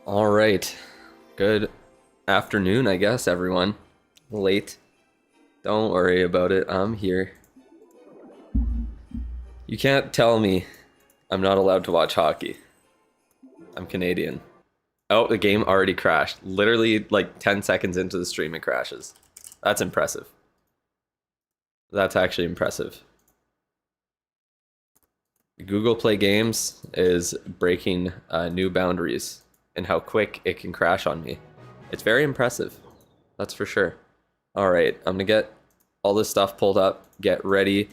All right. Good afternoon, I guess, everyone. Late. Don't worry about it. I'm here. You can't tell me I'm not allowed to watch hockey. I'm Canadian. Oh, the game already crashed. Literally like 10 seconds into the stream, it crashes. That's impressive. That's actually impressive. Google Play Games is breaking new boundaries in how quick it can crash on me. It's very impressive. That's for sure. All right, I'm gonna get all this stuff pulled up, get ready,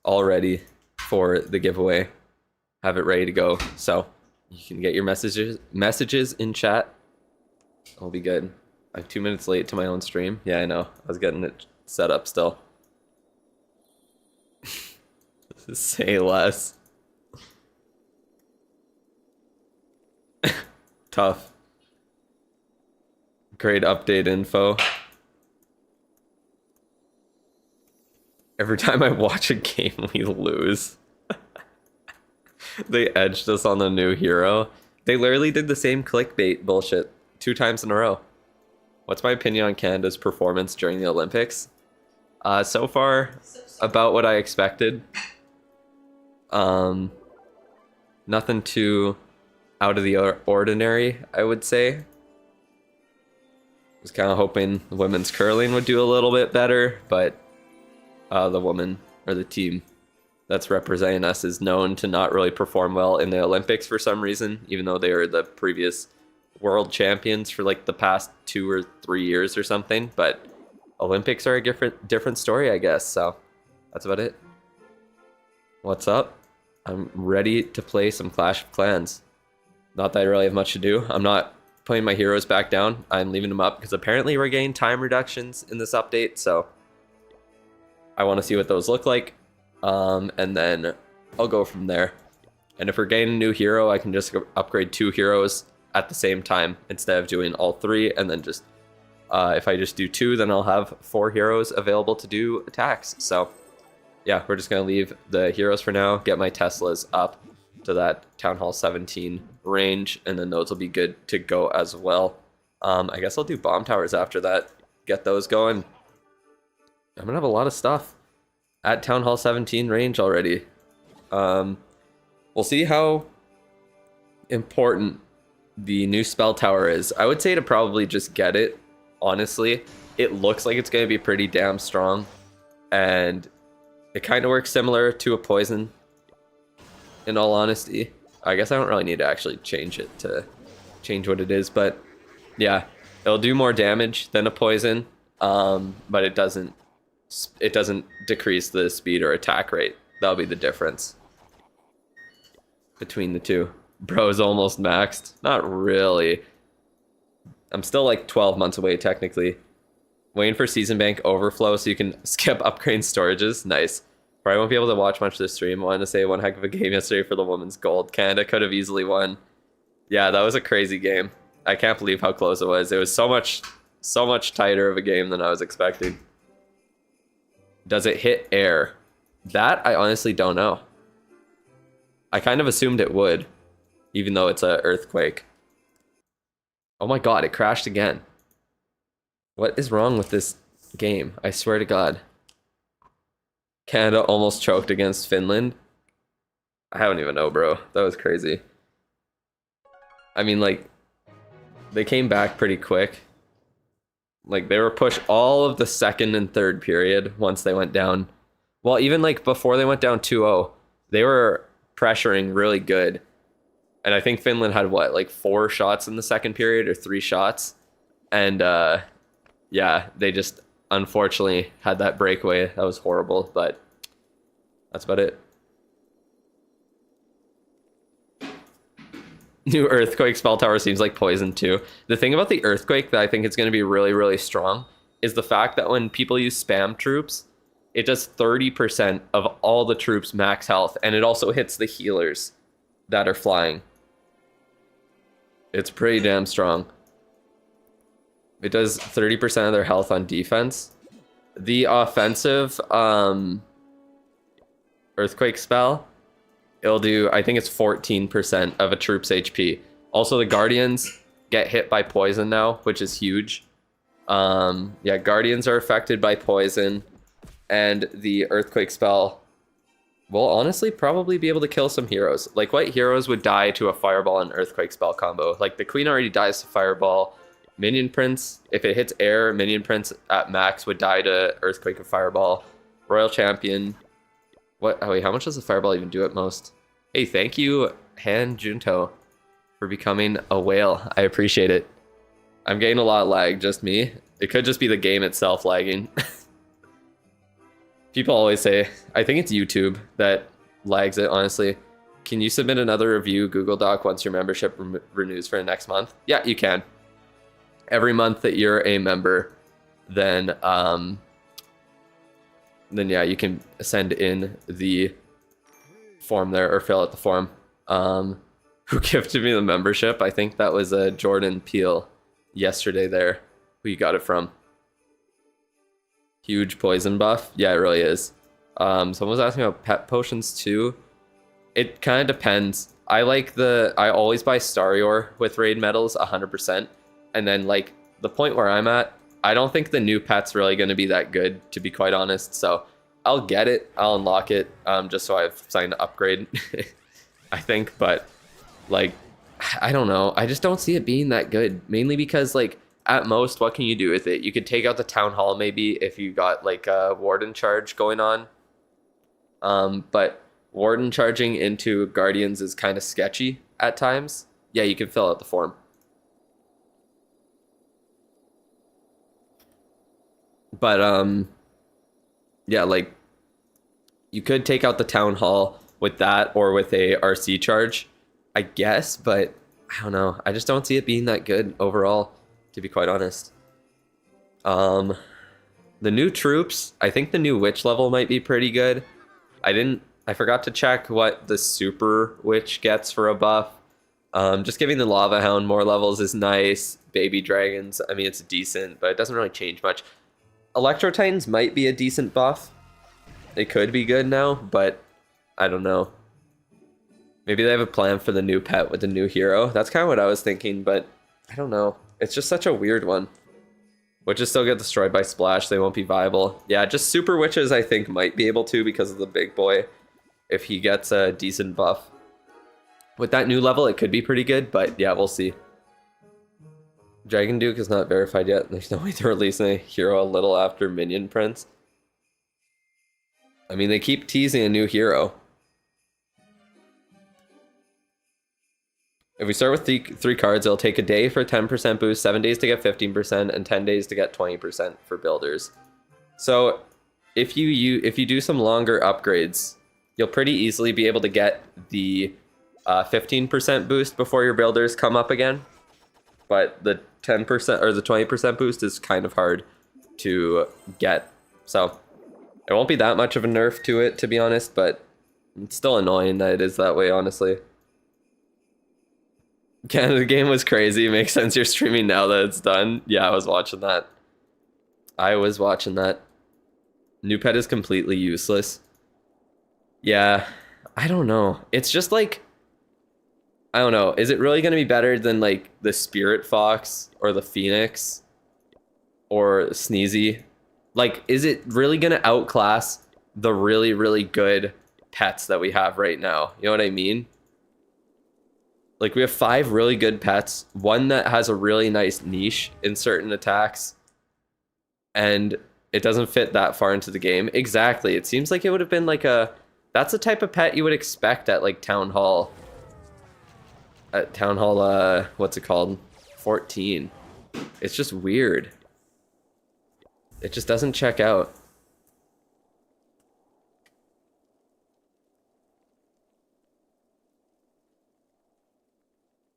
all ready for the giveaway. Have it ready to go. So you can get your messages in chat. I'll be good. I'm 2 minutes late to my own stream. Yeah, I know. I was getting it set up still. Say less. Tough. Great update info. Every time I watch a game, we lose. They edged us on the new hero. They literally did the same clickbait bullshit 2 times in a row. What's my opinion on Canada's performance during the Olympics? So far, about what I expected. Nothing too out of the ordinary, I would say. Was kind of hoping the women's curling would do a little bit better, but the woman or the team that's representing us is known to not really perform well in the Olympics for some reason, even though they were the previous world champions for like the past 2 or 3 years or something. But Olympics are a different story, I guess. So that's about it. What's up? I'm ready to play some Clash of Clans. Not that I really have much to do. I'm not putting my heroes back down. I'm leaving them up because apparently we're getting time reductions in this update. So I want to see what those look like. And then I'll go from there. And if we're getting a new hero, I can just upgrade 2 heroes at the same time instead of doing all 3. And then just, if I just do 2, then I'll have 4 heroes available to do attacks. So yeah, we're just going to leave the heroes for now, get my Teslas up to that Town Hall 17 range, and then those will be good to go as well. I guess I'll do bomb towers after that, get those going. I'm going to have a lot of stuff at Town Hall 17 range already. We'll see how important the new spell tower is. I would say to probably just get it, honestly. It looks like it's going to be pretty damn strong, and it kind of works similar to a poison, in all honesty. I guess I don't really need to actually change it to change what it is, but yeah, it'll do more damage than a poison, but it doesn't decrease the speed or attack rate. That'll be the difference between the two. Bro's almost maxed. Not really. I'm still like 12 months away technically. Waiting for Season Bank overflow so you can skip upgrade storages. Nice. Probably won't be able to watch much of this stream. I wanted to say one heck of a game yesterday for the women's gold. Canada could have easily won. Yeah, that was a crazy game. I can't believe how close it was. It was so much tighter of a game than I was expecting. Does it hit air? That I honestly don't know. I kind of assumed it would, even though it's an earthquake. Oh my god, it crashed again. What is wrong with this game? I swear to God. Canada almost choked against Finland. I don't even know, bro. That was crazy. I mean, like, they came back pretty quick. Like, they were pushed all of the second and third period once they went down. Well, even, like, before they went down 2-0, they were pressuring really good. And I think Finland had, what, like 4 shots in the second period or 3 shots? And, yeah, they just unfortunately had that breakaway. That was horrible, but that's about it. New earthquake spell tower seems like poison too. The thing about the earthquake that I think is going to be really, really strong is the fact that when people use spam troops, it does 30% of all the troops max health, and it also hits the healers that are flying. It's pretty damn strong. It does 30% of their health on defense. The offensive earthquake spell, it'll do, I think it's 14% of a troop's HP. Also, the Guardians get hit by poison now, which is huge. Yeah, Guardians are affected by poison, and the Earthquake spell will honestly probably be able to kill some heroes. Like, what heroes would die to a Fireball and Earthquake spell combo? Like, the Queen already dies to Fireball. Minion Prince, if it hits air, Minion Prince at max would die to Earthquake and Fireball. Royal Champion. What? Oh, wait, how much does the Fireball even do at most? Hey, thank you, Han Junto, for becoming a whale. I appreciate it. I'm getting a lot of lag, just me. It could just be the game itself lagging. People always say, I think it's YouTube that lags it, honestly. Can you submit another review Google Doc once your membership renews for the next month? Yeah, you can. Every month that you're a member, then yeah, you can send in the form there or fill out the form. Who gifted me the membership? I think that was Jordan Peel yesterday there, who you got it from. Huge poison buff. Yeah, it really is. Someone was asking about pet potions too. It kind of depends. I always buy Starior with raid medals 100%. And then like the point where I'm at, I don't think the new pet's really going to be that good, to be quite honest. So I'll get it. I'll unlock it just so I've signed to upgrade, I think. But like, I don't know. I just don't see it being that good. Mainly because like at most, what can you do with it? You could take out the Town Hall maybe if you got like a Warden charge going on. But Warden charging into Guardians is kind of sketchy at times. Yeah, you can fill out the form. But yeah, like you could take out the Town Hall with that or with a RC charge, I guess, but I don't know. I just don't see it being that good overall, to be quite honest. The new troops, I think the new witch level might be pretty good. I forgot to check what the super witch gets for a buff. Just giving the Lava Hound more levels is nice. Baby dragons, I mean, it's decent, but it doesn't really change much. Electro Titans might be a decent buff. It could be good now, but I don't know. Maybe they have a plan for the new pet with the new hero. That's kind of what I was thinking, but I don't know. It's just such a weird one. Witches still get destroyed by Splash. They won't be viable. Yeah, just Super Witches I think might be able to because of the big boy. If he gets a decent buff. With that new level, it could be pretty good, but yeah, we'll see. Dragon Duke is not verified yet. There's no way they're releasing a hero a little after Minion Prince. I mean, they keep teasing a new hero. If we start with three cards, it'll take a day for a 10% boost, 7 days to get 15%, and 10 days to get 20% for builders. So if you do some longer upgrades, you'll pretty easily be able to get the 15% boost before your builders come up again. But the 10% or the 20% boost is kind of hard to get. So it won't be that much of a nerf to it, to be honest, but it's still annoying that it is that way, honestly. Canada game was crazy. Makes sense you're streaming now that it's done. Yeah, I was watching that. New pet is completely useless. Yeah, I don't know. It's just like, I don't know. Is it really going to be better than like the Spirit Fox or the Phoenix or Sneezy? Like, is it really going to outclass the really, really good pets that we have right now? You know what I mean? Like, we have 5 really good pets, one that has a really nice niche in certain attacks, and it doesn't fit that far into the game. Exactly. It seems like it would have been like that's the type of pet you would expect at like Town Hall. At Town Hall, what's it called? 14. It's just weird. It just doesn't check out.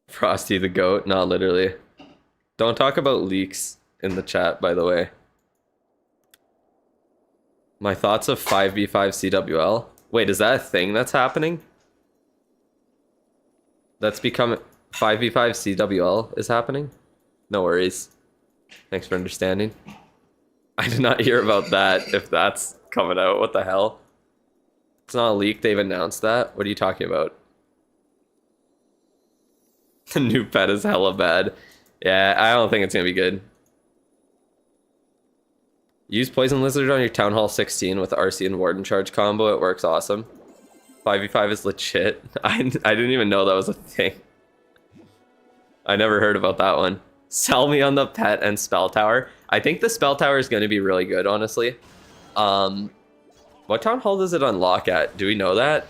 Frosty the Goat, not literally. Don't talk about leaks in the chat, by the way. My thoughts of 5v5 CWL. Wait, is that a thing that's happening? That's become 5v5 CWL is happening? No worries. Thanks for understanding. I did not hear about that, if that's coming out. What the hell? It's not a leak, they've announced that? What are you talking about? The new pet is hella bad. Yeah, I don't think it's gonna be good. Use Poison Lizard on your Town Hall 16 with RC and Warden Charge combo. It works awesome. 5v5 is legit. I didn't even know that was a thing. I never heard about that one. Sell me on the pet and spell tower. I think the spell tower is going to be really good, honestly. What town hall does it unlock at? Do we know that?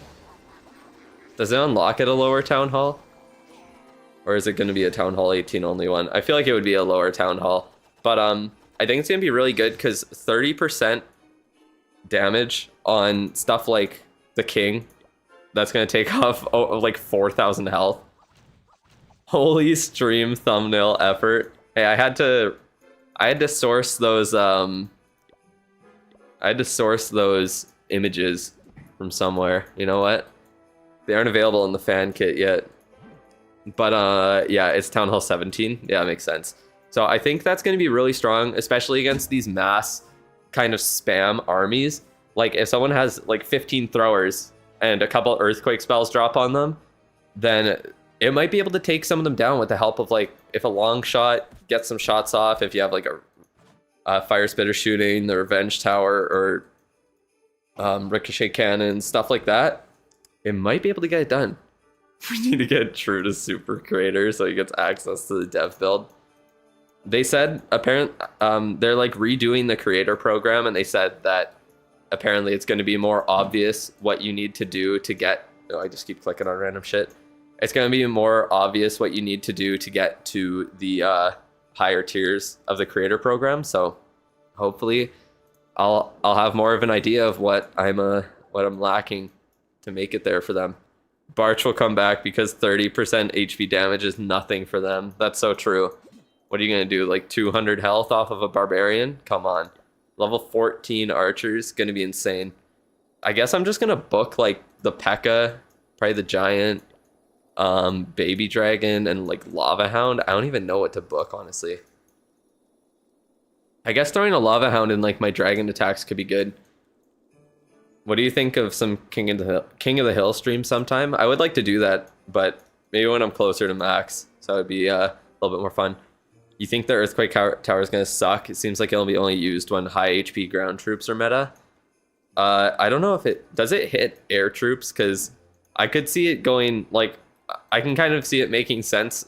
Does it unlock at a lower town hall? Or is it going to be a town hall 18 only one? I feel like it would be a lower town hall. But I think it's going to be really good because 30% damage on stuff like the king. That's going to take off like 4,000 health. Holy stream thumbnail effort. Hey, I had to source those images from somewhere. You know what? They aren't available in the fan kit yet. But yeah, it's Town Hall 17. Yeah, it makes sense. So I think that's going to be really strong, especially against these mass kind of spam armies. Like if someone has like 15 throwers and a couple earthquake spells drop on them, then it might be able to take some of them down with the help of like if a long shot gets some shots off, if you have like a fire spitter shooting, the revenge tower, or ricochet cannon, stuff like that, it might be able to get it done. We need to get True to Super Creator so he gets access to the dev build. They said they're like redoing the creator program, and they said that apparently it's going to be more obvious what you need to do to get. Oh, I just keep clicking on random shit. It's going to be more obvious what you need to do to get to the higher tiers of the creator program. So hopefully I'll have more of an idea of what I'm lacking to make it there for them. Barch will come back because 30% HP damage is nothing for them. That's so true. What are you going to do? Like 200 health off of a barbarian? Come on. Level 14 archers, going to be insane. I guess I'm just going to book like the P.E.K.K.A, probably the giant, baby dragon, and like lava hound. I don't even know what to book, honestly. I guess throwing a lava hound in like my dragon attacks could be good. What do you think of some King of the Hill stream sometime? I would like to do that, but maybe when I'm closer to max, so it'd be a little bit more fun. You think the Earthquake Tower is going to suck? It seems like it'll be only used when high HP ground troops are meta. I don't know if does it hit air troops, because I could see it going, like, I can kind of see it making sense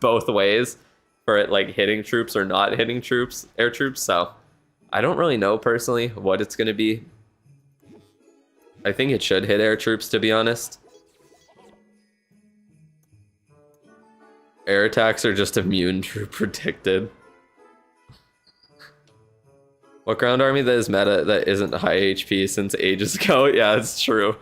both ways for it, like, hitting troops or not hitting troops, air troops, so I don't really know personally what it's going to be. I think it should hit air troops, to be honest. Air attacks are just immune to predicted. What ground army that is meta that isn't high HP since ages ago? Yeah, it's true.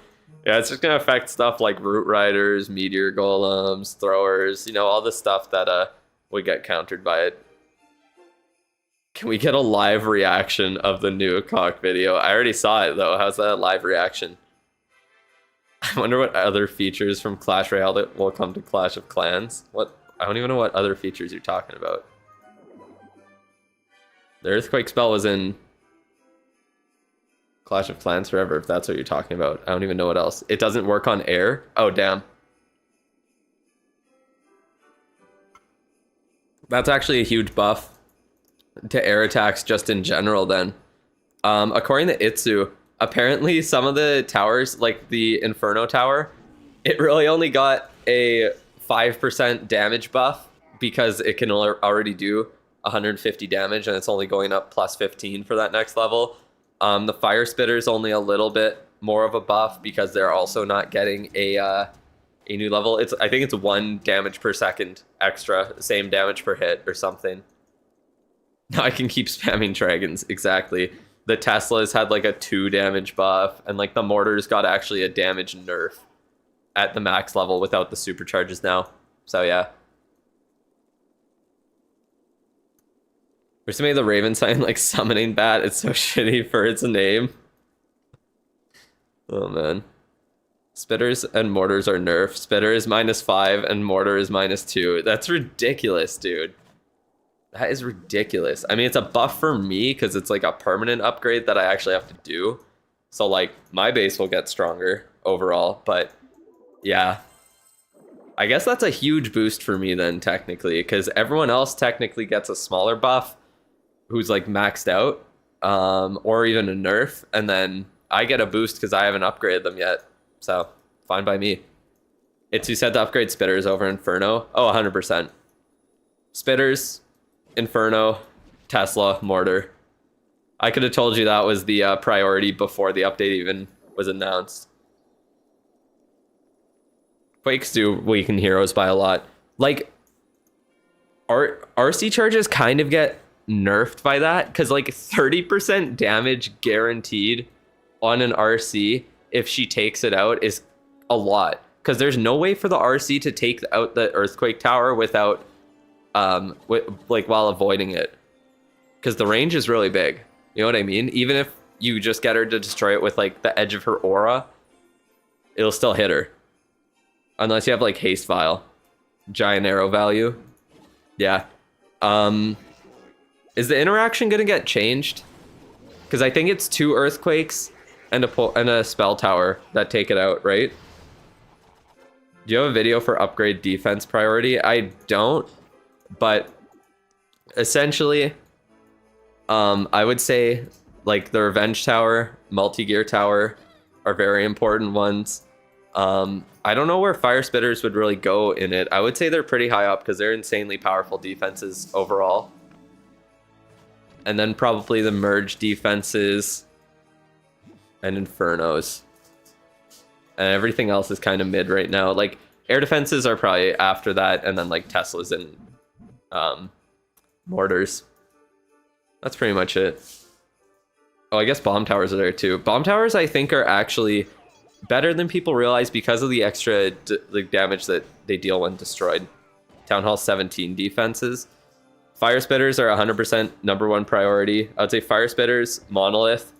Yeah, it's just gonna affect stuff like root riders, meteor golems, throwers, you know, all the stuff that would get countered by it. Can we get a live reaction of the new cock video? I already saw it though. How's that a live reaction? I wonder what other features from Clash Royale that will come to Clash of Clans. What? I don't even know what other features you're talking about. The Earthquake spell was in Clash of Clans forever, if that's what you're talking about. I don't even know what else. It doesn't work on air? Oh, damn. That's actually a huge buff to air attacks just in general then. According to Itsu, apparently some of the towers, like the Inferno Tower, it really only got a 5% damage buff because it can already do 150 damage and it's only going up plus 15 for that next level. The Fire Spitter is only a little bit more of a buff because they're also not getting a new level. I think it's 1 damage per second extra, same damage per hit or something. Now I can keep spamming dragons, exactly. The Teslas had like a 2 damage buff, and like the Mortars got actually a damage nerf at the max level without the supercharges now. So yeah. There's somebody the Raven sign like summoning bat. It's so shitty for its name. Oh man. Spitters and mortars are nerfed. Spitter is -5 and mortar is -2. That's ridiculous, dude. That is ridiculous. I mean, it's a buff for me because it's like a permanent upgrade that I actually have to do. So like my base will get stronger overall, but yeah. I guess that's a huge boost for me then, technically, because everyone else technically gets a smaller buff who's like maxed out, or even a nerf, and then I get a boost because I haven't upgraded them yet. So, fine by me. It's who said to upgrade Spitters over Inferno. Oh, 100%. Spitters, Inferno, Tesla, Mortar. I could have told you that was the priority before the update even was announced. Quakes do weaken heroes by a lot. Like, RC charges kind of get nerfed by that, because like 30% damage guaranteed on an RC if she takes it out is a lot. Because there's no way for the RC to take out the Earthquake Tower without, while avoiding it. Because the range is really big. You know what I mean? Even if you just get her to destroy it with like the edge of her aura, it'll still hit her. Unless you have like haste vial. Giant arrow value. Yeah. Is the interaction gonna get changed? Because I think it's 2 earthquakes and a spell tower that take it out, right? Do you have a video for upgrade defense priority? I don't, but essentially, I would say like the Revenge Tower, Multi-Gear Tower are very important ones. I don't know where Fire Spitters would really go in it. I would say they're pretty high up because they're insanely powerful defenses overall. And then probably the Merge defenses and Infernos. And everything else is kind of mid right now. Like, air defenses are probably after that, and then like Teslas and mortars. That's pretty much it. Oh, I guess bomb towers are there too. Bomb towers, I think, are actually better than people realize because of the extra damage that they deal when destroyed. Town Hall 17 defenses. Fire Spitters are 100% #1 priority. I would say Fire Spitters, Monolith,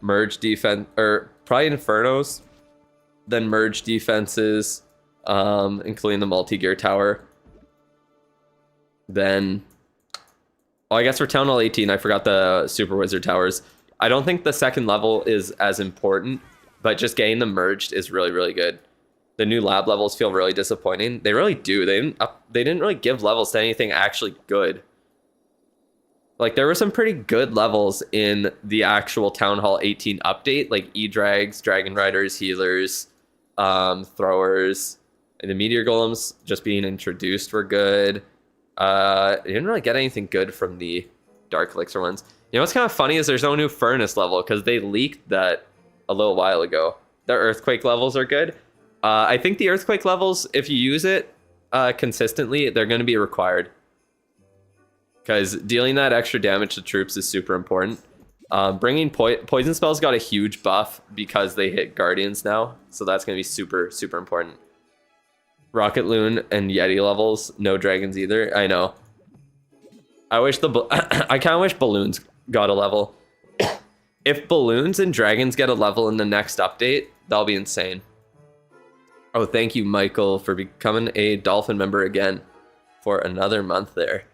Merge defense, or probably Infernos, then Merge defenses, including the Multi-Gear Tower. Then, oh, I guess for Town Hall 18, I forgot the Super Wizard Towers. I don't think the second level is as important, but just getting them merged is really, really good. The new lab levels feel really disappointing. They really do. They didn't really give levels to anything actually good. Like, there were some pretty good levels in the actual Town Hall 18 update, like E-Drags, Dragon Riders, Healers, Throwers, and the Meteor Golems just being introduced were good. I didn't really get anything good from the Dark Elixir ones. You know what's kind of funny is there's no new Furnace level because they leaked that a little while ago. The Earthquake levels are good. I think the Earthquake levels, if you use it consistently, they're going to be required. Because dealing that extra damage to troops is super important. Bringing poison spells got a huge buff because they hit Guardians now. So that's going to be super, super important. Rocket Loon and Yeti levels. No dragons either. I know. I wish I kind of wish Balloons got a level. If Balloons and Dragons get a level in the next update, that'll be insane. Oh, thank you, Michael, for becoming a Dolphin member again for another month there.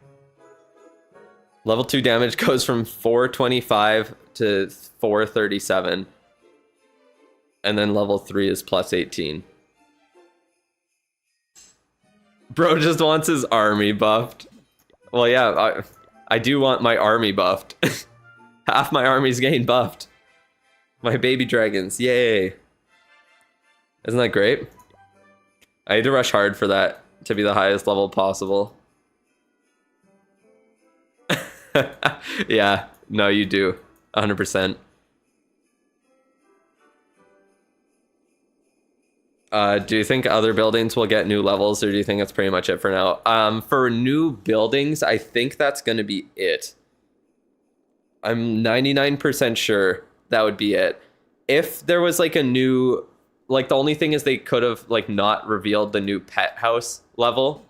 Level 2 damage goes from 425 to 437. And then level 3 is plus 18. Bro just wants his army buffed. Well, yeah, I do want my army buffed. Half my army's getting buffed. My baby dragons, yay. Isn't that great? I need to rush hard for that to be the highest level possible. Yeah, no, you do. 100%. Do you think other buildings will get new levels, or do you think that's pretty much it for now? For new buildings, I think that's going to be it. I'm 99% sure that would be it. If there was like a new, like the only thing is they could have like not revealed the new pet house level.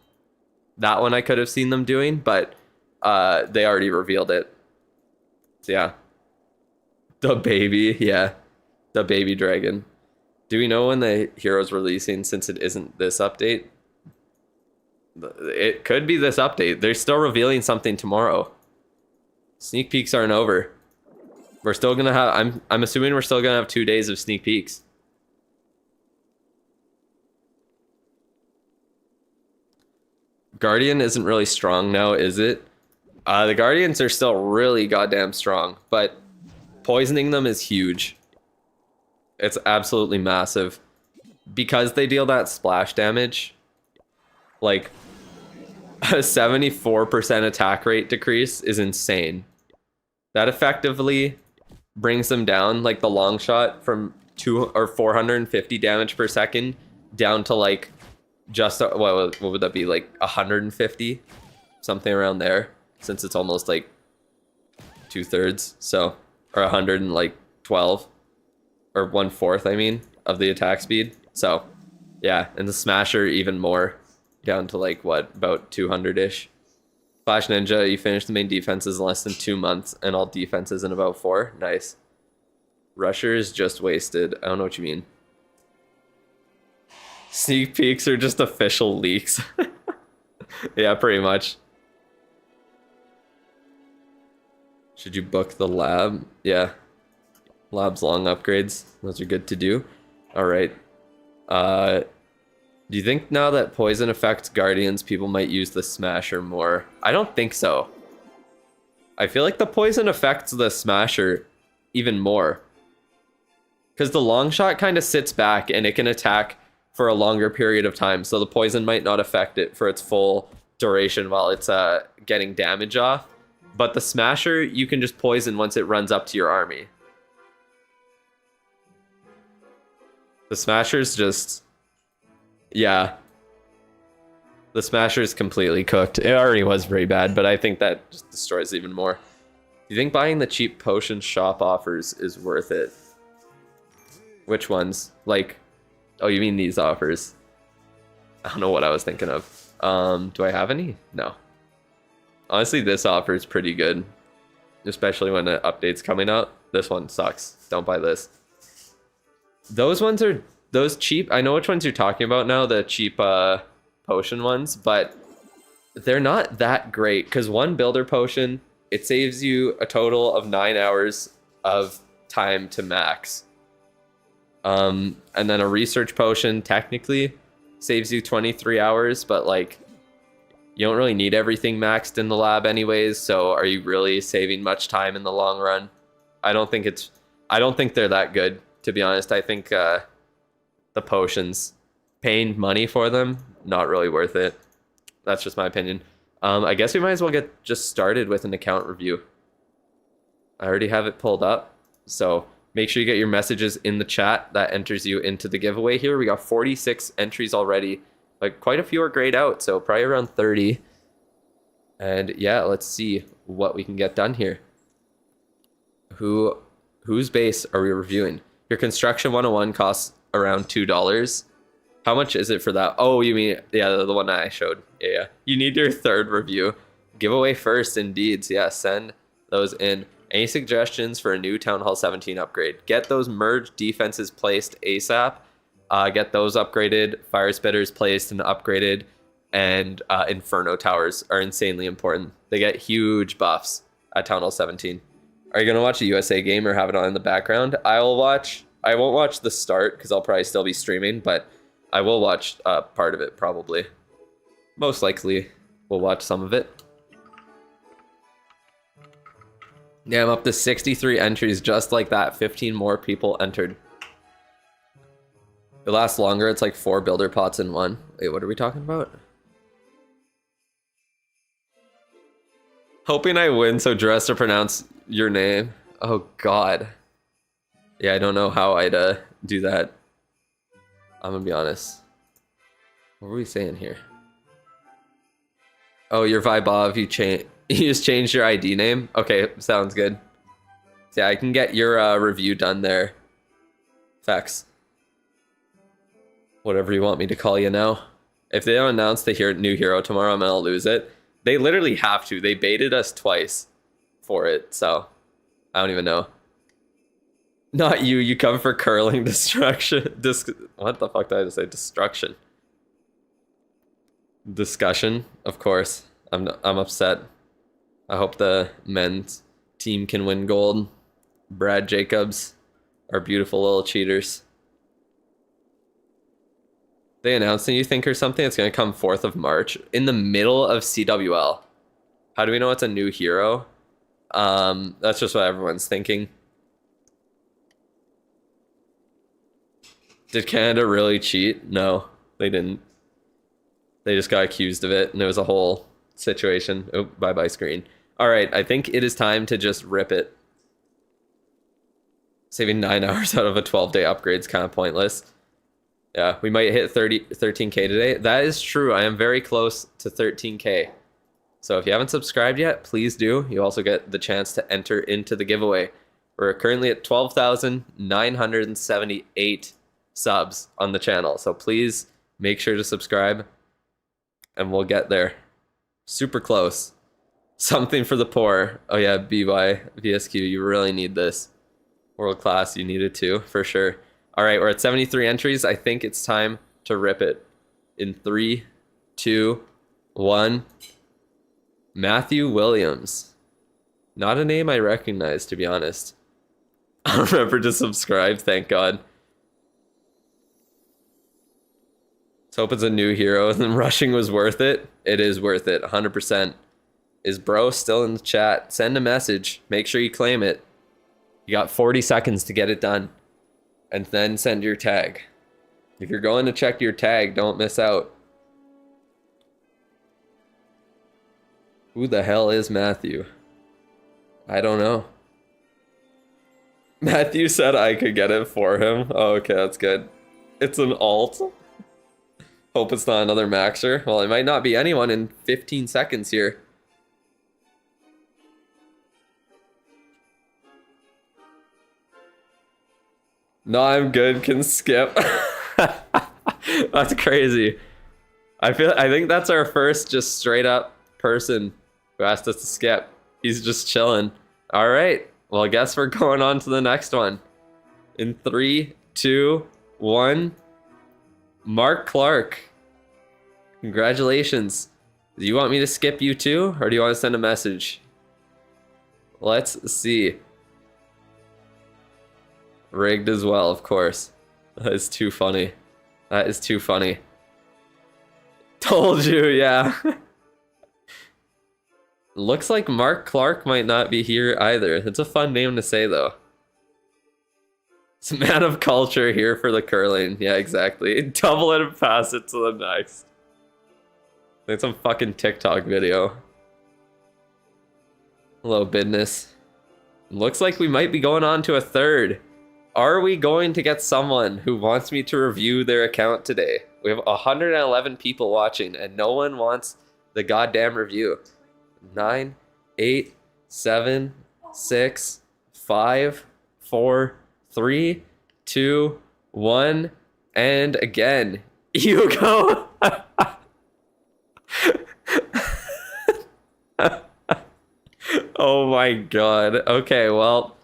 That one I could have seen them doing, but they already revealed it. So yeah. The baby, yeah. The baby dragon. Do we know when the hero's releasing since it isn't this update? It could be this update. They're still revealing something tomorrow. Sneak peeks aren't over. We're still gonna have, I'm assuming we're still gonna have 2 days of sneak peeks. Guardian isn't really strong now, is it? The Guardians are still really goddamn strong, but poisoning them is huge. It's absolutely massive. Because they deal that splash damage, like a 74% attack rate decrease is insane. That effectively brings them down, like the long shot, from 450 damage per second down to like just what would that be, like 150, something around there, since it's almost like 2/3, so, or 112 or 1/4, I mean, of the attack speed. So yeah, and the Smasher even more, down to like what, about 200-ish. Flash Ninja, you finish the main defenses in less than 2 months and all defenses in about 4. Nice. Rusher is just wasted. I don't know what you mean. Sneak peeks are just official leaks. Yeah, pretty much. Should you book the lab? Yeah. Lab's long upgrades. Those are good to do. Alright. Do you think now that poison affects Guardians, people might use the Smasher more? I don't think so. I feel like the poison affects the Smasher even more. Because the long shot kind of sits back and it can attack for a longer period of time. So the poison might not affect it for its full duration while it's getting damage off. But the Smasher, you can just poison once it runs up to your army. The Smasher's just... yeah. The Smasher's completely cooked. It already was very bad, but I think that just destroys even more. Do you think buying the cheap potion shop offers is worth it? Which ones? Like, oh, you mean these offers? I don't know what I was thinking of. Do I have any? No. Honestly, this offer is pretty good. Especially when an update's coming out. This one sucks. Don't buy this. Those ones are... those cheap... I know which ones you're talking about now. The cheap potion ones. But they're not that great. Because one builder potion, it saves you a total of 9 hours of time to max. And then a research potion technically saves you 23 hours, but like you don't really need everything maxed in the lab anyways, so are you really saving much time in the long run? I don't think they're that good, to be honest. I think the potions, paying money for them, not really worth it. That's just my opinion. I guess we might as well get just started with an account review. I already have it pulled up, so make sure you get your messages in the chat. That enters you into the giveaway here. We got 46 entries already. Like, quite a few are grayed out, so probably around 30. And yeah, let's see what we can get done here. Whose base are we reviewing? Your Construction 101 costs around $2. How much is it for that? Oh, you mean, yeah, the one I showed. Yeah. You need your third review. Giveaway first, indeed. So yeah, send those in. Any suggestions for a new Town Hall 17 upgrade? Get those merged defenses placed ASAP. Get those upgraded. Fire spitters placed and upgraded. And Inferno towers are insanely important. They get huge buffs at Town Hall 17. Are you going to watch a USA game or have it on in the background? I won't watch the start because I'll probably still be streaming, but I will watch part of it probably. Most likely we'll watch some of it. Yeah, I'm up to 63 entries just like that. 15 more people entered. It lasts longer. It's like 4 builder pots in one. Wait, what are we talking about? Hoping I win so dress to pronounce your name. Oh, God. Yeah, I don't know how I'd do that. I'm gonna be honest. What were we saying here? Oh, your Vibov, you just changed your ID name? Okay, sounds good. So yeah, I can get your review done there. Facts. Whatever you want me to call you now. If they don't announce the new hero tomorrow, I'm gonna lose it. They literally have to. They baited us twice for it, so I don't even know. Not you. You come for curling destruction. What the fuck did I just say? Destruction. Discussion, of course. I'm upset. I hope the men's team can win gold. Brad Jacobs, our beautiful little cheaters. They announced and you think or something, it's going to come 4th of March in the middle of CWL. How do we know it's a new hero? That's just what everyone's thinking. Did Canada really cheat? No, they didn't. They just got accused of it, and it was a whole situation. Oh, bye-bye screen. All right, I think it is time to just rip it. Saving 9 hours out of a 12-day upgrade is kind of pointless. Yeah, we might hit 13K today. That is true. I am very close to 13K. So if you haven't subscribed yet, please do. You also get the chance to enter into the giveaway. We're currently at 12,978 subs on the channel. So please make sure to subscribe and we'll get there. Super close. Something for the poor. Oh yeah, BY, VSQ, you really need this. World class, you need it too, for sure. All right, we're at 73 entries. I think it's time to rip it. In 3, 2, 1. Matthew Williams. Not a name I recognize, to be honest. I'll remember to subscribe, thank God. Let's hope it's a new hero. And then rushing was worth it. It is worth it, 100%. Is bro still in the chat? Send a message. Make sure you claim it. You got 40 seconds to get it done. And then send your tag. If you're going to check your tag, don't miss out. Who the hell is Matthew? I don't know. Matthew said I could get it for him. Oh, okay, that's good. It's an alt. Hope it's not another maxer. Well, it might not be anyone in 15 seconds here. No, I'm good. Can skip. That's crazy. I think that's our first just straight up person who asked us to skip. He's just chilling. All right. Well, I guess we're going on to the next one. In 3, 2, 1. Mark Clark. Congratulations. Do you want me to skip you too, or do you want to send a message? Let's see. Rigged as well, of course. That is too funny. That is too funny. Told you, yeah. Looks like Mark Clark might not be here either. It's a fun name to say, though. It's a man of culture here for the curling. Yeah, exactly. Double it and pass it to the next. Like some fucking TikTok video. Hello, business. Looks like we might be going on to a third. Are we going to get someone who wants me to review their account today? We have 111 people watching and no one wants the goddamn review. 9, 8, 7, 6, 5, 4, 3, 2, 1, and again, you go. Oh my god. Okay, well,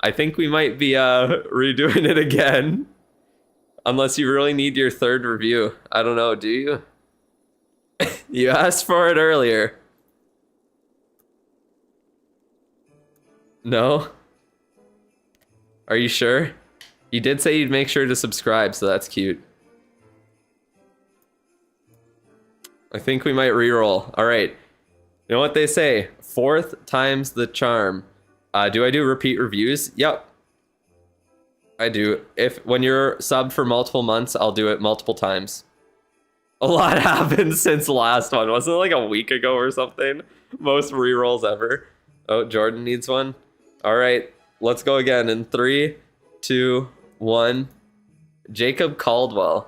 I think we might be redoing it again. Unless you really need your third review. I don't know, do you? You asked for it earlier. No? Are you sure? You did say you'd make sure to subscribe, so that's cute. I think we might reroll. All right. You know what they say? 4th time's the charm. Do I do repeat reviews? Yep. I do. When you're subbed for multiple months, I'll do it multiple times. A lot happened since last one. Wasn't it like a week ago or something? Most rerolls ever. Oh, Jordan needs one. All right. Let's go again in 3, 2, 1. Jacob Caldwell.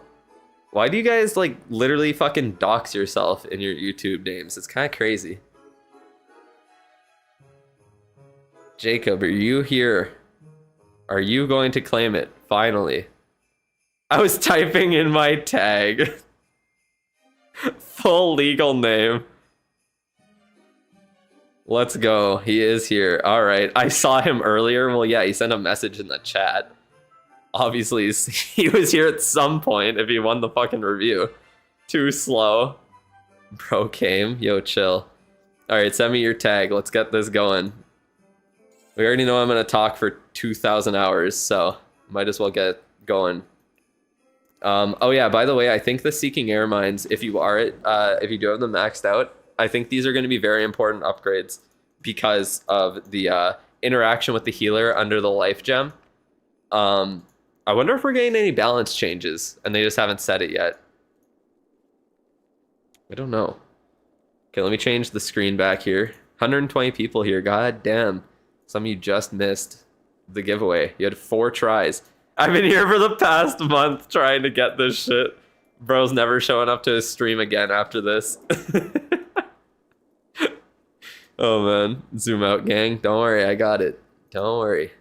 Why do you guys like literally fucking dox yourself in your YouTube names? It's kind of crazy. Jacob, are you here? Are you going to claim it? Finally. I was typing in my tag. Full legal name. Let's go. He is here. All right. I saw him earlier. Well, yeah, he sent a message in the chat. Obviously, he was here at some point if he won the fucking review. Too slow. Bro came. Yo, chill. All right, send me your tag. Let's get this going. We already know I'm going to talk for 2,000 hours, so might as well get going. Oh yeah, by the way, I think the Seeking Air Mines, if you are if you do have them maxed out, I think these are going to be very important upgrades because of the interaction with the healer under the life gem. I wonder if we're getting any balance changes, and they just haven't said it yet. I don't know. Okay, let me change the screen back here. 120 people here. God damn. Some of you just missed the giveaway. You had 4 tries. I've been here for the past month trying to get this shit. Bro's never showing up to his stream again after this. Oh man. Zoom out, gang. Don't worry, I got it. Don't worry.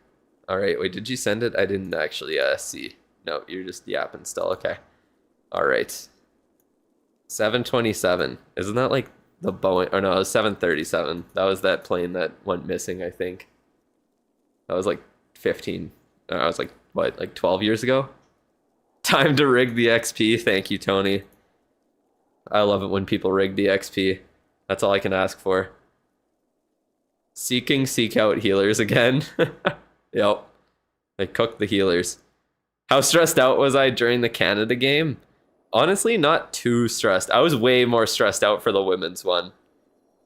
Alright, wait, did you send it? I didn't actually see. No, you're just yapping still. Okay. Alright. 727. Isn't that like the Boeing? Or no, it was 737. That was that plane that went missing, I think. That was like 15. I was like, what, like 12 years ago? Time to rig the XP. Thank you, Tony. I love it when people rig the XP. That's all I can ask for. Seek out healers again. Yep. I cooked the healers. How stressed out was I during the Canada game? Honestly, not too stressed. I was way more stressed out for the women's one.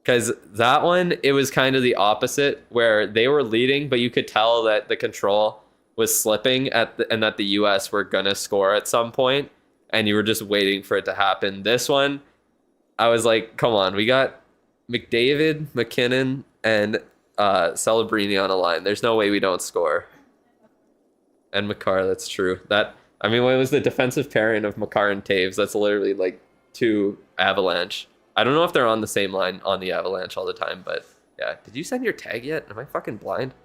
Because that one, it was kind of the opposite, where they were leading, but you could tell that the control was slipping and that the US were gonna score at some point, and you were just waiting for it to happen. This one, I was like, come on, we got McDavid, McKinnon, and Celebrini on a line. There's no way we don't score. And Makar, that's true. That, I mean, when it was the defensive pairing of Makar and Taves, that's literally like 2 Avalanche. I don't know if they're on the same line on the Avalanche all the time, but yeah. Did you send your tag yet? Am I fucking blind?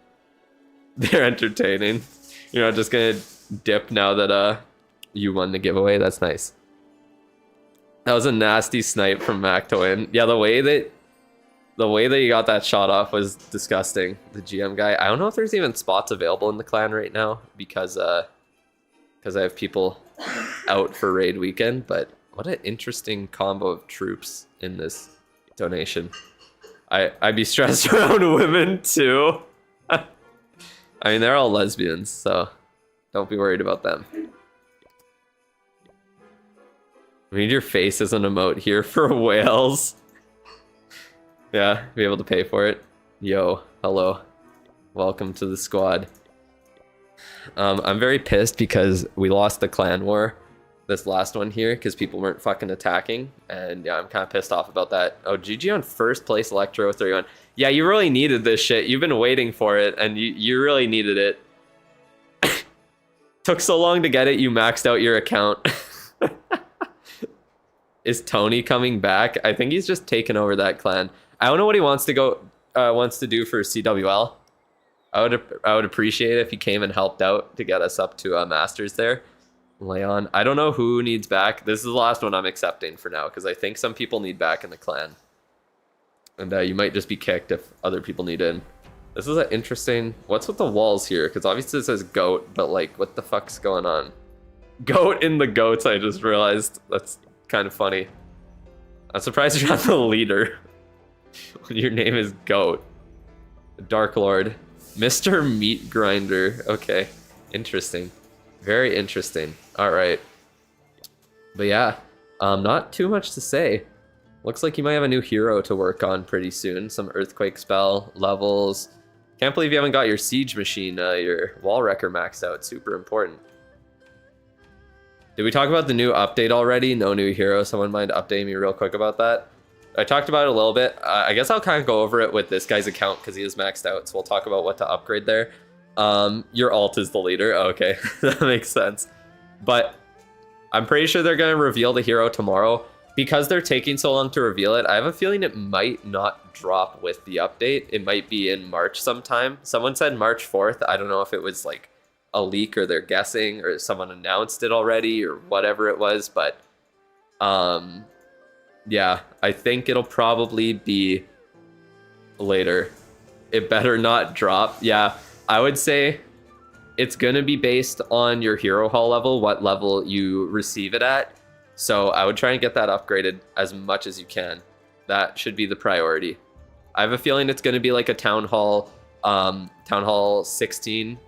They're entertaining. You're not just gonna dip now that you won the giveaway. That's nice. That was a nasty snipe from Mac to win. Yeah, the way that you got that shot off was disgusting. The GM guy. I don't know if there's even spots available in the clan right now because I have people out for raid weekend, but what an interesting combo of troops in this donation. I'd be stressed around women too. I mean, they're all lesbians, so don't be worried about them. We need your face as an emote here for whales. Yeah, be able to pay for it. Yo, hello. Welcome to the squad. I'm very pissed because we lost the clan war, this last one here, because people weren't fucking attacking, and yeah, I'm kind of pissed off about that. Oh, GG on first place Electro 31. Yeah, you really needed this shit. You've been waiting for it, and you really needed it. Took so long to get it, you maxed out your account. Is Tony coming back? I think he's just taken over that clan. I don't know what he wants to do for CWL. I would appreciate it if he came and helped out to get us up to Masters there. Leon, I don't know who needs back. This is the last one I'm accepting for now because I think some people need back in the clan. And you might just be kicked if other people need in. This is an interesting... What's with the walls here? Because obviously it says goat, but like, what the fuck's going on? Goat in the goats, I just realized. That's kind of funny. I'm surprised you're not the leader. Your name is Goat. Dark Lord. Mr. Meat Grinder. Okay. Interesting. Very interesting. Alright. But yeah, not too much to say. Looks like you might have a new hero to work on pretty soon. Some Earthquake spell, levels. Can't believe you haven't got your Siege Machine, your Wall Wrecker maxed out. Super important. Did we talk about the new update already? No new hero. Someone mind updating me real quick about that? I talked about it a little bit. I guess I'll kind of go over it with this guy's account because he is maxed out. So we'll talk about what to upgrade there. Your alt is the leader. Oh, okay, that makes sense. But I'm pretty sure they're going to reveal the hero tomorrow. Because they're taking so long to reveal it, I have a feeling it might not drop with the update. It might be in March sometime. Someone said March 4th. I don't know if it was like a leak or they're guessing or someone announced it already or whatever it was. But yeah, I think it'll probably be later. It better not drop. Yeah, I would say it's going to be based on your hero hall level, what level you receive it at. So I would try and get that upgraded as much as you can. That should be the priority. I have a feeling it's going to be like a Town Hall 16,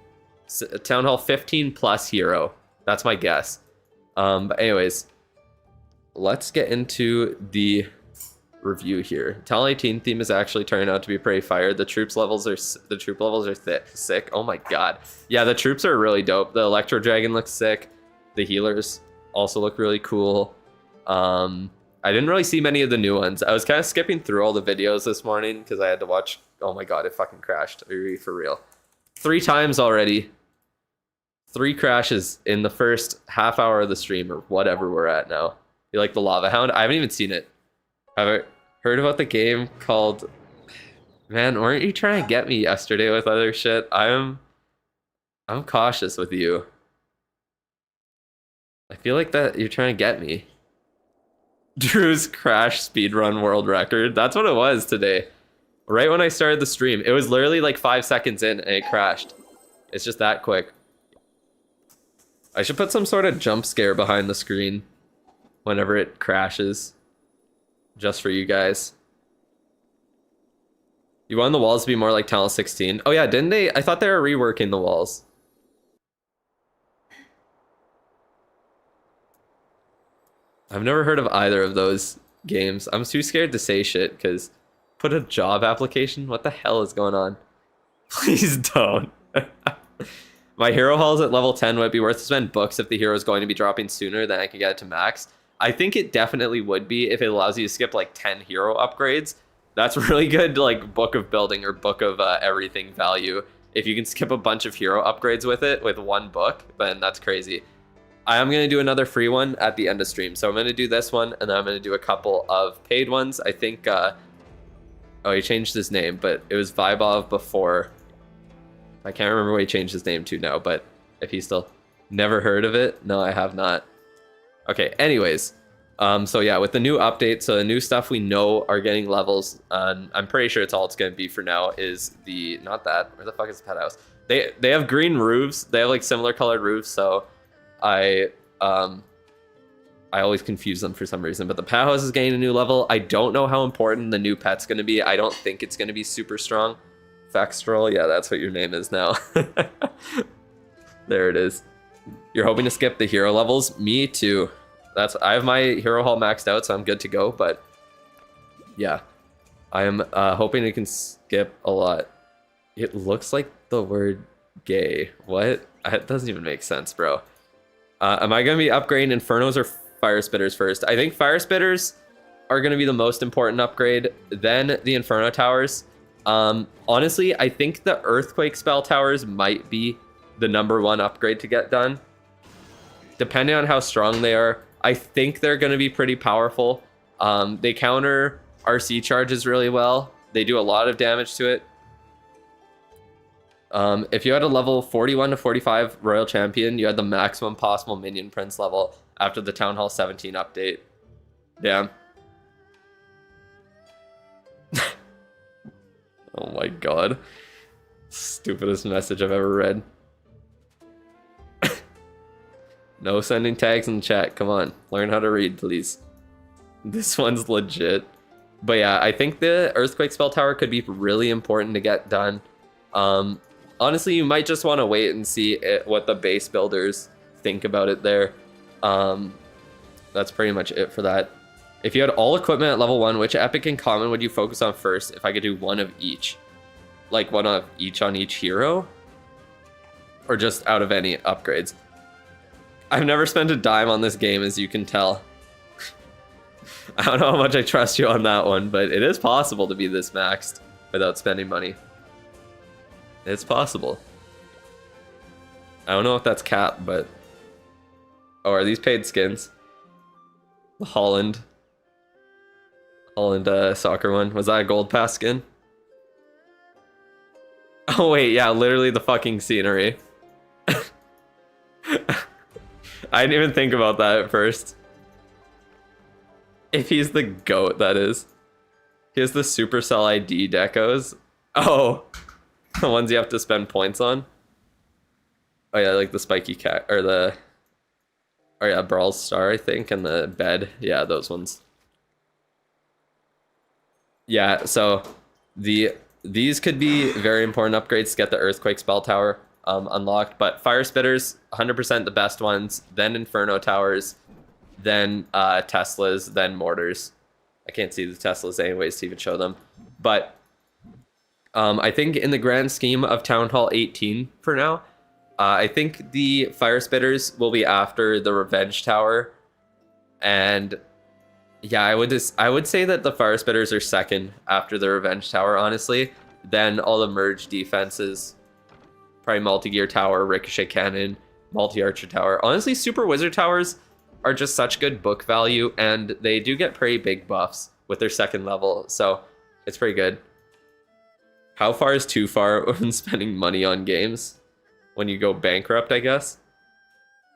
Town Hall 15 plus hero. That's my guess. But anyways, let's get into the review here. Talon 18 theme is actually turning out to be pretty fire. The troop levels are sick. Oh my god. Yeah, the troops are really dope. The Electro Dragon looks sick. The healers also look really cool. I didn't really see many of the new ones. I was kind of skipping through all the videos this morning because I had to watch. Oh my god, it fucking crashed. For real. 3 times already. 3 crashes in the first half hour of the stream or whatever we're at now. You like the Lava Hound? I haven't even seen it. Have I heard about the game called... Man, weren't you trying to get me yesterday with other shit? I'm cautious with you. I feel like that you're trying to get me. Drew's crash speedrun world record. That's what it was today. Right when I started the stream. It was literally like 5 seconds in and it crashed. It's just that quick. I should put some sort of jump scare behind the screen whenever it crashes. Just for you guys. You want the walls to be more like Talon 16? Oh yeah, didn't they? I thought they were reworking the walls. I've never heard of either of those games. I'm too scared to say shit because put a job application? What the hell is going on? Please don't. My hero haul is at level 10. Would it be worth to spend books if the hero is going to be dropping sooner than I can get it to max? I think it definitely would be if it allows you to skip like 10 hero upgrades. That's really good, like book of building or book of everything value. If you can skip a bunch of hero upgrades with it with 1 book, then that's crazy. I am going to do another free one at the end of stream. So I'm going to do this one, and then I'm going to do a couple of paid ones. I think, oh, he changed his name, but it was Vibov before. I can't remember what he changed his name to now, but if he's still never heard of it, no, I have not. Okay, anyways. So yeah, with the new update, so the new stuff we know are getting levels, and I'm pretty sure it's all it's going to be for now is the, not that, where the fuck is the pet house? They have green roofs. They have like similar colored roofs, so I always confuse them for some reason, but the pet house is getting a new level. I don't know how important the new pet's going to be. I don't think it's going to be super strong. Fextrol, yeah, that's what your name is now. There it is. You're hoping to skip the hero levels? Me too. I have my hero haul maxed out, so I'm good to go, but yeah. I am hoping I can skip a lot. It looks like the word gay. What? It doesn't even make sense, bro. Am I going to be upgrading Infernos or Fire Spitters first? I think Fire Spitters are going to be the most important upgrade, then the Inferno Towers. Honestly, I think the Earthquake Spell Towers might be the #1 upgrade to get done. Depending on how strong they are, I think they're going to be pretty powerful. They counter RC charges really well. They do a lot of damage to it. If you had a level 41 to 45 Royal Champion, you had the maximum possible Minion Prince level after the Town Hall 17 update. Damn. Oh my god. Stupidest message I've ever read. No sending tags in the chat. Come on. Learn how to read, please. This one's legit. But yeah, I think the Earthquake Spell Tower could be really important to get done. Honestly, you might just want to wait and see what the base builders think about it there. That's pretty much it for that. If you had all equipment at level 1, which epic and common would you focus on first if I could do one of each? Like one of each on each hero? Or just out of any upgrades? I've never spent a dime on this game, as you can tell. I don't know how much I trust you on that one, but it is possible to be this maxed without spending money. It's possible. I don't know if that's cap, but... Oh, are these paid skins? The Holland soccer one. Was that a gold pass skin? Oh wait, yeah, literally the fucking scenery. I didn't even think about that at first. If he's the GOAT, that is. He has the Supercell ID decos. Oh, the ones you have to spend points on. Oh yeah, like the spiky cat, or the... Oh yeah, Brawl Star, I think, and the bed. Yeah, those ones. Yeah, so these could be very important upgrades to get the Earthquake Spell Tower. unlocked. But Fire Spitters, 100% the best ones, then Inferno Towers, then Teslas, then Mortars. I can't see the Teslas anyways to even show them. But I think in the grand scheme of Town Hall 18 for now, I think the Fire Spitters will be after the Revenge Tower. And yeah, I would say that the Fire Spitters are second after the Revenge Tower, honestly. Then all the merge defenses, probably Multi-Gear Tower, Ricochet Cannon, Multi-Archer Tower. Honestly, Super Wizard Towers are just such good book value, and they do get pretty big buffs with their second level, so it's pretty good. How far is too far when spending money on games? When you go bankrupt, I guess.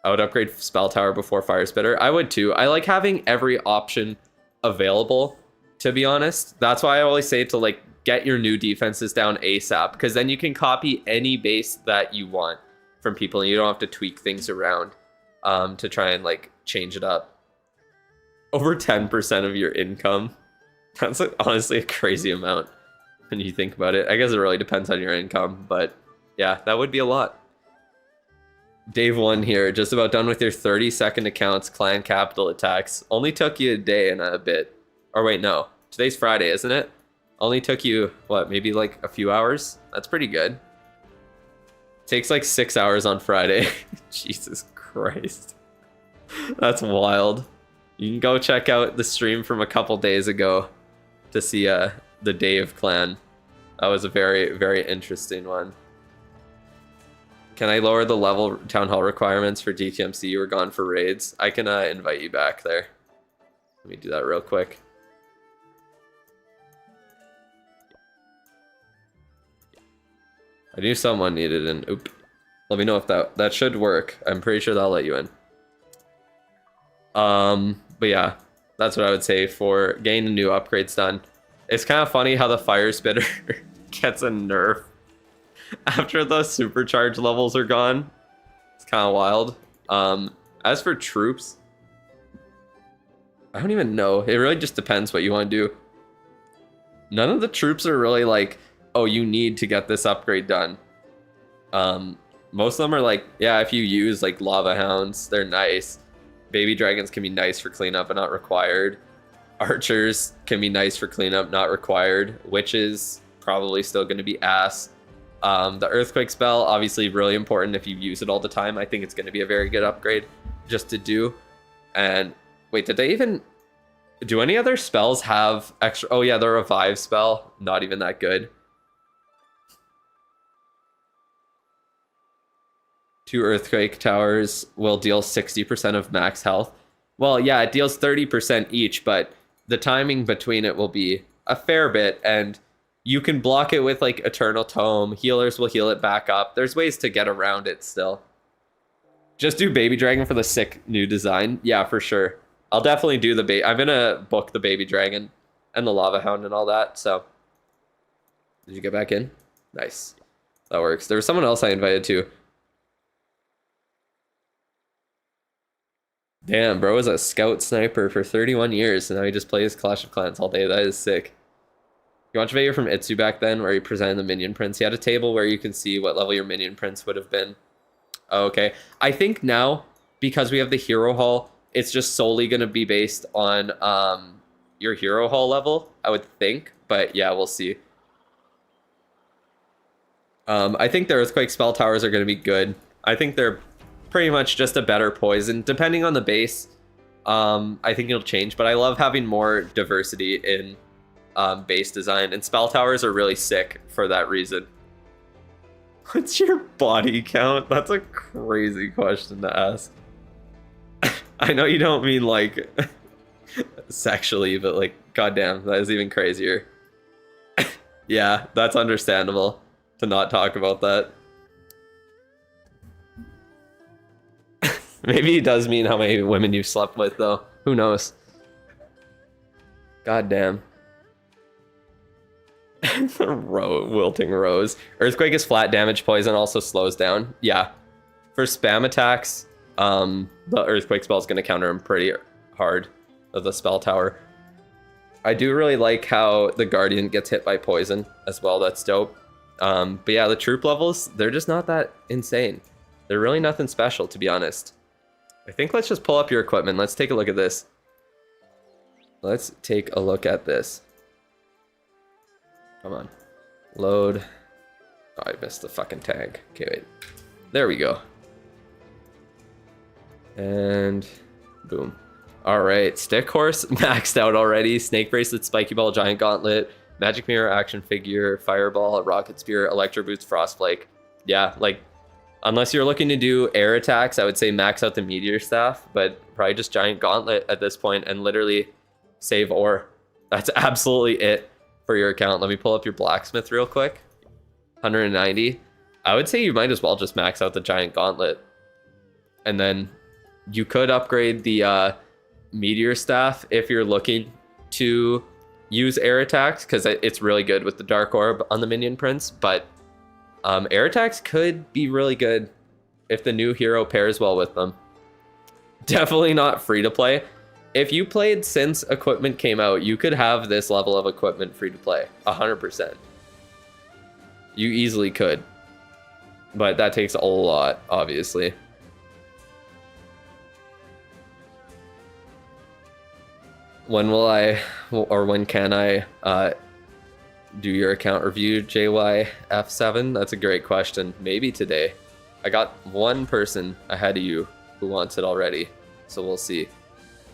I would upgrade Spell Tower before Fire Spitter. I would too. I like having every option available, to be honest. That's why I always say to like get your new defenses down ASAP, because then you can copy any base that you want from people and you don't have to tweak things around to try and like change it up. Over 10% of your income. That's honestly a crazy amount when you think about it. I guess it really depends on your income, but yeah, that would be a lot. Dave 1 here, just about done with your 30-second accounts, clan capital attacks. Only took you a day and a bit. Or wait, no. Today's Friday, isn't it? Only took you, what, maybe like a few hours? That's pretty good. Takes like 6 hours on Friday. Jesus Christ. That's wild. You can go check out the stream from a couple days ago to see the Day of Clan. That was a very, very interesting one. Can I lower the level town hall requirements for DTMC? You were gone for raids. I can invite you back there. Let me do that real quick. I knew someone needed an oop. Let me know if that should work. I'm pretty sure that'll let you in. But yeah, that's what I would say for getting the new upgrades done. It's kind of funny how the Fire Spitter gets a nerf after the supercharge levels are gone. It's kind of wild. As for troops, I don't even know. It really just depends what you want to do. None of the troops are really like, oh, you need to get this upgrade done. Most of them are like, yeah, if you use like Lava Hounds, they're nice. Baby Dragons can be nice for cleanup but not required. Archers can be nice for cleanup, not required. Witches, probably still going to be ass. The Earthquake spell, obviously really important if you use it all the time. I think it's going to be a very good upgrade just to do. And wait, did they even... Do any other spells have extra... Oh yeah, the Revive spell, not even that good. 2 Earthquake Towers will deal 60% of max health. Well, yeah, it deals 30% each, but the timing between it will be a fair bit, and you can block it with like Eternal Tome. Healers will heal it back up. There's ways to get around it still. Just do Baby Dragon for the sick new design. Yeah, for sure. I'll definitely do the I'm gonna book the Baby Dragon and the Lava Hound and all that, so. Did you get back in? Nice. That works. There was someone else I invited too. Damn, bro was a scout sniper for 31 years, and now he just plays Clash of Clans all day. That is sick. You watch a video from Itsu back then where he presented the minion prints. He had a table where you can see what level your minion prints would have been. Oh, okay. I think now, because we have the Hero Hall, it's just solely going to be based on your Hero Hall level, I would think. But yeah, we'll see. I think the Earthquake spell towers are going to be good. I think they're pretty much just a better poison. Depending on the base, I think it'll change. But I love having more diversity in base design. And spell towers are really sick for that reason. What's your body count? That's a crazy question to ask. I know you don't mean like sexually, but like, goddamn, that is even crazier. Yeah, that's understandable to not talk about that. Maybe he does mean how many women you've slept with, though. Who knows? Goddamn. Wilting Rose. Earthquake is flat damage. Poison also slows down. Yeah. For spam attacks, the Earthquake spell is going to counter him pretty hard with the spell tower. I do really like how the Guardian gets hit by poison as well. That's dope. But yeah, the troop levels, they're just not that insane. They're really nothing special, to be honest. I think let's just pull up your equipment. Let's take a look at this. Let's take a look at this. Come on. Load. Oh, I missed the fucking tag. Okay, wait. There we go. And boom. All right, Stick Horse maxed out already. Snake Bracelet, Spiky Ball, Giant Gauntlet, Magic Mirror, Action Figure, Fireball, Rocket Spear, Electro Boots, Frostflake. Yeah, like, unless you're looking to do air attacks, I would say max out the Meteor Staff, but probably just Giant Gauntlet at this point and literally save ore. That's absolutely it for your account. Let me pull up your Blacksmith real quick. 190. I would say you might as well just max out the Giant Gauntlet. And then you could upgrade the Meteor Staff if you're looking to use air attacks, because it's really good with the Dark Orb on the minion prints, but air attacks could be really good if the new hero pairs well with them. Definitely not free to play. If you played since equipment came out, you could have this level of equipment free to play 100%. You easily could, but that takes a lot, obviously. When will I, or when can I do your account review, JYF7? That's a great question. Maybe today. I got one person ahead of you who wants it already, so we'll see.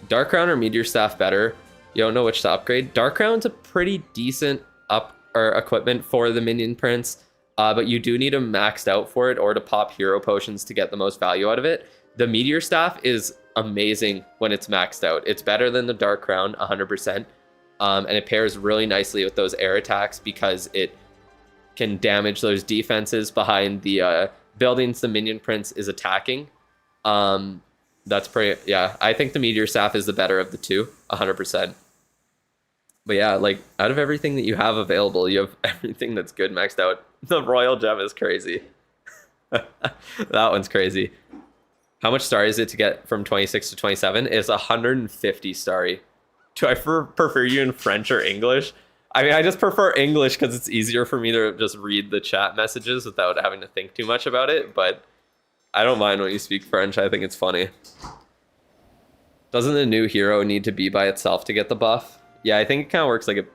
Dark Crown or Meteor Staff better? You don't know which to upgrade? Dark Crown's a pretty decent equipment for the minion prints, but you do need them maxed out for it or to pop hero potions to get the most value out of it. The Meteor Staff is amazing when it's maxed out. It's better than the Dark Crown 100%, and it pairs really nicely with those air attacks because it can damage those defenses behind the buildings the minion prince is attacking. That's pretty, yeah, I think the Meteor Staff is the better of the two 100%. But yeah, like, out of everything that you have available, you have everything that's good maxed out. The Royal Gem is crazy. That one's crazy. How much star is it to get from 26 to 27? It's 150 starry. Do I prefer you in French or English? I mean, I just prefer English because it's easier for me to just read the chat messages without having to think too much about it, but I don't mind when you speak French. I think it's funny. Doesn't the new hero need to be by itself to get the buff? Yeah, I think it kind of works like a...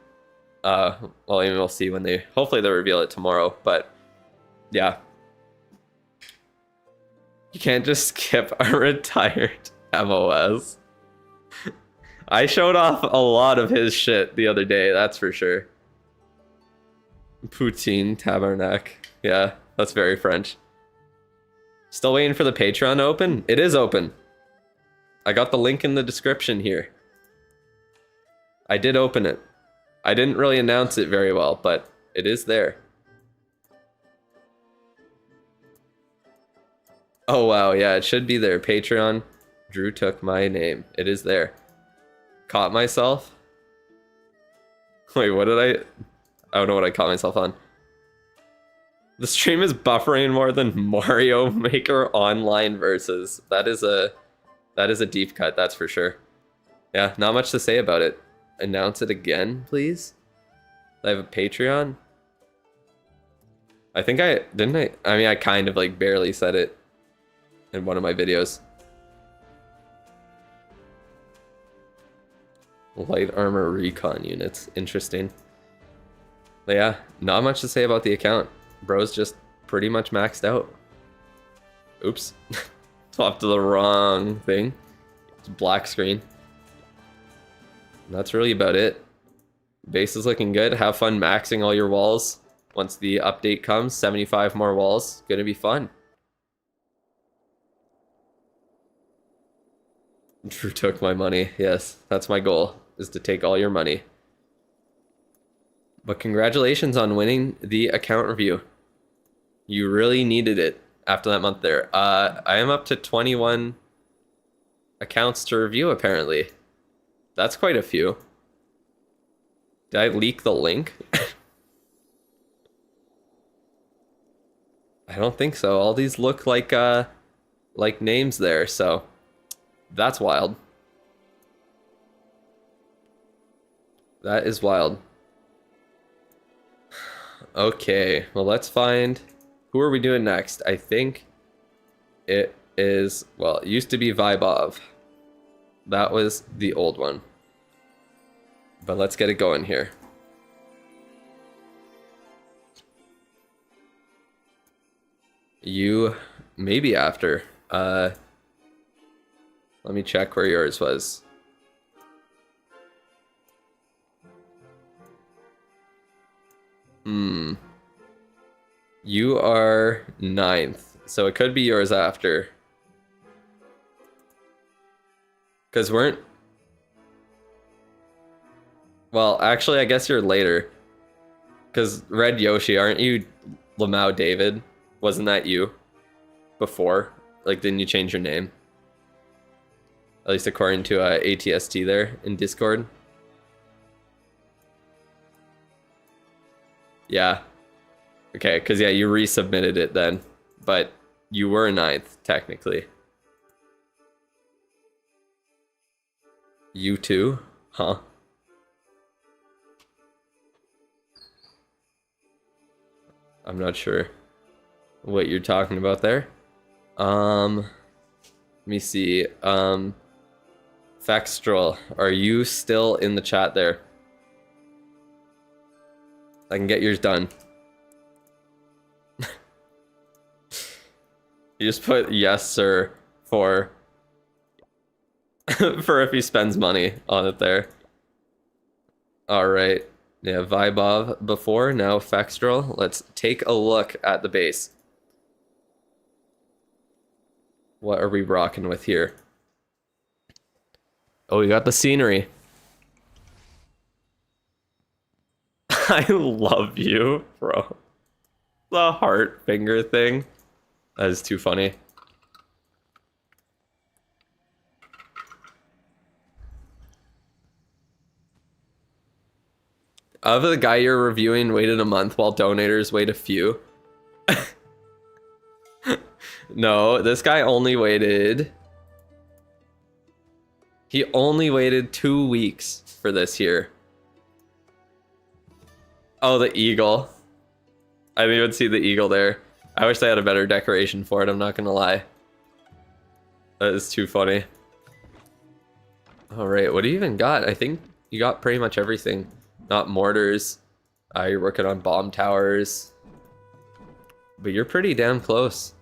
well, I mean, we'll see when they... Hopefully they'll reveal it tomorrow, but yeah. You can't just skip a retired MOS. I showed off a lot of his shit the other day, that's for sure. Poutine Tabernacle. Yeah, that's very French. Still waiting for the Patreon to open? It is open. I got the link in the description here. I did open it. I didn't really announce it very well, but it is there. Oh wow, yeah, it should be there. Patreon. Drew took my name. It is there. Caught myself? Wait, what did I don't know what I caught myself on. The stream is buffering more than Mario Maker Online versus. That is a deep cut, that's for sure. Yeah, not much to say about it. Announce it again, please. I have a Patreon. I think I mean, I kind of like barely said it in one of my videos. Light armor recon units. Interesting. But yeah, not much to say about the account. Bro's just pretty much maxed out. Oops. Swapped to the wrong thing. It's black screen. And that's really about it. Base is looking good. Have fun maxing all your walls. Once the update comes, 75 more walls. Gonna be fun. Drew took my money. Yes, that's my goal, is to take all your money. But congratulations on winning the account review. You really needed it after that month there. I am up to 21 accounts to review, apparently. That's quite a few. Did I leak the link? I don't think so. All these look like names there, so that's wild. That is wild. Okay, well, let's find... Who are we doing next? I think it is... Well, it used to be Vibov. That was the old one. But let's get it going here. You... Maybe after. Let me check where yours was. You are 9th, so it could be yours after. Because weren't... Well, actually, I guess you're later. Because Red Yoshi, aren't you Lamau David? Wasn't that you? Before? Like, didn't you change your name? At least according to ATST there in Discord. Yeah. Okay, because yeah, you resubmitted it then. But you were 9th, technically. You too? Huh? I'm not sure what you're talking about there. Let me see. Fextrol, are you still in the chat there? I can get yours done. You just put yes, sir, for for if he spends money on it there. Alright. Yeah, Vibov before, now Fextrol. Let's take a look at the base. What are we rocking with here? Oh, we got the scenery. I love you, bro. The heart finger thing. That is too funny. Of the guy you're reviewing waited a month while donators wait a few. No, this guy only waited... He only waited 2 weeks for this here. Oh, the eagle. I didn't even see the eagle there. I wish they had a better decoration for it, I'm not gonna lie. That is too funny. Alright, what do you even got? I think you got pretty much everything. Not mortars. You're working on bomb towers. But you're pretty damn close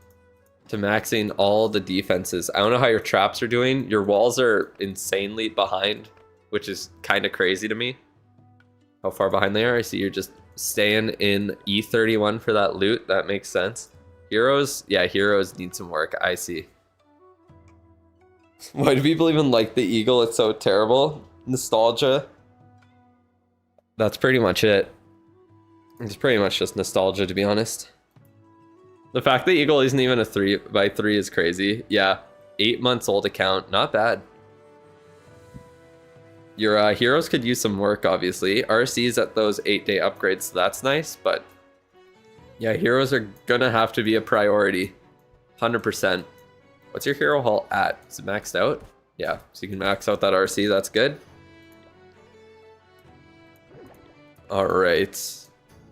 to maxing all the defenses. I don't know how your traps are doing. Your walls are insanely behind, which is kind of crazy to me. How far behind they are. I see you're just staying in E31 for that loot. That makes sense. Heroes, yeah, heroes need some work. I see. Why do people even like the eagle? It's so terrible. Nostalgia. That's pretty much it. It's pretty much just nostalgia, to be honest. The fact that eagle isn't even a 3x3 is crazy. Yeah, 8 months old account. Not bad. Your heroes could use some work, obviously. RC's at those 8-day upgrades, so that's nice, but yeah, heroes are gonna have to be a priority. 100%. What's your hero haul at? Is it maxed out? Yeah, so you can max out that RC, that's good. Alright.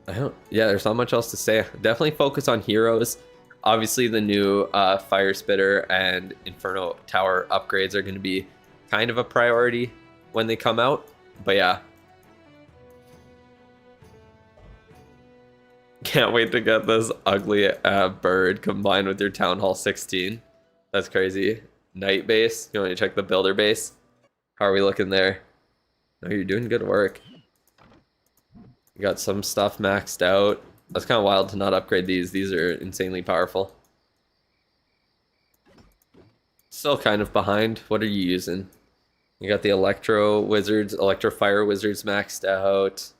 Yeah, there's not much else to say. Definitely focus on heroes. Obviously, the new Fire Spitter and Inferno Tower upgrades are going to be kind of a priority when they come out. But yeah. Can't wait to get this ugly bird combined with your Town Hall 16. That's crazy. Night base. You want to check the builder base? How are we looking there? No, you're doing good work. You got some stuff maxed out. That's kind of wild to not upgrade these. These are insanely powerful. Still kind of behind. What are you using? You got the Electro Wizards, Electro Fire Wizards maxed out.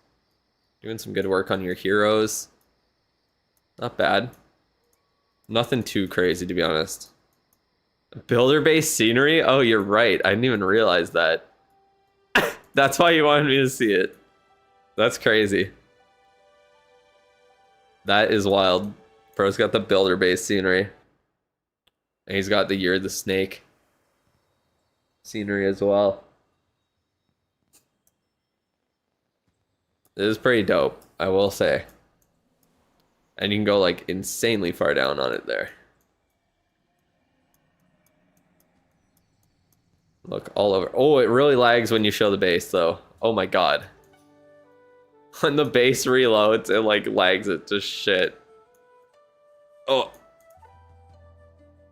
Doing some good work on your heroes. Not bad. Nothing too crazy, to be honest. Builder-based scenery? Oh, you're right. I didn't even realize that. That's why you wanted me to see it. That's crazy. That is wild. Bro's got the builder-based scenery. And he's got the Year of the Snake scenery as well. It is pretty dope, I will say. And you can go like insanely far down on it there. Look all over. Oh, it really lags when you show the base though. Oh my god. When the base reloads, it like lags it to shit. Oh.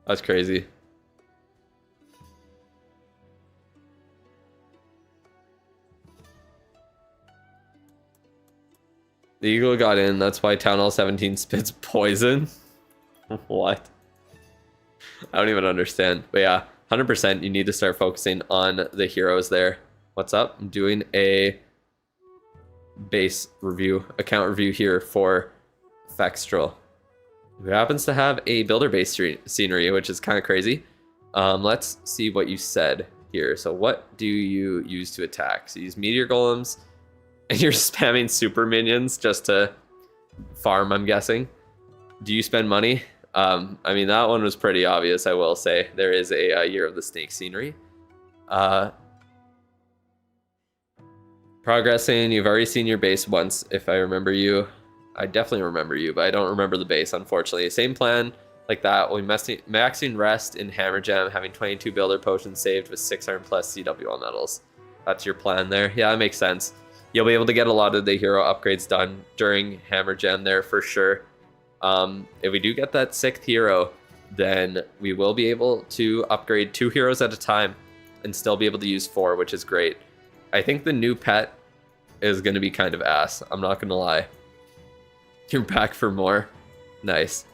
That's crazy. The eagle got in, that's why Town Hall 17 spits poison. What? I don't even understand. But yeah, 100% you need to start focusing on the heroes there. What's up? I'm doing a base review, account review here for Fextrel, who happens to have a builder base scenery, which is kind of crazy. Let's see what you said here. So what do you use to attack? So you use meteor golems, and you're spamming super minions just to farm, I'm guessing. Do you spend money? I mean, that one was pretty obvious, I will say. There is a Year of the Snake scenery. Progressing, you've already seen your base once, if I remember you. I definitely remember you, but I don't remember the base, unfortunately. Same plan like that. We'll be maxing rest in Hammer Jam, having 22 builder potions saved with 600 plus CWL medals. That's your plan there. Yeah, that makes sense. You'll be able to get a lot of the hero upgrades done during Hammer Jam there for sure. If we do get that 6th hero, then we will be able to upgrade 2 heroes at a time and still be able to use 4, which is great. I think the new pet is going to be kind of ass. I'm not going to lie. You're back for more. Nice.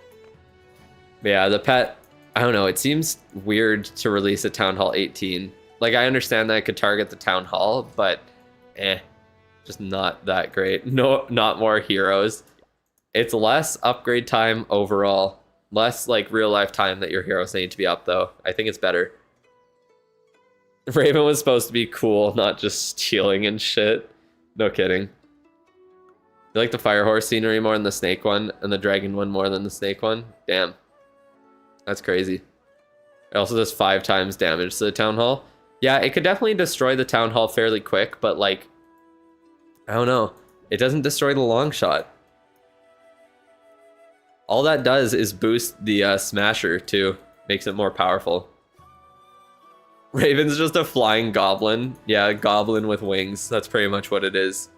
But yeah, the pet, I don't know. It seems weird to release a Town Hall 18. Like, I understand that I could target the Town Hall, but just not that great. No, not more heroes. It's less upgrade time overall. Less, like, real life time that your heroes need to be up, though. I think it's better. Raven was supposed to be cool, not just stealing and shit. No kidding. You like the Fire Horse scenery more than the Snake one, and the Dragon one more than the Snake one? Damn. That's crazy. It also does 5 times damage to the Town Hall. Yeah, it could definitely destroy the Town Hall fairly quick, but like, I don't know. It doesn't destroy the long shot. All that does is boost the Smasher too. Makes it more powerful. Raven's just a flying goblin. Yeah, goblin with wings. That's pretty much what it is.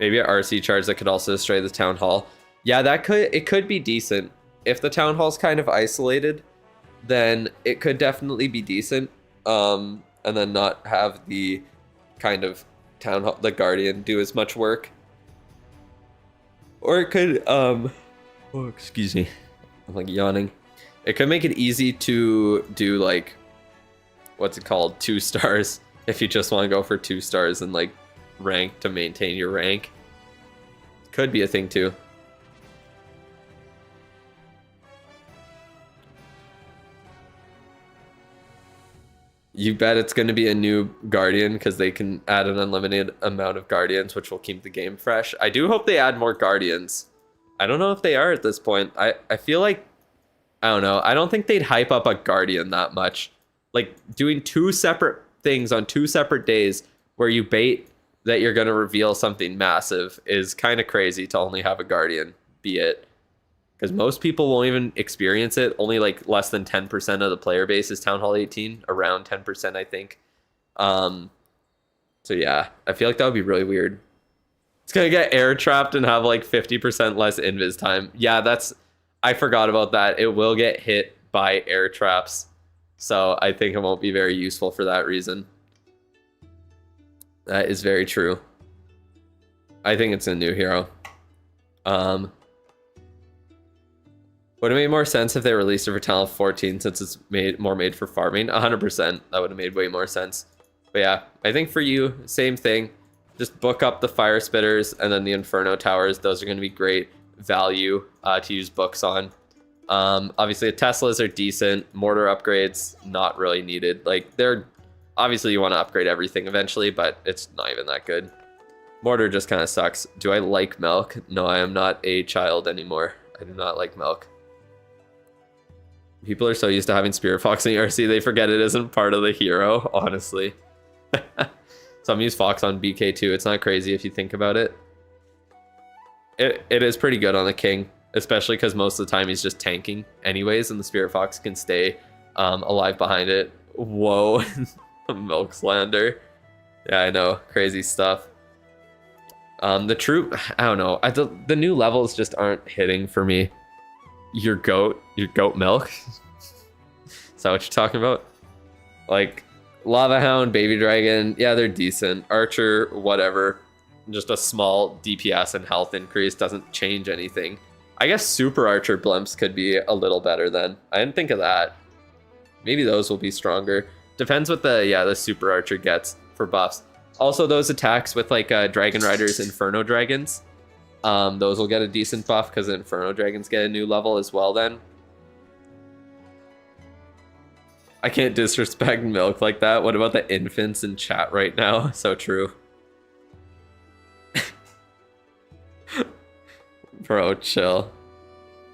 Maybe an RC charge that could also destroy the Town Hall. Yeah, it could be decent. If the Town Hall's kind of isolated, then it could definitely be decent. And then not have the kind of Town Hall, the Guardian, do as much work. Or it could, oh, excuse me. I'm like yawning. It could make it easy to do like, what's it called? 2 stars. If you just want to go for 2 stars and like rank to maintain your rank. Could be a thing too. You bet it's going to be a new Guardian because they can add an unlimited amount of Guardians, which will keep the game fresh. I do hope they add more Guardians. I don't know if they are at this point. I feel like, I don't know. I don't think they'd hype up a Guardian that much. Like, doing 2 separate things on 2 separate days where you bait that you're going to reveal something massive is kind of crazy to only have a Guardian be it. Because most people won't even experience it. Only like less than 10% of the player base is Town Hall 18. Around 10%, I think. So yeah, I feel like that would be really weird. It's going to get air trapped and have like 50% less invis time. Yeah, I forgot about that. It will get hit by air traps. So I think it won't be very useful for that reason. That is very true. I think it's a new hero. Would it make more sense if they released it for Town Hall 14 since it's made for farming? 100%. That would have made way more sense. But yeah, I think for you, same thing. Just book up the Fire Spitters and then the Inferno Towers. Those are going to be great value to use books on. Obviously, the Teslas are decent. Mortar upgrades, not really needed. Like, they're... Obviously, you want to upgrade everything eventually, but it's not even that good. Mortar just kind of sucks. Do I like milk? No, I am not a child anymore. I do not like milk. People are so used to having Spirit Fox in ERC, they forget it isn't part of the hero, honestly. Some use Fox on BK too. It's not crazy if you think about it. It is pretty good on the king, especially because most of the time he's just tanking anyways, and the Spirit Fox can stay alive behind it. Whoa, the Milkslander. Yeah, I know, crazy stuff. The troop, I don't know. The new levels just aren't hitting for me. Your goat milk. Is that what you're talking about? Like, Lava Hound, Baby Dragon, yeah, they're decent. Archer, whatever. Just a small DPS and health increase doesn't change anything. I guess Super Archer blimps could be a little better then. I didn't think of that. Maybe those will be stronger. Depends what the Super Archer gets for buffs. Also, those attacks with like Dragon Riders, Inferno Dragons, those will get a decent buff because Inferno Dragons get a new level as well then. I can't disrespect milk like that. What about the infants in chat right now? So true. Bro, chill.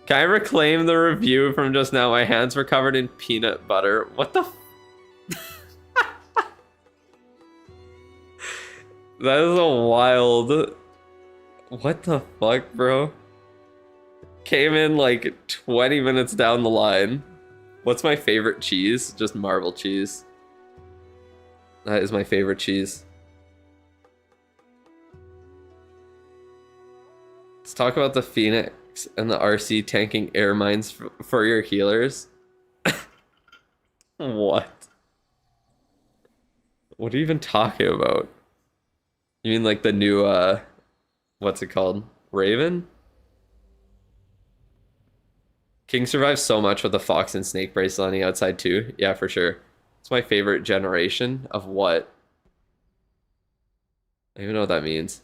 Can I reclaim the review from just now? My hands were covered in peanut butter. What the That is a wild... What the fuck, bro? Came in like 20 minutes down the line. What's my favorite cheese? Just marble cheese. That is my favorite cheese. Let's talk about the Phoenix and the RC tanking air mines for your healers. What? What are you even talking about? You mean like the new, what's it called? Raven? King survives so much with the Fox and Snake bracelet on the outside too. Yeah, for sure. It's my favorite generation of what? I don't even know what that means.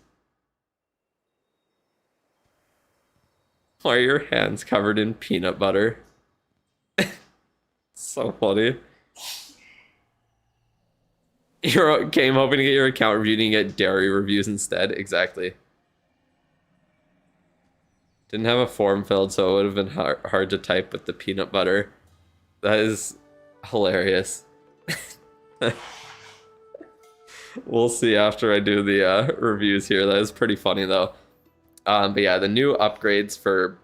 Why are your hands covered in peanut butter? So funny. You came hoping to get your account reviewed and get dairy reviews instead. Exactly. Didn't have a form filled, so it would have been hard to type with the peanut butter. That is hilarious. We'll see after I do the reviews here. That is pretty funny though. But yeah, the new upgrades for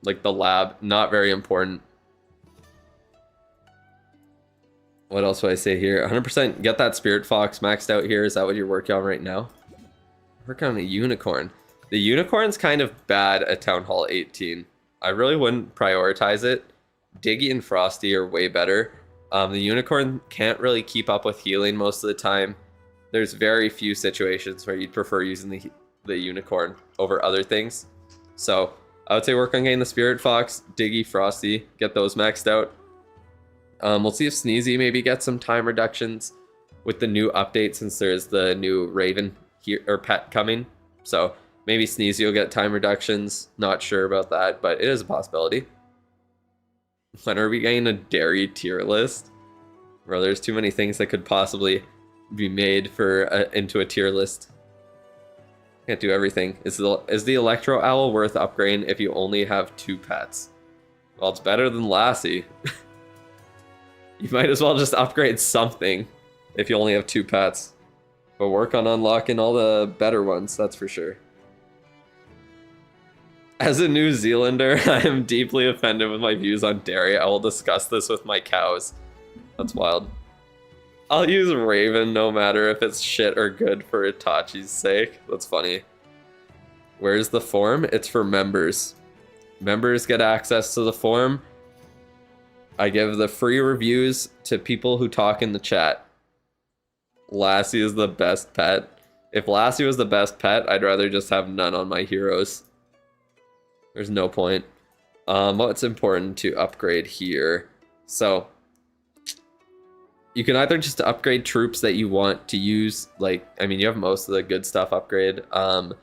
like the lab, not very important. What else would I say here? 100% get that Spirit Fox maxed out here. Is that what you're working on right now? Working on a Unicorn. The Unicorn's kind of bad at Town Hall 18. I really wouldn't prioritize it. Diggy and Frosty are way better. The Unicorn can't really keep up with healing most of the time. There's very few situations where you'd prefer using the Unicorn over other things. So I would say work on getting the Spirit Fox, Diggy, Frosty, get those maxed out. We'll see if Sneezy maybe gets some time reductions with the new update since there's the new Raven here or pet coming. So maybe Sneezy will get time reductions. Not sure about that, but it is a possibility. When are we getting a dairy tier list? Bro, there's too many things that could possibly be made for into a tier list. Can't do everything. Is the Electro Owl worth upgrading if you only have 2 pets? Well, it's better than Lassie. You might as well just upgrade something if you only have 2 pets. But work on unlocking all the better ones, that's for sure. As a New Zealander, I am deeply offended with my views on dairy. I will discuss this with my cows. That's wild. I'll use Raven no matter if it's shit or good for Itachi's sake. That's funny. Where's the form? It's for members. Members get access to the form. I give the free reviews to people who talk in the chat. Lassie is the best pet. If Lassie was the best pet, I'd rather just have none on my heroes. There's no point. What's important to upgrade here? So, you can either just upgrade troops that you want to use. Like, I mean, you have most of the good stuff upgrade. The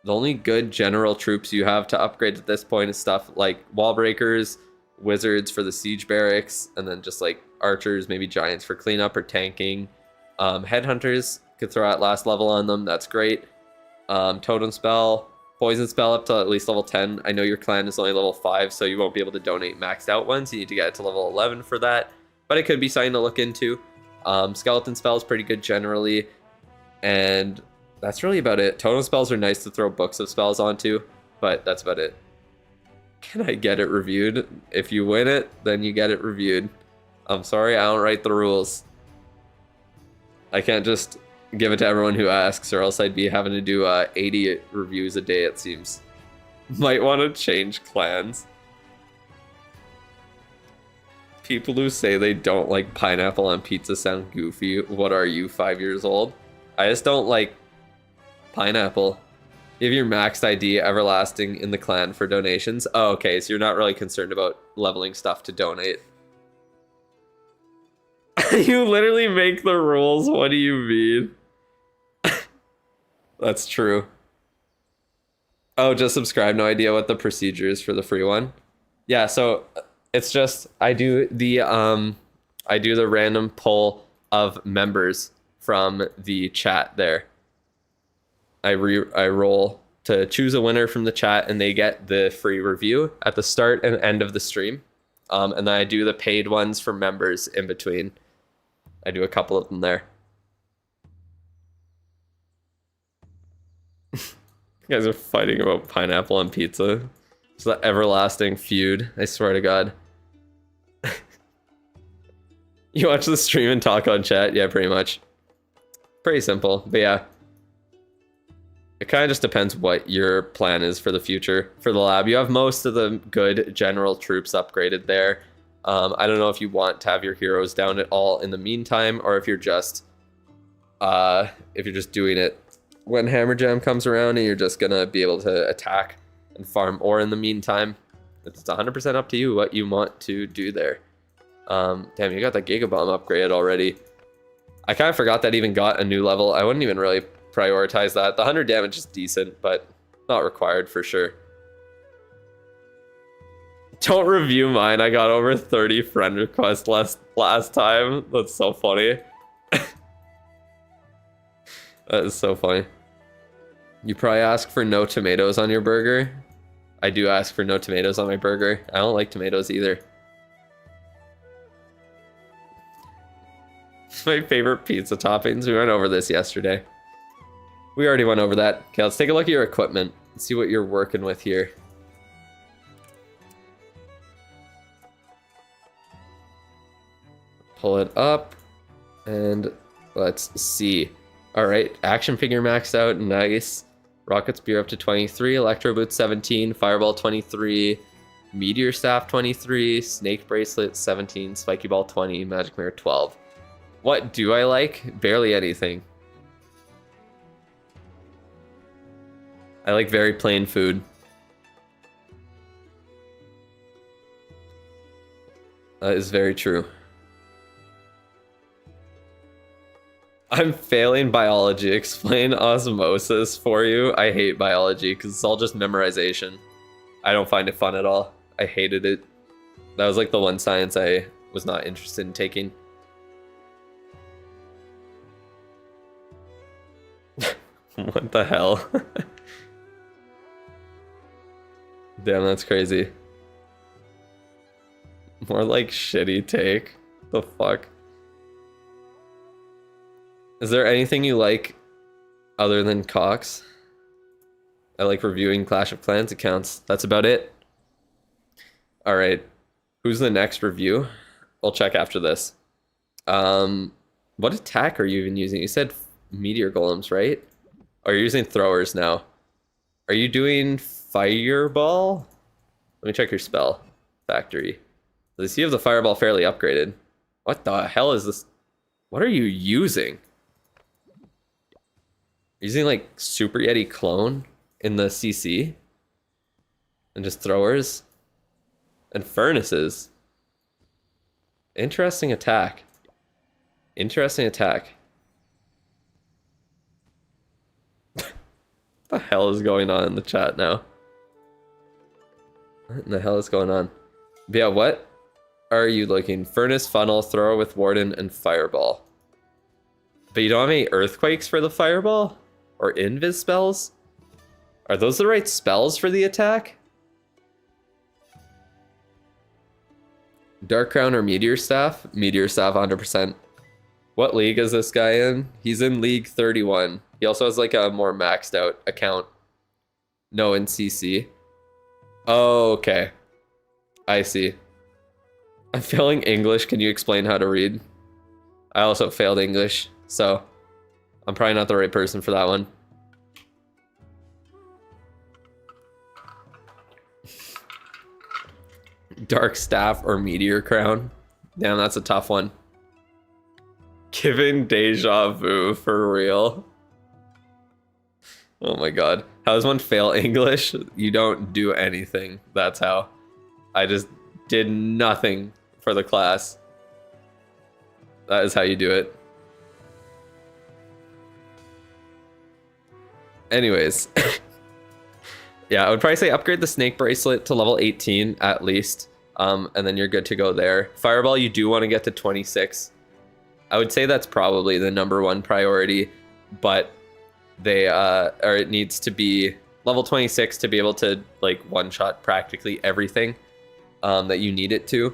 only good general troops you have to upgrade at this point is stuff like wall breakers, wizards for the siege barracks, and then just like archers, maybe giants for cleanup or tanking. Headhunters could throw out last level on them. That's great. Totem spell, poison spell up to at least level 10. I know your clan is only level 5, so you won't be able to donate maxed out ones. You need to get it to level 11 for that, but it could be something to look into. Skeleton spell is pretty good generally, and that's really about it. Totem spells are nice to throw books of spells onto. but that's about it. Can I get it reviewed? If you win it, then you get it reviewed. I'm sorry, I don't write the rules. I can't just give it to everyone who asks, or else I'd be having to do 80 reviews a day, it seems. Might want to change clans. People who say they don't like pineapple on pizza sound goofy. What are you, 5 years old? I just don't like pineapple. You have your maxed ID everlasting in the clan for donations. Oh, okay, so you're not really concerned about leveling stuff to donate. You literally make the rules. What do you mean? That's true. Oh, just subscribe. No idea what the procedure is for the free one. Yeah, so it's just I do the random poll of members from the chat there. I roll to choose a winner from the chat, and they get the free review at the start and end of the stream. And then I do the paid ones for members in between. I do a couple of them there. You guys are fighting about pineapple on pizza. It's that everlasting feud, I swear to God. You watch the stream and talk on chat? Yeah, pretty much. Pretty simple, but yeah. It kind of just depends what your plan is for the future. For the lab, you have most of the good general troops upgraded there. I don't know if you want to have your heroes down at all in the meantime, or if you're just doing it when Hammer Jam comes around and you're just gonna be able to attack and farm ore in the meantime. It's 100% up to you what you want to do there. Damn, you got that Giga Bomb upgraded already. I kind of forgot that even got a new level. I wouldn't even really prioritize that. The 100 damage is decent, but not required for sure. Don't review mine. I got over 30 friend requests last time. That's so funny. That is so funny. You probably ask for no tomatoes on your burger. I do ask for no tomatoes on my burger. I don't like tomatoes either. My favorite pizza toppings. We went over this yesterday. We already went over that. Okay, let's take a look at your equipment and see what you're working with here. Pull it up and let's see. All right, action figure maxed out, nice. Rocket Spear up to 23, Electro Boot 17, Fireball 23, Meteor Staff 23, Snake Bracelet 17, Spiky Ball 20, Magic Mirror 12. What do I like? Barely anything. I like very plain food. That is very true. I'm failing biology. Explain osmosis for you. I hate biology because it's all just memorization. I don't find it fun at all. I hated it. That was like the one science I was not interested in taking. What the hell? Damn, that's crazy. More like shitty take. The fuck? Is there anything you like other than Cox? I like reviewing Clash of Clans accounts. That's about it. Alright. Who's the next review? We'll check after this. What attack are you even using? You said Meteor Golems, right? Or you're using throwers now. Are you doing Fireball? Let me check your spell. Factory. Does he have the Fireball fairly upgraded? What the hell is this? What are you using? Using like Super Yeti clone in the CC? And just throwers? And furnaces? Interesting attack. Interesting attack. What the hell is going on in the chat now? What in the hell is going on? But yeah, what are you looking? Furnace, funnel, thrower with warden, and fireball. But you don't have any earthquakes for the fireball? Or invis spells? Are those the right spells for the attack? Dark Crown or Meteor Staff? Meteor Staff 100%. What league is this guy in? He's in League 31. He also has like a more maxed out account. No, in CC. Oh, okay. I see. I'm failing English. Can you explain how to read? I also failed English, so I'm probably not the right person for that one. Dark Staff or Meteor Crown? Damn, that's a tough one. Given deja vu, for real. Oh my god. How does one fail English? You don't do anything. That's how. I just did nothing for the class. That is how you do it. Anyways. Yeah, I would probably say upgrade the snake bracelet to level 18 at least. And then you're good to go there. Fireball, you do want to get to 26. I would say that's probably the #1 priority, but it needs to be level 26 to be able to like one-shot practically everything that you need it to.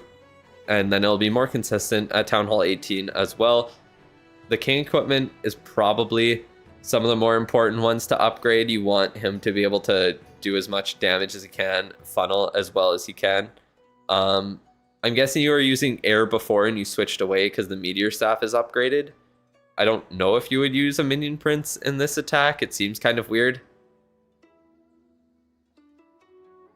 And then it'll be more consistent at Town Hall 18 as well. The king equipment is probably some of the more important ones to upgrade. You want him to be able to do as much damage as he can, funnel as well as he can. I'm guessing you were using air before and you switched away because the meteor staff is upgraded. I don't know if you would use a minion prince in this attack. It seems kind of weird.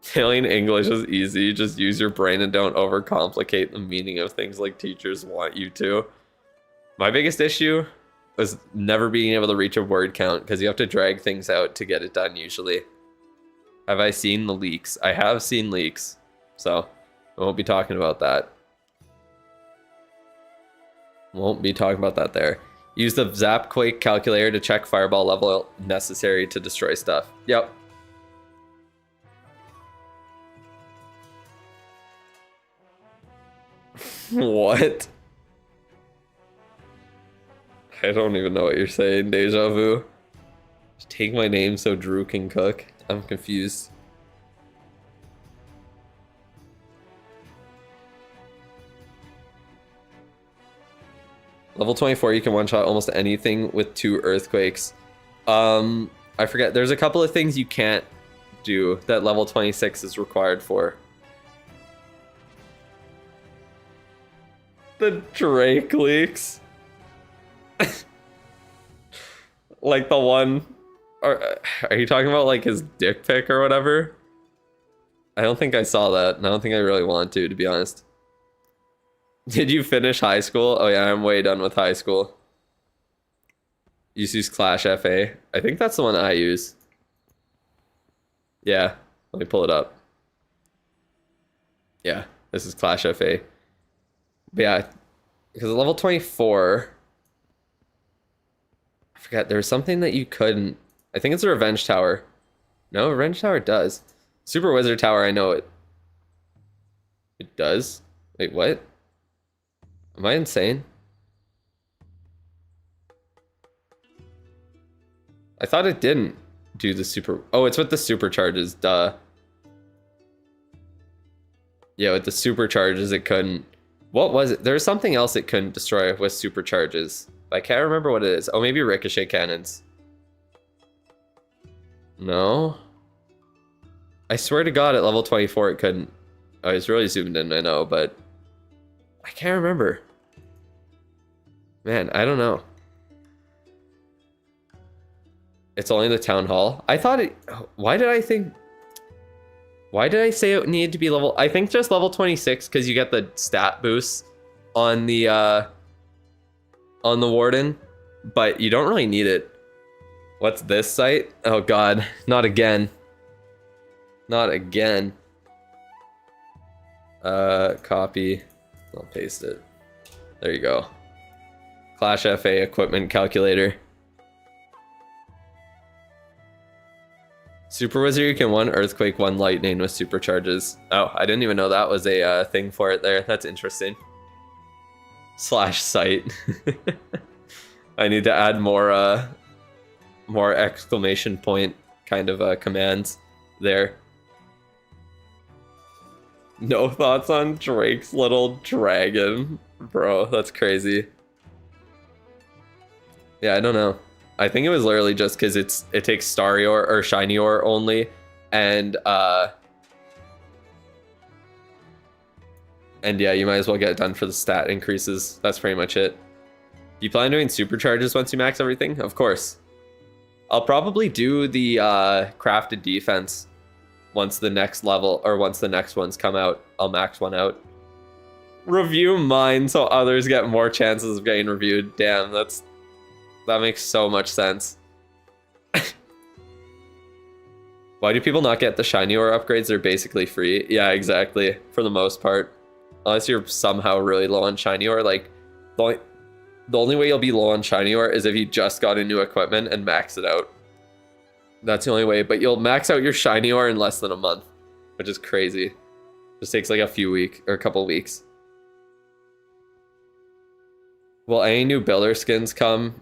Failing English is easy. Just use your brain and don't overcomplicate the meaning of things like teachers want you to. My biggest issue was never being able to reach a word count because you have to drag things out to get it done usually. Have I seen the leaks? I have seen leaks, so I won't be talking about that. Won't be talking about that there. Use the Zap Quake calculator to check fireball level necessary to destroy stuff. Yep. What? I don't even know what you're saying, Deja Vu. Just take my name so Drew can cook. I'm confused. Level 24, you can one-shot almost anything with 2 earthquakes. I forget. There's a couple of things you can't do that level 26 is required for. The Drake leaks. Like the one... Are you talking about like his dick pic or whatever? I don't think I saw that, and I don't think I really want to be honest. Did you finish high school? Oh yeah, I'm way done with high school. You use Clash FA. I think that's the one I use. Yeah, let me pull it up. Yeah, this is Clash FA. But yeah, because at level 24... I forgot, there was something that you couldn't... I think it's a Revenge Tower. No, Revenge Tower does. Super Wizard Tower, I know it. It does? Wait, what? Am I insane? I thought it didn't do the super... Oh, it's with the supercharges, duh. Yeah, with the supercharges it couldn't... What was it? There was something else it couldn't destroy with supercharges. I can't remember what it is. Oh, maybe ricochet cannons. No. I swear to God, at level 24 it couldn't. I was really zoomed in, I know, but... I can't remember. Man, I don't know. It's only the town hall. I thought it... Why did I think... Why did I say it needed to be level... I think just level 26 because you get the stat boost on the warden, but you don't really need it. What's this site? Oh god, not again. Not again. Copy. I'll paste it. There you go. Clash FA equipment calculator. Super Wizard, you can 1 Earthquake, 1 Lightning with supercharges. Oh, I didn't even know that was a thing for it there. That's interesting. Slash site. I need to add more exclamation point kind of commands there. No thoughts on Drake's little dragon? Bro, that's crazy. Yeah, I don't know. I think it was literally just because it takes Starry Ore or Shiny Ore only, And yeah, you might as well get it done for the stat increases. That's pretty much it. Do you plan on doing supercharges once you max everything? Of course. I'll probably do the crafted defense once the next level, or once the next ones come out. I'll max one out. Review mine so others get more chances of getting reviewed. Damn, that makes so much sense. Why do people not get the shiny ore upgrades? They're basically free. Yeah, exactly. For the most part. Unless you're somehow really low on shiny ore. Like, the only way you'll be low on shiny ore is if you just got a new equipment and max it out. That's the only way. But you'll max out your shiny ore in less than a month. Which is crazy. Just takes like a couple weeks. Will any new builder skins come?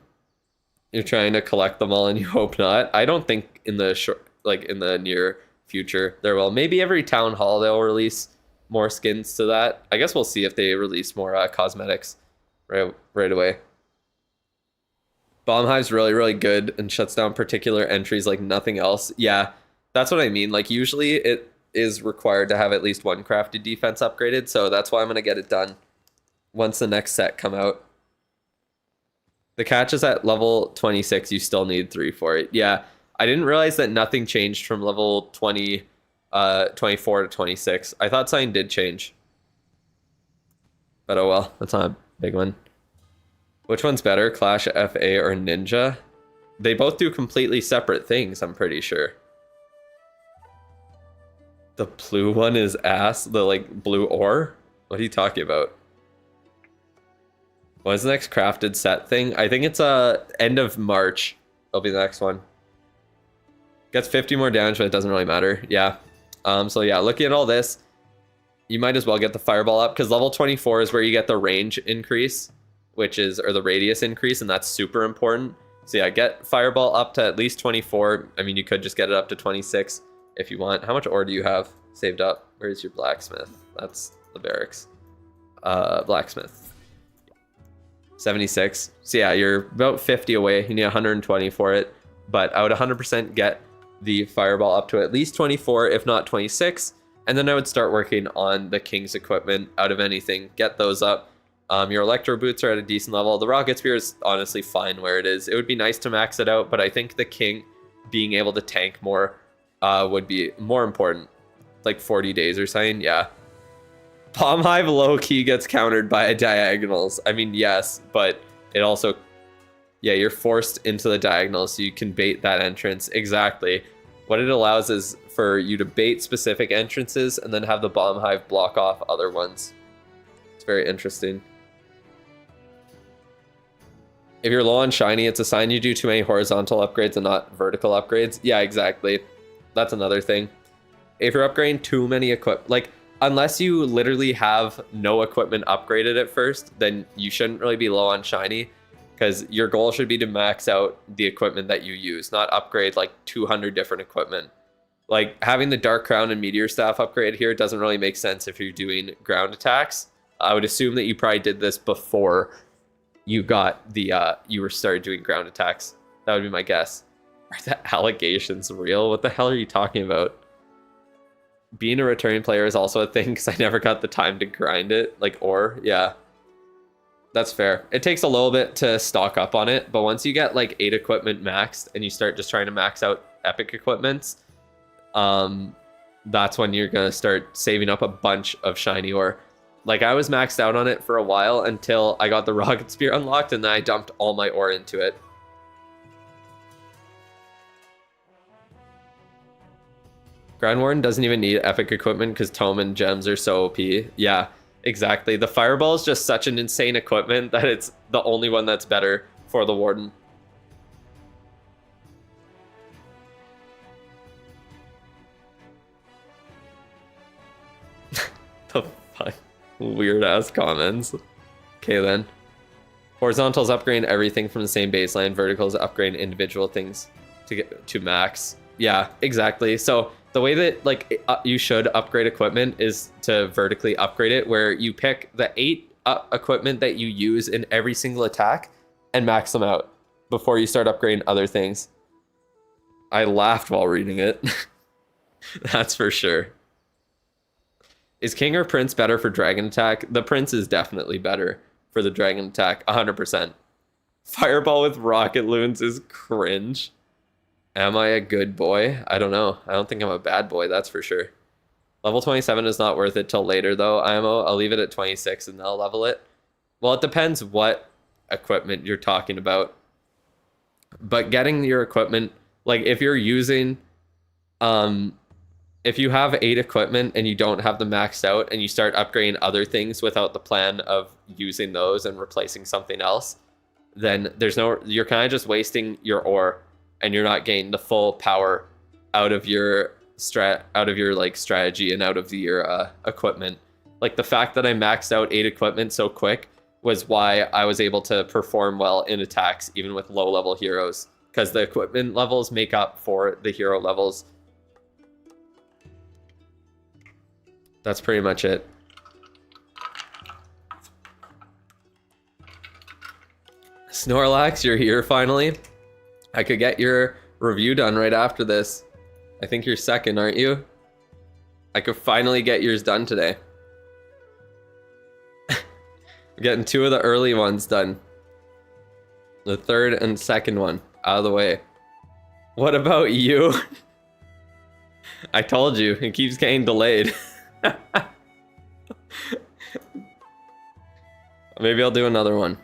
You're trying to collect them all and you hope not. I don't think in the near future there will. Maybe every town hall they'll release more skins to that. I guess we'll see if they release more cosmetics right away. Bomb Hive's really, really good and shuts down particular entries like nothing else. Yeah, that's what I mean. Like, usually it is required to have at least one crafted defense upgraded, so that's why I'm going to get it done once the next set come out. The catch is at level 26, you still need 3 for it. Yeah, I didn't realize that nothing changed from level 24 to 26. I thought something did change. But oh well, that's not a big one. Which one's better, Clash, FA, or Ninja? They both do completely separate things, I'm pretty sure. The blue one is ass? The, like, blue ore? What are you talking about? When's the next crafted set thing? I think it's end of March. That'll be the next one. Gets 50 more damage, but it doesn't really matter. Yeah. So yeah, looking at all this, you might as well get the fireball up because level 24 is where you get the range increase, or the radius increase, and that's super important. So yeah, get fireball up to at least 24. I mean, you could just get it up to 26 if you want. How much ore do you have saved up? Where's your blacksmith? That's the barracks. Blacksmith. 76. So yeah, you're about 50 away. You need 120 for it. But I would 100% get the fireball up to at least 24, if not 26. And then I would start working on the king's equipment out of anything. Get those up. Your electro boots are at a decent level. The rocket spear is honestly fine where it is. It would be nice to max it out, but I think the king being able to tank more would be more important. Like 40 days or something, yeah. Bomb Hive low-key gets countered by diagonals. I mean, yes, but it also... Yeah, you're forced into the diagonal, so you can bait that entrance. Exactly. What it allows is for you to bait specific entrances and then have the Bomb Hive block off other ones. It's very interesting. If you're low on shiny, it's a sign you do too many horizontal upgrades and not vertical upgrades. Yeah, exactly. That's another thing. If you're upgrading too many like, unless you literally have no equipment upgraded at first, then you shouldn't really be low on shiny, because your goal should be to max out the equipment that you use, not upgrade like 200 different equipment. Like, having the Dark Crown and Meteor Staff upgrade here doesn't really make sense if you're doing ground attacks. I would assume that you probably did this before you got the you started doing ground attacks. That would be my guess. Are the allegations real? What the hell are you talking about? Being a returning player is also a thing because I never got the time to grind it. Like ore, yeah. That's fair. It takes a little bit to stock up on it, but once you get like 8 equipment maxed and you start just trying to max out epic equipments, that's when you're gonna start saving up a bunch of shiny ore. Like, I was maxed out on it for a while until I got the rocket spear unlocked, and then I dumped all my ore into it. Grand Warden doesn't even need epic equipment because tome and gems are so OP. Yeah, exactly. The fireball is just such an insane equipment that it's the only one that's better for the Warden. The fuck? Weird ass comments. Okay then. Horizontals upgrade everything from the same baseline. Verticals upgrade individual things to get to max. Yeah, exactly. So the way that like you should upgrade equipment is to vertically upgrade it, where you pick the 8 equipment that you use in every single attack and max them out before you start upgrading other things. I laughed while reading it. That's for sure. Is King or Prince better for Dragon Attack? The Prince is definitely better for the Dragon Attack, 100%. Fireball with Rocket Loons is cringe. Am I a good boy? I don't know. I don't think I'm a bad boy, that's for sure. Level 27 is not worth it till later, though, IMO. I'll leave it at 26 and I'll level it. Well, it depends what equipment you're talking about. But getting your equipment, like if you're using... if you have 8 equipment and you don't have them maxed out and you start upgrading other things without the plan of using those and replacing something else, then you're kind of just wasting your ore and you're not getting the full power out of your strategy and out of your equipment. Like the fact that I maxed out 8 equipment so quick was why I was able to perform well in attacks even with low level heroes, because the equipment levels make up for the hero levels. That's pretty much it. Snorlax, you're here finally. I could get your review done right after this. I think you're second, aren't you? I could finally get yours done today. I'm getting 2 of the early ones done. The third and second one out of the way. What about you? I told you, it keeps getting delayed. Maybe I'll do another one.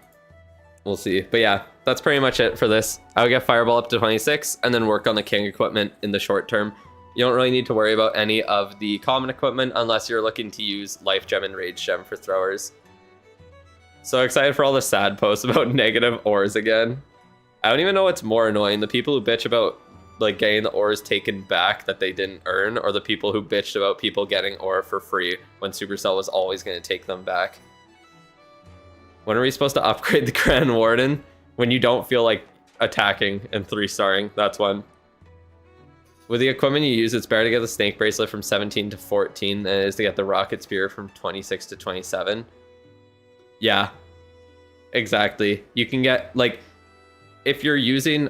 We'll see. But yeah, that's pretty much it for this. I'll get Fireball up to 26 and then work on the King equipment in the short term. You don't really need to worry about any of the common equipment unless you're looking to use Life Gem and Rage Gem for throwers. So excited for all the sad posts about negative ores again. I don't even know what's more annoying, the people who bitch about like getting the ores taken back that they didn't earn, or the people who bitched about people getting ore for free when Supercell was always going to take them back. When are we supposed to upgrade the Grand Warden? When you don't feel like attacking and 3-starring, that's when. With the equipment you use, it's better to get the Snake Bracelet from 17 to 14 than it is to get the Rocket Spear from 26 to 27. Yeah, exactly. You can get, like, if you're using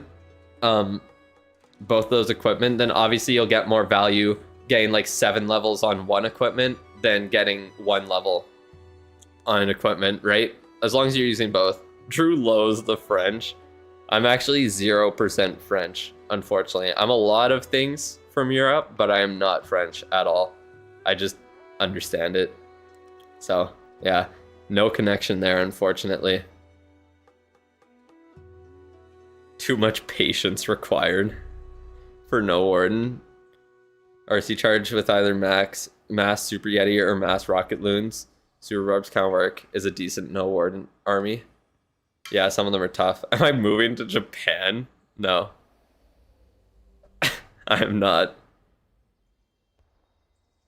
both those equipment, then obviously you'll get more value getting like 7 levels on one equipment than getting 1 level on an equipment, right? As long as you're using both. Drew loathes the French. I'm actually 0% French, unfortunately. I'm a lot of things from Europe, but I am not French at all. I just understand it. So, yeah, no connection there, unfortunately. Too much patience required for no Warden. RC charge with either mass Super Yeti or mass Rocket Loons. Super Barbs kind of work. Is a decent no Warden army. Yeah, some of them are tough. Am I moving to Japan? No. I am not.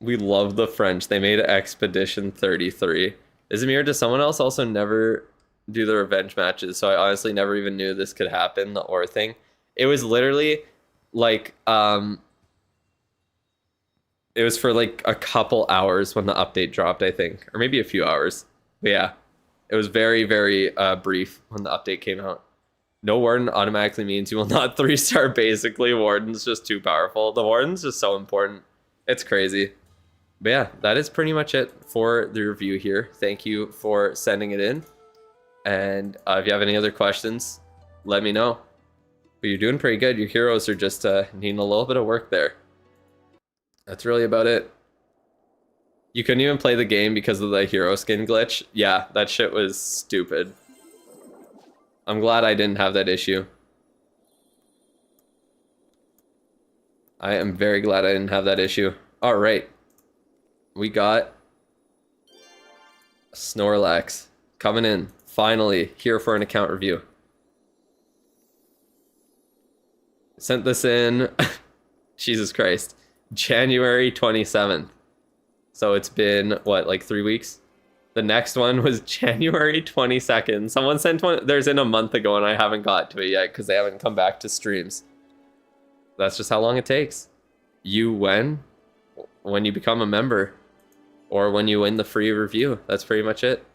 We love the French. They made Expedition 33. Izmir, does someone else also never do the revenge matches? So I honestly never even knew this could happen, the ore thing. It was literally like, it was for like a couple hours when the update dropped, I think. Or maybe a few hours. But yeah, it was very, very brief when the update came out. No Warden automatically means you will not 3-star basically. Warden's just too powerful. The Warden's just so important. It's crazy. But yeah, that is pretty much it for the review here. Thank you for sending it in. And if you have any other questions, let me know. But you're doing pretty good. Your heroes are just needing a little bit of work there. That's really about it. You couldn't even play the game because of the hero skin glitch. Yeah, that shit was stupid. I'm glad I didn't have that issue. I am very glad I didn't have that issue. All right. We got Snorlax coming in. Finally, here for an account review. Sent this in, Jesus Christ, January 27th. So it's been, what, like 3 weeks? The next one was January 22nd. Someone sent one, theirs in a month ago, and I haven't got to it yet because they haven't come back to streams. That's just how long it takes. You win when you become a member, or when you win the free review. That's pretty much it.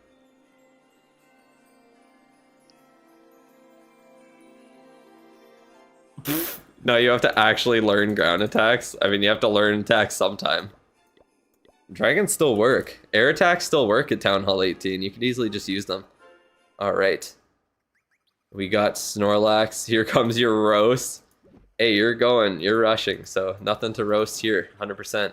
No, you have to actually learn ground attacks. I mean, you have to learn attacks sometime. Dragons still work. Air attacks still work at Town Hall 18. You could easily just use them. All right. We got Snorlax. Here comes your roast. Hey, you're rushing, so nothing to roast here, 100%.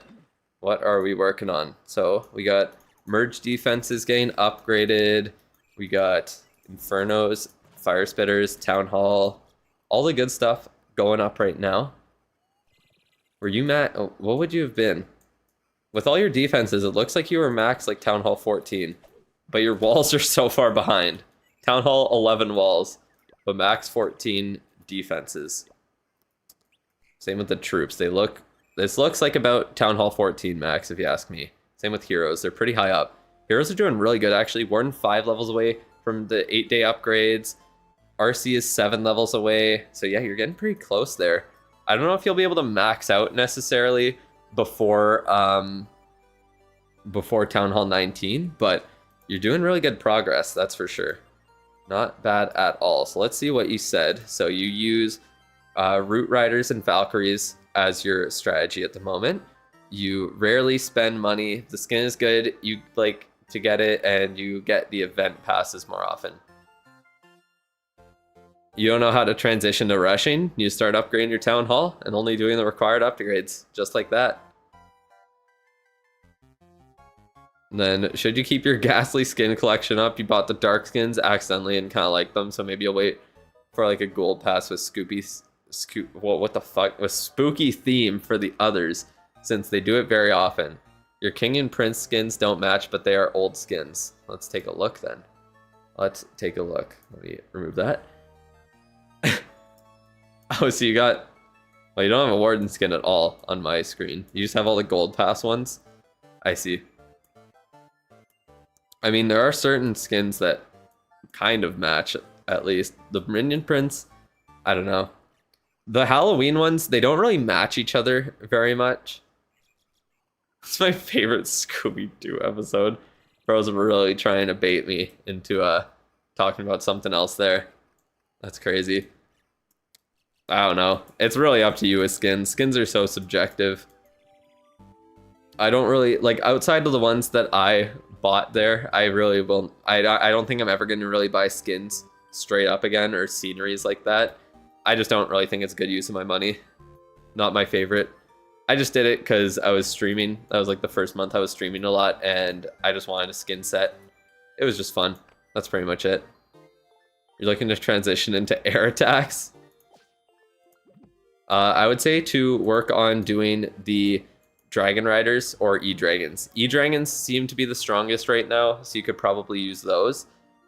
What are we working on? So we got merge defenses getting upgraded. We got Infernos, Fire Spitters, Town Hall, all the good stuff going up right now. Were you what would you have been? With all your defenses, it looks like you were max like Town Hall 14, but your walls are so far behind. Town Hall 11 walls, but max 14 defenses. Same with the troops. This looks like about Town Hall 14 max, if you ask me. Same with heroes. They're pretty high up. Heroes are doing really good, actually. Warden 5 levels away from the 8-day upgrades. RC is 7 levels away. So yeah, you're getting pretty close there. I don't know if you'll be able to max out necessarily before Town Hall 19, but you're doing really good progress, that's for sure. Not bad at all. So let's see what you said. So you use Root Riders and Valkyries as your strategy at the moment. You rarely spend money. The skin is good. You like to get it, and you get the event passes more often. You don't know how to transition to rushing. You start upgrading your Town Hall and only doing the required upgrades, just like that. And then, should you keep your ghastly skin collection up? You bought the dark skins accidentally and kind of like them, so maybe you'll wait for like a gold pass with what the fuck? With spooky theme for the others, since they do it very often. Your king and prince skins don't match, but they are old skins. Let's take a look then. Let's take a look. Let me remove that. Oh, so you got... Well, you don't have a warden skin at all on my screen. You just have all the gold pass ones. I see. I mean, there are certain skins that kind of match, at least. The Minion Prince, I don't know. The Halloween ones, they don't really match each other very much. It's my favorite Scooby-Doo episode. Bro's really trying to bait me into talking about something else there. That's crazy. I don't know. It's really up to you with skins. Skins are so subjective. I don't really, like, outside of the ones that I bought there, I really will, I don't think I'm ever going to really buy skins straight up again or sceneries like that. I just don't really think it's good use of my money. Not my favorite. I just did it because I was streaming. That was like the first month I was streaming a lot, and I just wanted a skin set. It was just fun. That's pretty much it. You're looking to transition into air attacks? I would say to work on doing the Dragon Riders or E-Dragons. E-Dragons seem to be the strongest right now, so you could probably use those.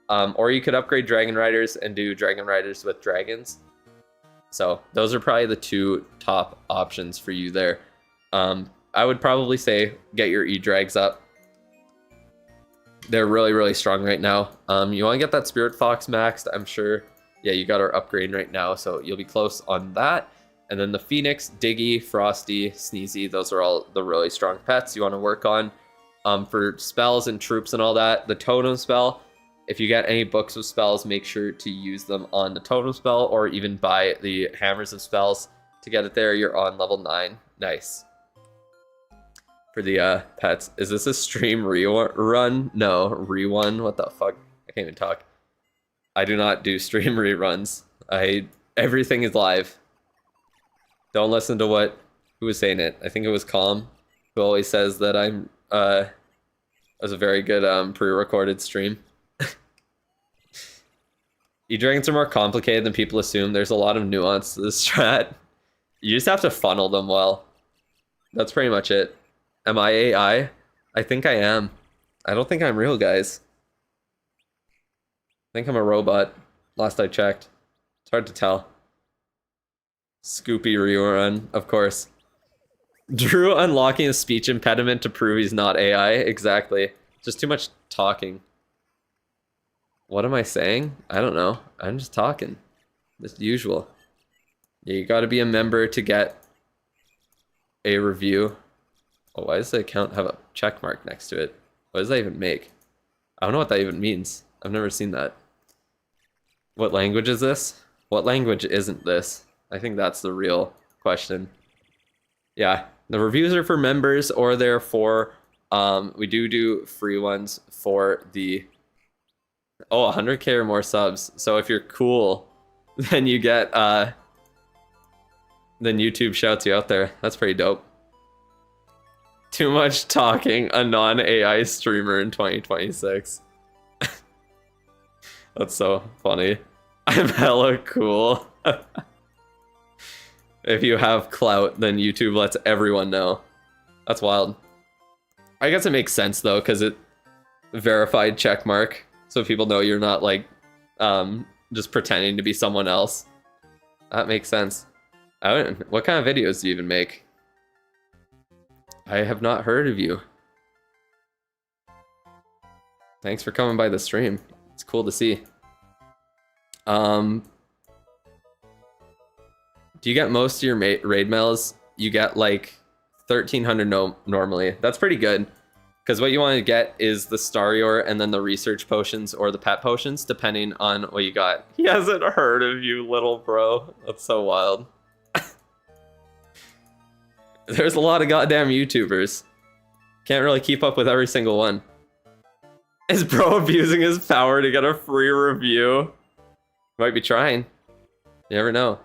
Or you could upgrade Dragon Riders and do Dragon Riders with dragons. So those are probably the two top options for you there. I would probably say get your E-Drags up. They're really, really strong right now. You want to get that Spirit Fox maxed, I'm sure. Yeah, you got our upgrade right now, so you'll be close on that. And then the Phoenix, Diggy, Frosty, Sneezy, those are all the really strong pets you want to work on. For spells and troops and all that, the Totem spell, if you get any books of spells, make sure to use them on the Totem spell or even buy the Hammers of Spells to get it there. You're on level 9. Nice. For the pets, is this a stream rerun? No, rerun. What the fuck? I can't even talk. I do not do stream reruns. Everything is live. Don't listen to who was saying it. I think it was Calm, who always says that I'm was a very good pre-recorded stream. E-Dragons are more complicated than people assume. There's a lot of nuance to this strat. You just have to funnel them well. That's pretty much it. Am I AI? I think I am. I don't think I'm real, guys. I think I'm a robot. Last I checked. It's hard to tell. Scoopy rerun, of course. Drew unlocking a speech impediment to prove he's not AI. Exactly. Just too much talking. What am I saying? I don't know. I'm just talking. As usual. Yeah, you gotta be a member to get a review. Oh, why does the account have a check mark next to it? What does that even make? I don't know what that even means. I've never seen that. What language is this? What language isn't this? I think that's the real question. Yeah, the reviews are for members, or they're for, we do free ones for the, 100K or more subs. So if you're cool, then you get, then YouTube shouts you out there. That's pretty dope. Too much talking, a non-AI streamer in 2026. That's so funny. I'm hella cool. If you have clout, then YouTube lets everyone know. That's wild. I guess it makes sense though, because it verified check mark, so people know you're not like just pretending to be someone else. That makes sense. What kind of videos do you even make? I have not heard of you. Thanks for coming by the stream. It's cool to see. Do you get most of your raid mails? You get like 1,300 normally. That's pretty good. Because what you want to get is the Starior and then the research potions or the pet potions, depending on what you got. He hasn't heard of you, little bro. That's so wild. There's a lot of goddamn YouTubers. Can't really keep up with every single one. Is bro abusing his power to get a free review? Might be trying. You never know.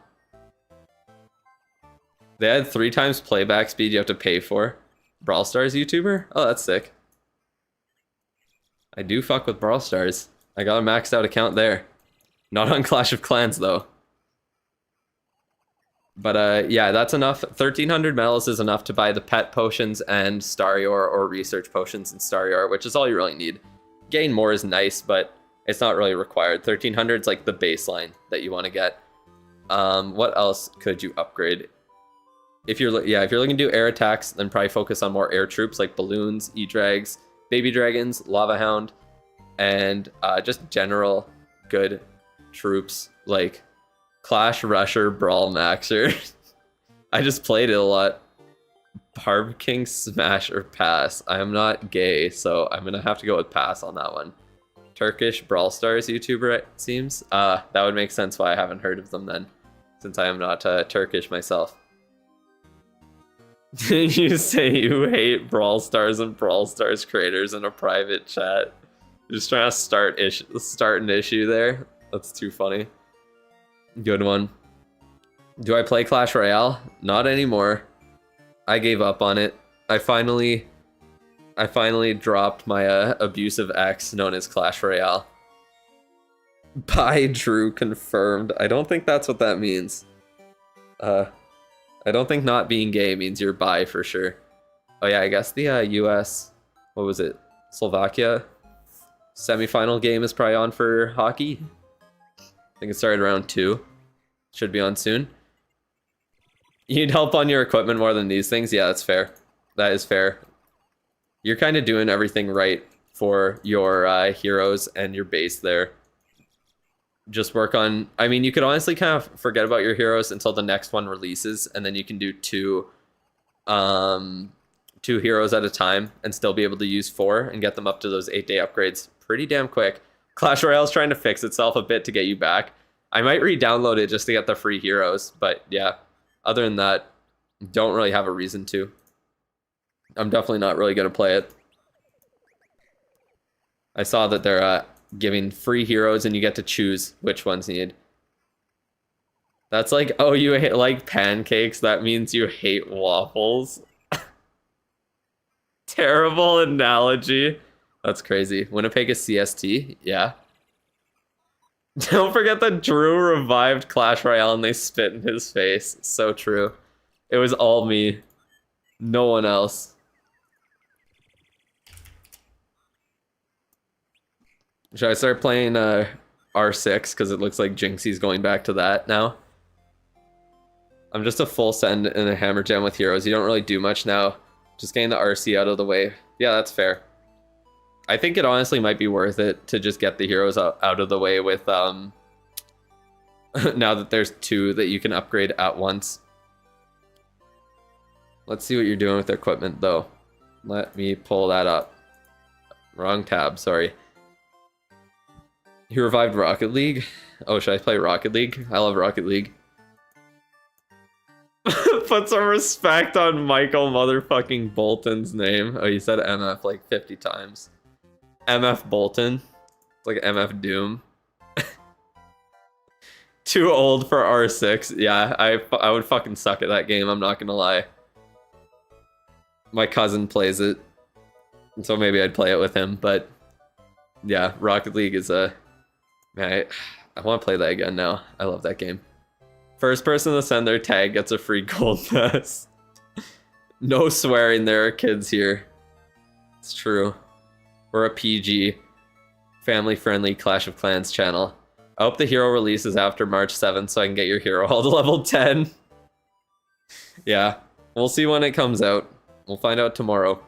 They had 3 times playback speed you have to pay for. Brawl Stars YouTuber? Oh, that's sick. I do fuck with Brawl Stars. I got a maxed out account there. Not on Clash of Clans though. But yeah, that's enough. 1,300 medals is enough to buy the pet potions and Starior or research potions and Starior, which is all you really need. Gain more is nice, but it's not really required. 1,300 is like the baseline that you want to get. What else could you upgrade? If you're looking to do air attacks, then probably focus on more air troops like balloons, E-Drags, Baby Dragons, Lava Hound, and just general good troops like Clash Rusher, Brawl Maxer. I just played it a lot. Barb King, Smash, or Pass. I am not gay, so I'm gonna have to go with Pass on that one. Turkish Brawl Stars YouTuber, it seems. That would make sense why I haven't heard of them then, since I am not Turkish myself. Did you say you hate Brawl Stars and Brawl Stars creators in a private chat? Just trying to start an issue there. That's too funny. Good one. Do I play Clash Royale? Not anymore. I gave up on it. I finally dropped my abusive ex known as Clash Royale. Bye, Drew confirmed. I don't think that's what that means. I don't think not being gay means you're bi for sure. Oh yeah, I guess the US, what was it? Slovakia semifinal game is probably on for hockey. I think it started around 2. Should be on soon. You need help on your equipment more than these things? Yeah, that's fair. That is fair. You're kind of doing everything right for your heroes and your base there. Just work on... I mean, you could honestly kind of forget about your heroes until the next one releases, and then you can do two heroes at a time and still be able to use 4 and get them up to those 8-day upgrades pretty damn quick. Clash Royale is trying to fix itself a bit to get you back. I might re-download it just to get the free heroes, but yeah. Other than that, don't really have a reason to. I'm definitely not really going to play it. I saw that they're giving free heroes and you get to choose which ones you need. That's like, oh, you like pancakes? That means you hate waffles? Terrible analogy. That's crazy. Winnipeg is CST? Yeah. Don't forget that Drew revived Clash Royale and they spit in his face. So true. It was all me. No one else. Should I start playing R6? Because it looks like Jinxie's going back to that now. I'm just a full send and a hammer gem with heroes. You don't really do much now. Just getting the RC out of the way. Yeah, that's fair. I think it honestly might be worth it to just get the heroes out of the way with now that there's 2 that you can upgrade at once. Let's see what you're doing with the equipment though. Let me pull that up. Wrong tab, sorry. You revived Rocket League? Oh, should I play Rocket League? I love Rocket League. put some respect on Michael motherfucking Bolton's name. Oh, you said MF like 50 times. MF Bolton. It's like MF Doom. Too old for R6. Yeah, I would fucking suck at that game, I'm not gonna lie. My cousin plays it, so maybe I'd play it with him, but yeah, Rocket League is a... Man, I want to play that again now. I love that game. First person to send their tag gets a free gold pass. No swearing, there are kids here. It's true. We're a PG, family-friendly Clash of Clans channel. I hope the hero releases after March 7th so I can get your hero all to level 10. Yeah, we'll see when it comes out. We'll find out tomorrow.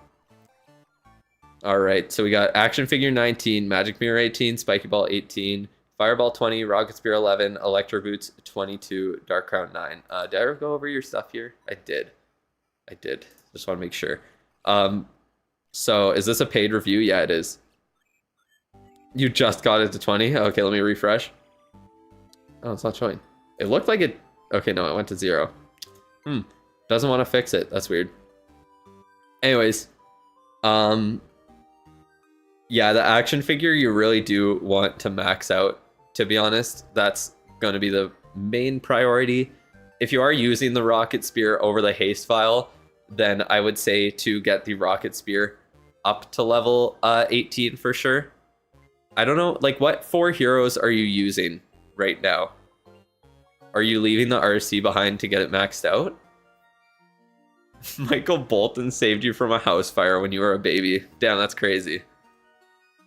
Alright, so we got Action Figure 19, Magic Mirror 18, Spiky Ball 18, Fireball 20, Rocket Spear 11, Electro Boots 22, Dark Crown 9. Did I ever go over your stuff here? I did. Just want to make sure. So is this a paid review? Yeah, it is. You just got it to 20? Okay, let me refresh. Oh, it's not showing. It looked like it... Okay, no, it went to 0. Doesn't want to fix it. That's weird. Anyways, yeah, the action figure you really do want to max out, to be honest. That's going to be the main priority. If you are using the Rocket Spear over the Haste File, then I would say to get the Rocket Spear up to level 18 for sure. I don't know, like, what 4 heroes are you using right now? Are you leaving the RC behind to get it maxed out? Michael Bolton saved you from a house fire when you were a baby. Damn, that's crazy.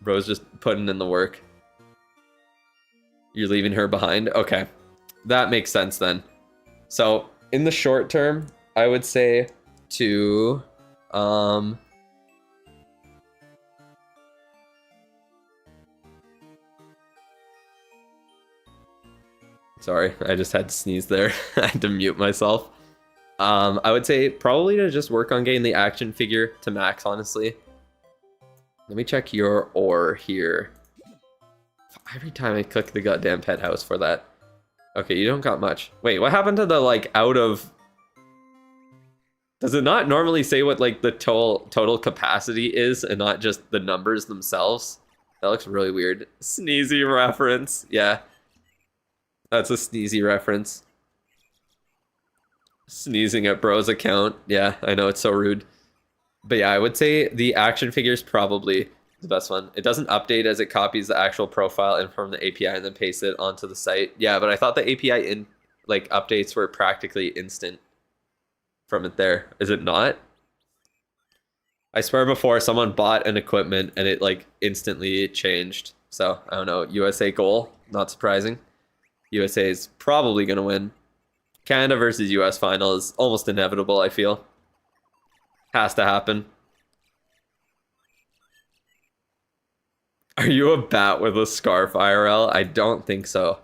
Bro's just putting in the work. You're leaving her behind? Okay. That makes sense then. So, in the short term, I would say to... Sorry, I just had to sneeze there. I had to mute myself. I would say probably to just work on getting the action figure to max, honestly. Let me check your ore here. Every time I click the goddamn pet house for that. Okay, you don't got much. Wait, what happened to the, like, out of... Does it not normally say what, like, the total capacity is and not just the numbers themselves? That looks really weird. Sneezy reference. Yeah. That's a sneezy reference. Sneezing at bro's account. Yeah, I know, it's so rude. But yeah, I would say the action figure is probably the best one. It doesn't update as it copies the actual profile in from the API and then pastes it onto the site. Yeah, but I thought the API updates were practically instant from it there. Is it not? I swear before someone bought an equipment and it like instantly changed. So I don't know. USA goal, not surprising. USA is probably gonna win. Canada versus US final is almost inevitable, I feel. Has to happen. Are you a bat with a scarf, IRL? I don't think so.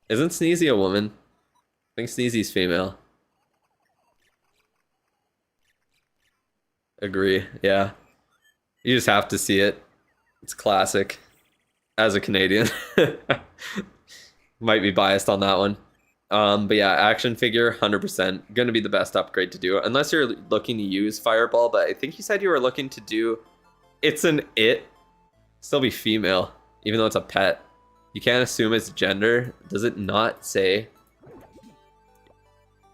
Isn't Sneezy a woman? I think Sneezy's female. Agree, yeah. You just have to see it. It's classic. As a Canadian. Might be biased on that one. But yeah, action figure, 100%. Gonna be the best upgrade to do. Unless you're looking to use Fireball, but I think you said you were looking to do... It's an it. Still be female, even though it's a pet. You can't assume its gender. Does it not say?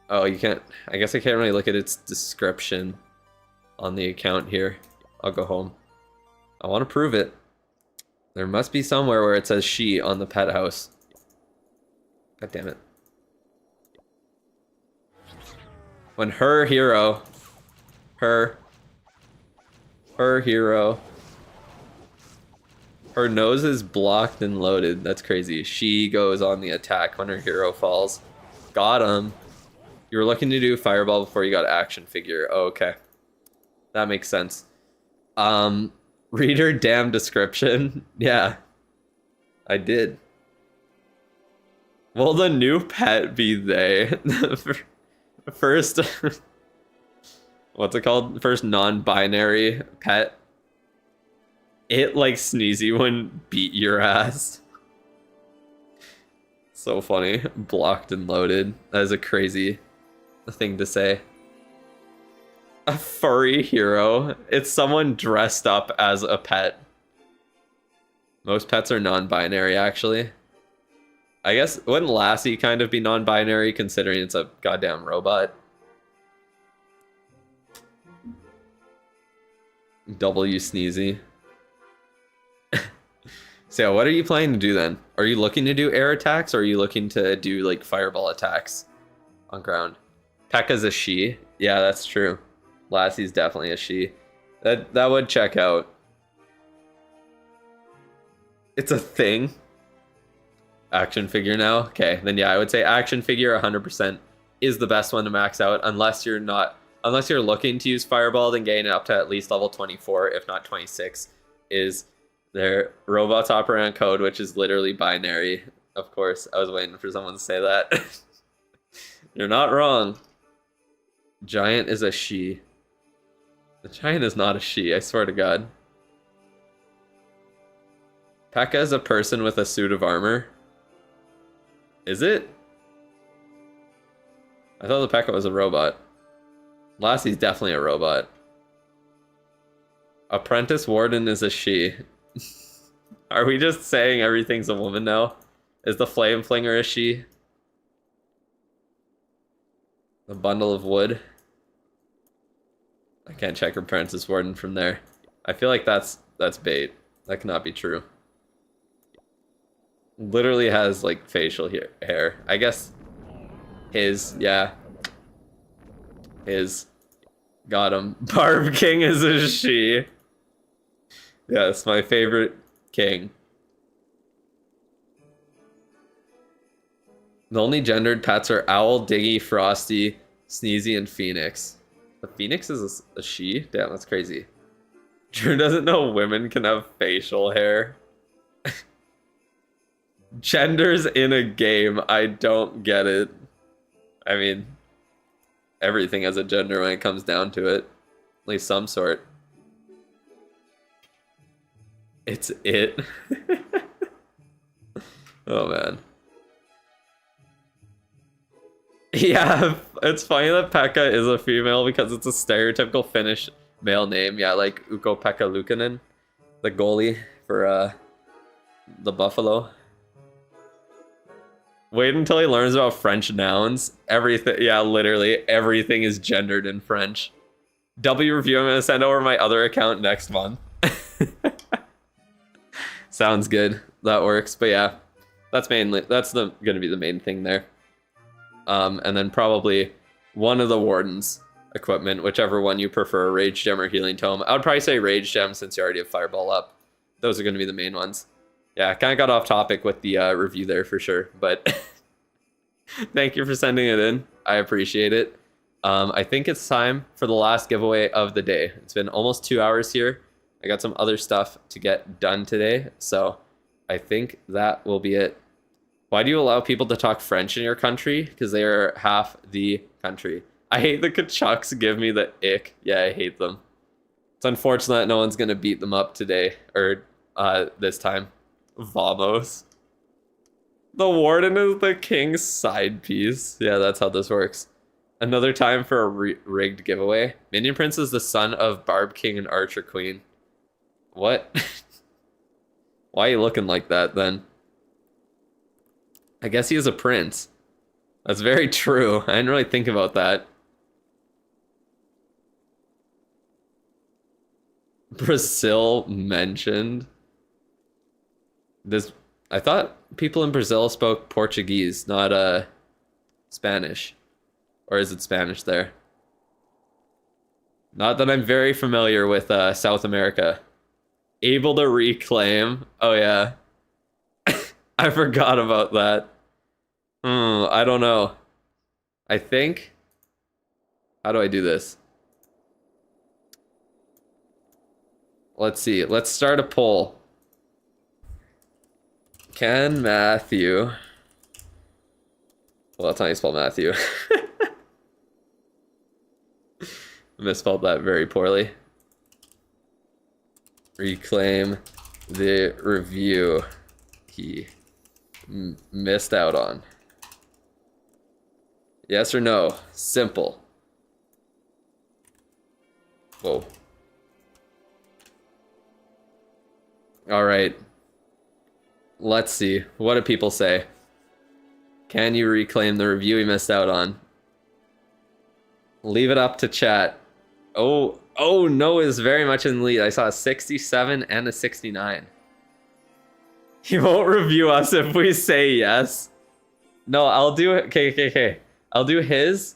Oh, you can't... I guess I can't really look at its description on the account here. I'll go home. I want to prove it. There must be somewhere where it says she on the pet house. God damn it. When her hero, her hero, her nose is blocked and loaded. That's crazy. She goes on the attack when her hero falls. Got him. You were looking to do Fireball before you got action figure. Oh, okay. That makes sense. Read her damn description. Yeah, I did. Will the new pet be they? First, what's it called? First non-binary pet. It like Sneezy wouldn't beat your ass. So funny. Blocked and loaded. That is a crazy thing to say. A furry hero. It's someone dressed up as a pet. Most pets are non-binary, actually. I guess, wouldn't Lassie kind of be non-binary considering it's a goddamn robot? W Sneezy. So what are you planning to do then? Are you looking to do air attacks or are you looking to do like fireball attacks on ground? P.E.K.K.A.'s a she. Yeah, that's true. Lassie's definitely a she. That would check out. It's a thing. Action figure now? Okay, then yeah, I would say action figure 100% is the best one to max out unless you're looking to use fireball, then gain it up to at least level 24, if not 26, is their robots operate code, which is literally binary. Of course, I was waiting for someone to say that. You're not wrong. Giant is a she. The giant is not a she, I swear to God. P.E.K.K.A. is a person with a suit of armor. Is it? I thought the P.E.K.K.A. was a robot. Lassie's definitely a robot. Apprentice Warden is a she. Are we just saying everything's a woman now? Is the Flame Flinger a she? The Bundle of Wood. I can't check Apprentice Warden from there. I feel like that's bait. That cannot be true. Literally has like facial hair. I guess his, yeah. His. Got him. Barb King is a she. Yes, my favorite king. The only gendered pets are Owl, Diggy, Frosty, Sneezy, and Phoenix. The Phoenix is a she? Damn, that's crazy. Drew doesn't know women can have facial hair. Genders in a game, I don't get it. I mean, everything has a gender when it comes down to it. At least some sort. It's it. Oh, man. Yeah, it's funny that P.E.K.K.A. is a female because it's a stereotypical Finnish male name. Yeah, like Ukko-Pekka Luukkonen, the goalie for the Buffalo. Wait until he learns about French nouns. Everything, yeah, literally everything is gendered in French. W review, I'm gonna send over my other account next month. Sounds good. That works. But yeah, that's gonna be the main thing there. And then probably one of the Warden's equipment, whichever one you prefer, Rage Gem or Healing Tome. I would probably say Rage Gem since you already have Fireball up. Those are gonna be the main ones. Yeah, kind of got off topic with the review there for sure, but thank you for sending it in. I appreciate it. I think it's time for the last giveaway of the day. It's been almost 2 hours here. I got some other stuff to get done today, so I think that will be it. Why do you allow people to talk French in your country? Because they are half the country. I hate the Kachucks give me the ick. Yeah, I hate them. It's unfortunate that no one's going to beat them up today, or this time. Vamos. The Warden is the king's side piece. Yeah, that's how this works. Another time for a rigged giveaway. Minion Prince is the son of Barb King and Archer Queen. What? Why are you looking like that then? I guess he is a prince. That's very true. I didn't really think about that. Brazil mentioned. I thought people in Brazil spoke Portuguese, not Spanish. Or is it Spanish there? Not that I'm very familiar with South America. Able to reclaim. Oh yeah. I forgot about that. I don't know. I think. How do I do this? Let's see. Let's start a poll. Can Matthew... Well, that's how you spell Matthew. Misspelled that very poorly. Reclaim the review he missed out on. Yes or no? Simple. Whoa. All right. Let's see. What do people say? Can you reclaim the review we missed out on? Leave it up to chat. Oh, no is very much in the lead. I saw a 67 and a 69. He won't review us if we say yes. No, I'll do it. Okay. I'll do his,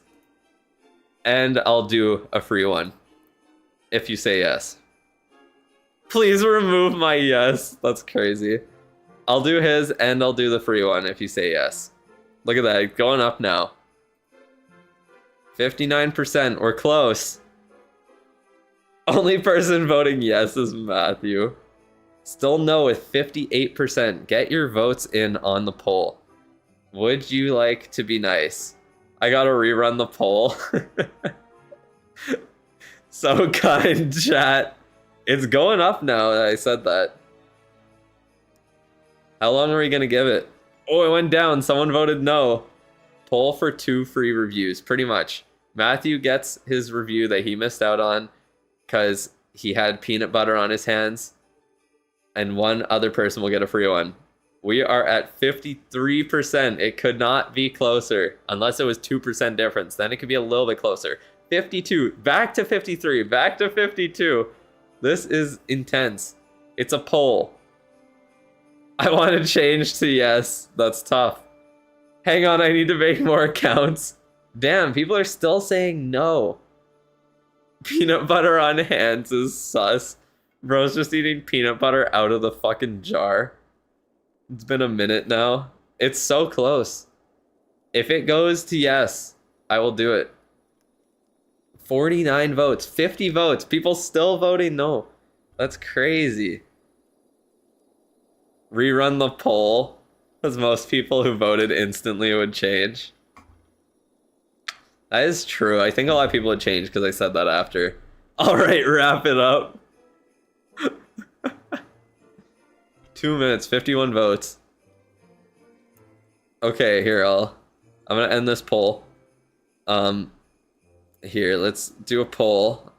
and I'll do a free one if you say yes. Please remove my yes. That's crazy. I'll do his, and I'll do the free one if you say yes. Look at that. Going up now. 59%. We're close. Only person voting yes is Matthew. Still no with 58%. Get your votes in on the poll. Would you like to be nice? I gotta rerun the poll. So kind, chat. It's going up now that I said that. How long are we gonna give it? Oh, it went down. Someone voted no. Poll for 2 free reviews, pretty much. Matthew gets his review that he missed out on because he had peanut butter on his hands, and one other person will get a free one. We are at 53%. It could not be closer unless it was 2% difference. Then it could be a little bit closer. 52, back to 53, back to 52. This is intense. It's a poll. I want to change to yes. That's tough. Hang on, I need to make more accounts. Damn, people are still saying no. Peanut butter on hands is sus. Bro's just eating peanut butter out of the fucking jar. It's been a minute now. It's so close. If it goes to yes, I will do it. 49 votes, 50 votes. People still voting no. That's crazy. Rerun the poll, because most people who voted instantly would change. That is true. I think a lot of people would change because I said that after. All right, wrap it up. 2 minutes, 51 votes. Okay, here I'm gonna end this poll. Here, let's do a poll.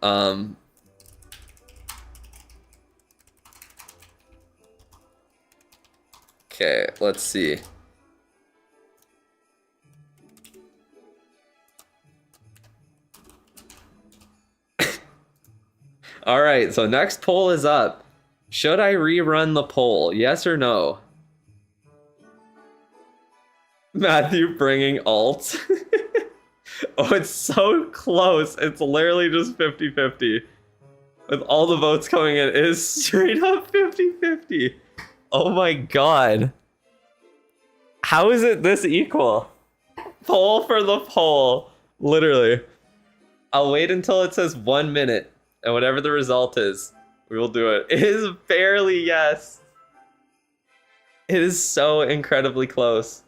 Okay, let's see. All right, so next poll is up. Should I rerun the poll? Yes or no? Matthew bringing alt. Oh, it's so close. It's literally just 50-50. With all the votes coming in, it is straight up 50-50. Oh my god. How is it this equal? Poll for the poll. Literally. I'll wait until it says 1 minute. And whatever the result is, we will do it. It is barely yes. It is so incredibly close.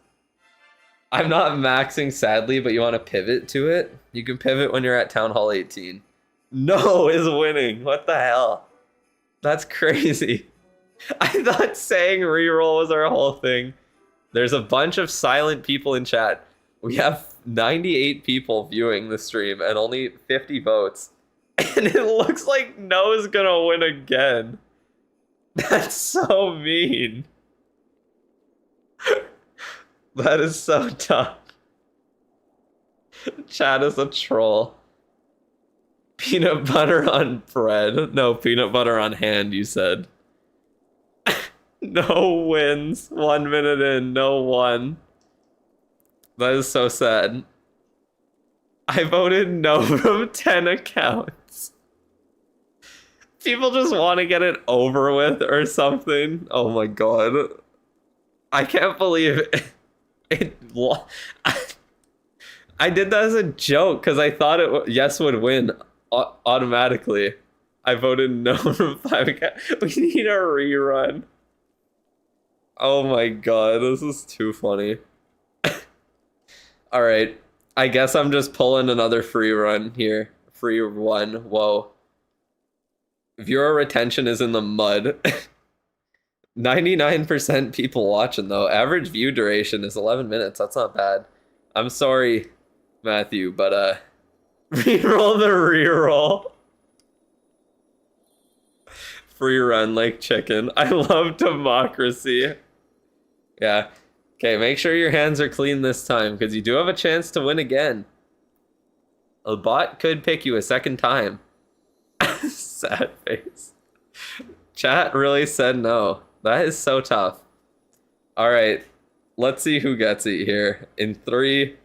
I'm not maxing, sadly, but you want to pivot to it? You can pivot when you're at Town Hall 18. No is winning. What the hell? That's crazy. I thought saying reroll was our whole thing. There's a bunch of silent people in chat. We have 98 people viewing the stream and only 50 votes. And it looks like no is gonna win again. That's so mean. That is so tough. Chat is a troll. Peanut butter on bread. No, peanut butter on hand, you said. No wins. 1 minute in, no one. That is so sad. I voted no from 10 accounts. People just want to get it over with or something. Oh my god. I can't believe it. I did that as a joke because I thought yes would win automatically. I voted no from 5 accounts. We need a rerun. Oh my god, this is too funny. All right. I guess I'm just pulling another free run here. Free one. Whoa. Viewer retention is in the mud. 99% people watching, though. Average view duration is 11 minutes. That's not bad. I'm sorry. Matthew, but reroll the reroll. Free run like chicken. I love democracy. Yeah. Okay, make sure your hands are clean this time because you do have a chance to win again. A bot could pick you a second time. Sad face. Chat really said no. That is so tough. All right, let's see who gets it here. In 3,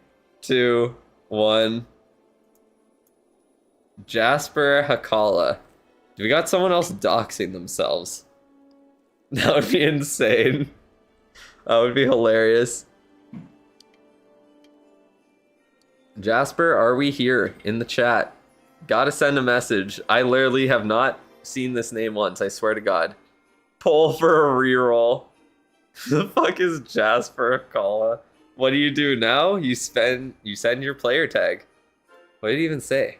2, 1. Jasper Hakala. We got someone else doxing themselves. That would be insane. That would be hilarious. Jasper, are we here in the chat? Gotta send a message. I literally have not seen this name once, I swear to God. Poll for a reroll. The fuck is Jasper Hakala? What do you do now? You send your player tag. What did he even say?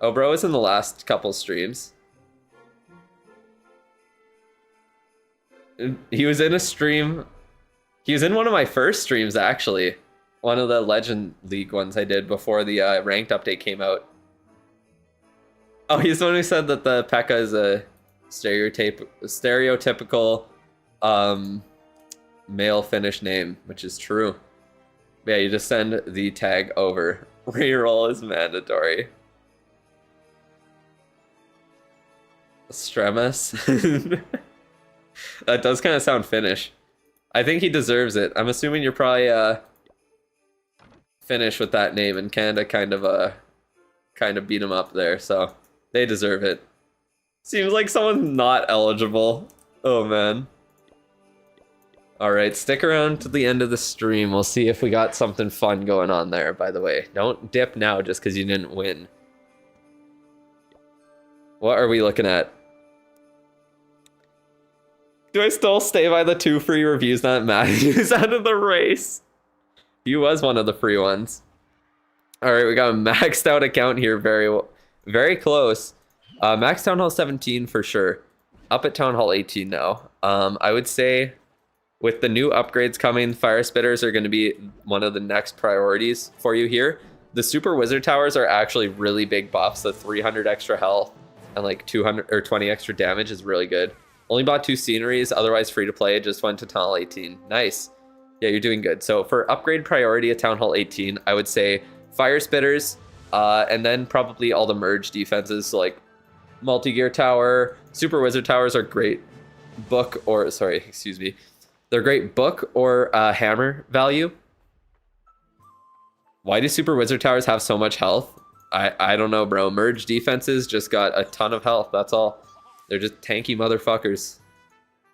Oh, bro was in the last couple streams. He was in a stream. He was in one of my first streams, actually. One of the Legend League ones I did before the ranked update came out. Oh, he's the one who said that the P.E.K.K.A is a stereotypical male Finnish name, which is true. Yeah, you just send the tag over. Reroll is mandatory. Stremus. That does kind of sound Finnish. I think he deserves it. I'm assuming you're probably Finnish with that name, and Canada kind of beat him up there, so they deserve it. Seems like someone's not eligible. Oh man. Alright, stick around to the end of the stream. We'll see if we got something fun going on there, by the way. Don't dip now just because you didn't win. What are we looking at? Do I still stay by the 2 free reviews that Matthew's out of the race? He was one of the free ones. Alright, we got a maxed out account here. Very close. Max Town Hall 17 for sure. Up at Town Hall 18 now. I would say with the new upgrades coming, Fire Spitters are going to be one of the next priorities for you here. The Super Wizard Towers are actually really big buffs. The 300 extra health and like 200 or 20 extra damage is really good. Only bought 2 sceneries, otherwise free to play. Just went to Town Hall 18. Nice. Yeah, you're doing good. So for upgrade priority at Town Hall 18, I would say Fire Spitters, and then probably all the merge defenses, so like Multi-Gear Tower. Super Wizard Towers are great book or, sorry, excuse me. They're great book or hammer value. Why do Super Wizard Towers have so much health? I don't know, bro. Merge defenses just got a ton of health, that's all. They're just tanky motherfuckers.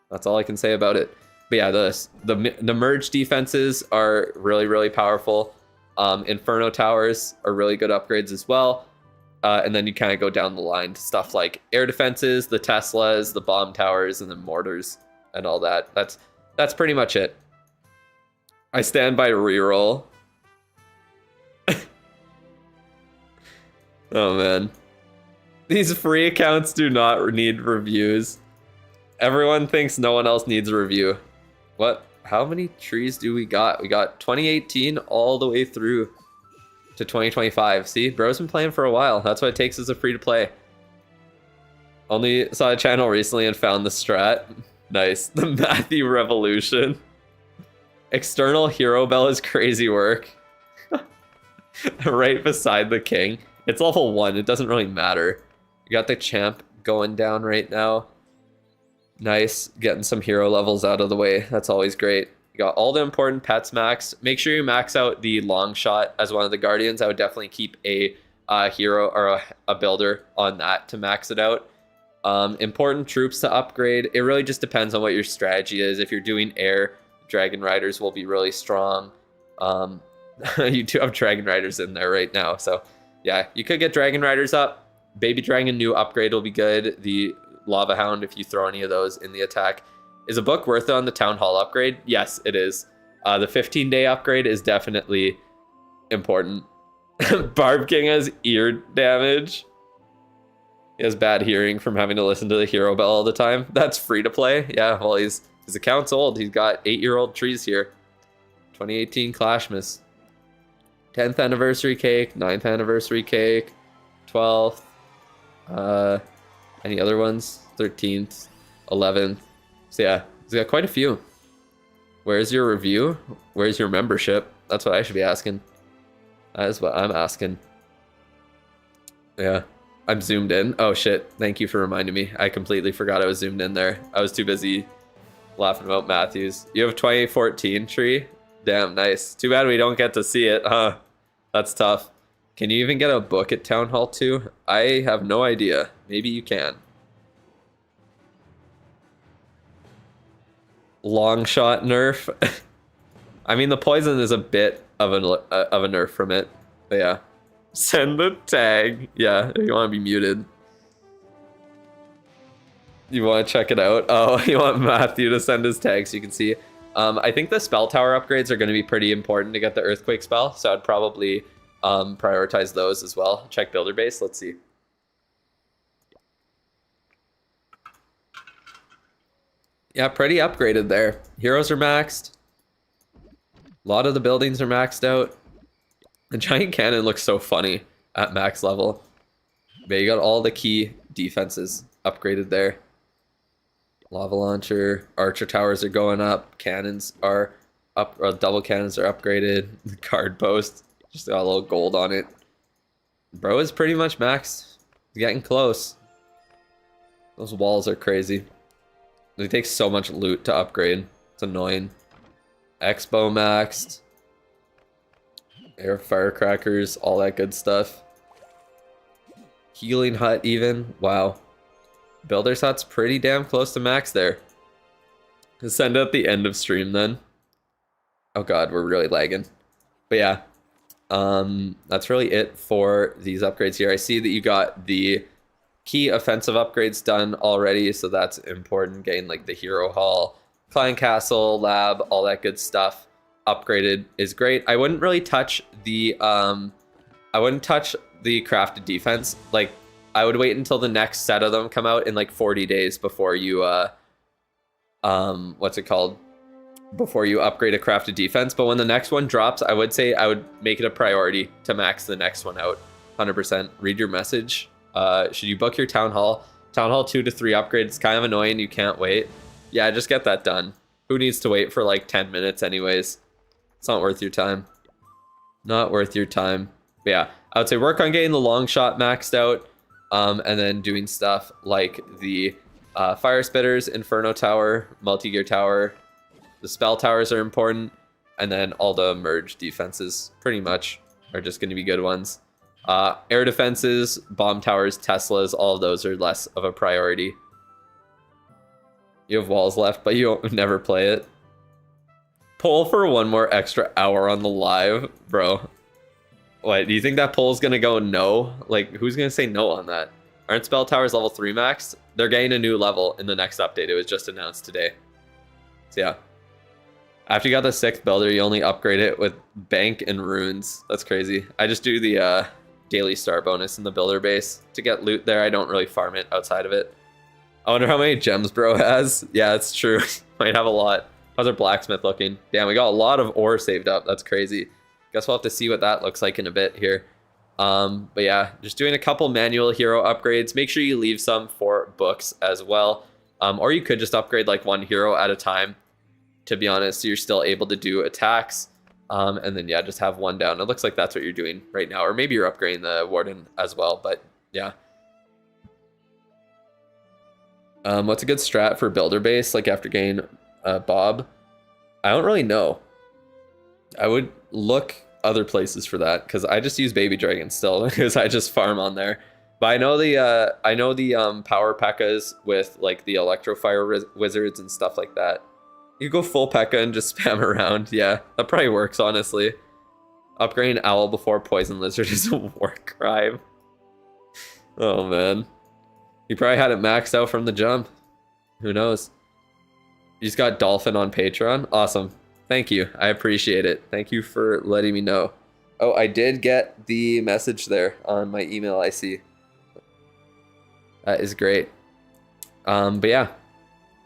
That's all I can say about it. But yeah, the merge defenses are really, really powerful. Inferno Towers are really good upgrades as well. And then you kind of go down the line to stuff like air defenses, the Teslas, the bomb towers, and the mortars and all that. That's pretty much it. I stand by reroll. Oh man. These free accounts do not need reviews. Everyone thinks no one else needs a review. What? How many trees do we got? We got 2018 all the way through to 2025. See, bro's been playing for a while. That's what it takes as a free to play. Only saw a channel recently and found the strat. Nice. The Matthew Revolution. External hero bell is crazy work. Right beside the king. It's level 1. It doesn't really matter. You got the champ going down right now. Nice. Getting some hero levels out of the way. That's always great. You got all the important pets maxed. Make sure you max out the long shot as one of the guardians. I would definitely keep a hero or a builder on that to max it out. Important troops to upgrade. It really just depends on what your strategy is. If you're doing air, Dragon Riders will be really strong. You do have Dragon Riders in there right now. So yeah, you could get Dragon Riders up. Baby Dragon new upgrade will be good. The Lava Hound, if you throw any of those in the attack. Is a book worth it on the Town Hall upgrade? Yes, it is. The 15-day upgrade is definitely important. Barb King has ear damage. He has bad hearing from having to listen to the hero bell all the time. That's free to play. Yeah, well, his account's old. He's got 8-year-old trees here. 2018 Clashmas. 10th anniversary cake, 9th anniversary cake, 12th. Any other ones? 13th, 11th. So yeah, he's got quite a few. Where's your review? Where's your membership? That's what I should be asking. That is what I'm asking. Yeah, I'm zoomed in. Oh shit, thank you for reminding me. I completely forgot I was zoomed in there. I was too busy laughing about Matthews. You have 2014 tree? Damn, nice. Too bad we don't get to see it, huh? That's tough. Can you even get a book at Town Hall 2? I have no idea. Maybe you can. Long shot nerf. I mean, the poison is a bit of a nerf from it. But yeah. Send the tag. Yeah, you want to be muted. You want to check it out? Oh, you want Matthew to send his tag so you can see. I think the spell tower upgrades are going to be pretty important to get the earthquake spell, so I'd probably prioritize those as well. Check builder base. Let's see. Yeah, pretty upgraded there. Heroes are maxed. A lot of the buildings are maxed out. The giant cannon looks so funny at max level. But you got all the key defenses upgraded there. Lava launcher, archer towers are going up, cannons are up, double cannons are upgraded. The guard post just got a little gold on it. Bro is pretty much maxed. He's getting close. Those walls are crazy. They take so much loot to upgrade. It's annoying. Expo maxed. Air firecrackers, all that good stuff. Healing hut even. Wow. Builder's hut's pretty damn close to max there. Send out the end of stream then. Oh god, we're really lagging. But yeah. That's really it for these upgrades here. I see that you got the key offensive upgrades done already, so that's important. Getting like the hero hall, clan castle, lab, all that good stuff upgraded is great. I wouldn't really touch the crafted defense. Like, I would wait until the next set of them come out in like 40 days before you what's it called? Before you upgrade a crafted defense. But when the next one drops, I would say I would make it a priority to max the next one out. 100%. Read your message. Should you book your town hall? Town hall 2 to 3 upgrade. It's kind of annoying. You can't wait. Yeah, just get that done. Who needs to wait for like 10 minutes anyways? It's not worth your time. Not worth your time. But yeah, I would say work on getting the long shot maxed out. And then doing stuff like the fire spitters, inferno tower, multi-gear tower. The spell towers are important. And then all the merge defenses pretty much are just going to be good ones. Air defenses, bomb towers, Teslas, all of those are less of a priority. You have walls left, but you don't never play it. Poll for one more extra hour on the live, bro. What, do you think that poll's gonna go no? Like, who's gonna say no on that? Aren't spell towers level 3 max? They're getting a new level in the next update. It was just announced today. So yeah. After you got the 6th builder, you only upgrade it with bank and runes. That's crazy. I just do the daily star bonus in the builder base to get loot there. I don't really farm it outside of it. I wonder how many gems bro has. Yeah, it's true. Might have a lot. How's our blacksmith looking? Damn, we got a lot of ore saved up. That's crazy. Guess we'll have to see what that looks like in a bit here. But yeah, just doing a couple manual hero upgrades. Make sure you leave some for books as well. Or you could just upgrade like one hero at a time, to be honest, so you're still able to do attacks. And then yeah, just have one down. It looks like that's what you're doing right now. Or maybe you're upgrading the warden as well, but yeah. What's a good strat for builder base, like after getting Bob? I don't really know. I would look other places for that, because I just use baby dragon still, because I just farm on there. But I know the power P.E.K.K.A.s with like the electrofire wizards and stuff like that. You go full P.E.K.K.A. and just spam around. Yeah, that probably works, honestly. Upgrading owl before poison lizard is a war crime. Oh man. He probably had it maxed out from the jump. Who knows? You just got Dolphin on Patreon. Awesome. Thank you. I appreciate it. Thank you for letting me know. Oh, I did get the message there on my email, I see. That is great. But yeah,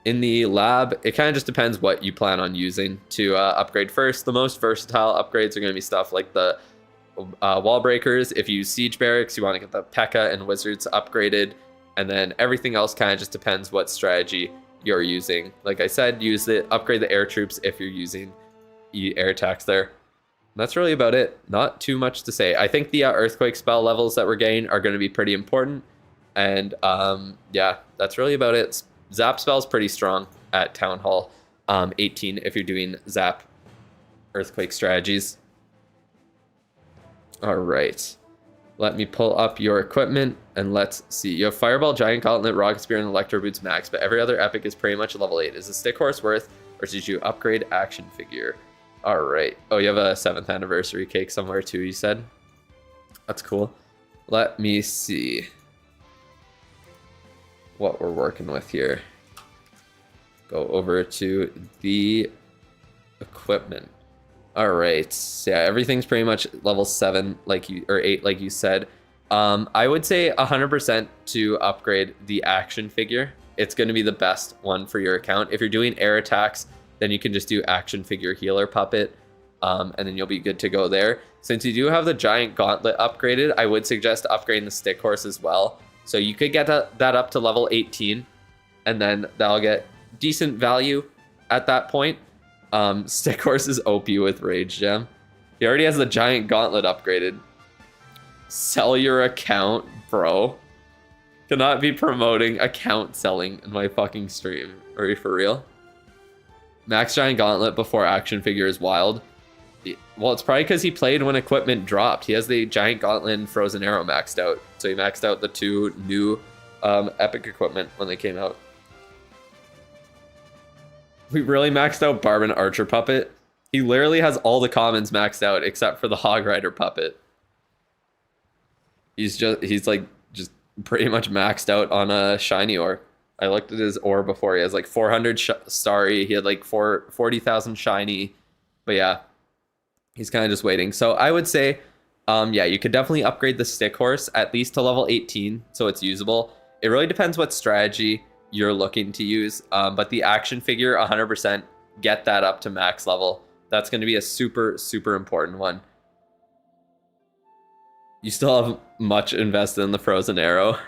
in the lab, it kind of just depends what you plan on using to upgrade first. The most versatile upgrades are going to be stuff like the wall breakers. If you use siege barracks, you want to get the P.E.K.K.A. and wizards upgraded. And then everything else kind of just depends what strategy you're using. Like I said, upgrade the air troops if you're using air attacks there. And that's really about it. Not too much to say. I think the earthquake spell levels that we're getting are going to be pretty important. And yeah, that's really about it. Zap spell's pretty strong at Town Hall 18 if you're doing Zap earthquake strategies. All right. Let me pull up your equipment and let's see. You have Fireball, Giant Gauntlet, Rocket Spear, and Electro Boots max, but every other epic is pretty much level 8. Is the Stick Horse worth, or did you upgrade action figure? All right. Oh, you have a 7th anniversary cake somewhere too, you said? That's cool. Let me see what we're working with here. Go over to the equipment. All right, so yeah, everything's pretty much level 7, or 8, like you said. I would say 100% to upgrade the action figure. It's going to be the best one for your account. If you're doing air attacks, then you can just do action figure healer puppet, and then you'll be good to go there. Since you do have the giant gauntlet upgraded, I would suggest upgrading the stick horse as well. So you could get that up to level 18, and then that'll get decent value at that point. Stick Horse is OP with Rage Gem. He already has the giant gauntlet upgraded. Sell your account, bro. Cannot be promoting account selling in my fucking stream. Are you for real? Max giant gauntlet before action figure is wild. Well, it's probably because he played when equipment dropped. He has the giant gauntlet and frozen arrow maxed out. So he maxed out the 2 new epic equipment when they came out. We really maxed out Barbon Archer puppet. He literally has all the commons maxed out except for the Hog Rider puppet. He's like just pretty much maxed out on a shiny ore. I looked at his ore before. He has like 400 starry. He had like 40,000 shiny. But yeah, he's kind of just waiting. So I would say, yeah, you could definitely upgrade the stick horse at least to level 18 so it's usable. It really depends what strategy you're looking to use, but the action figure 100% get that up to max level. That's going to be a super important one. You still have much invested in the frozen arrow.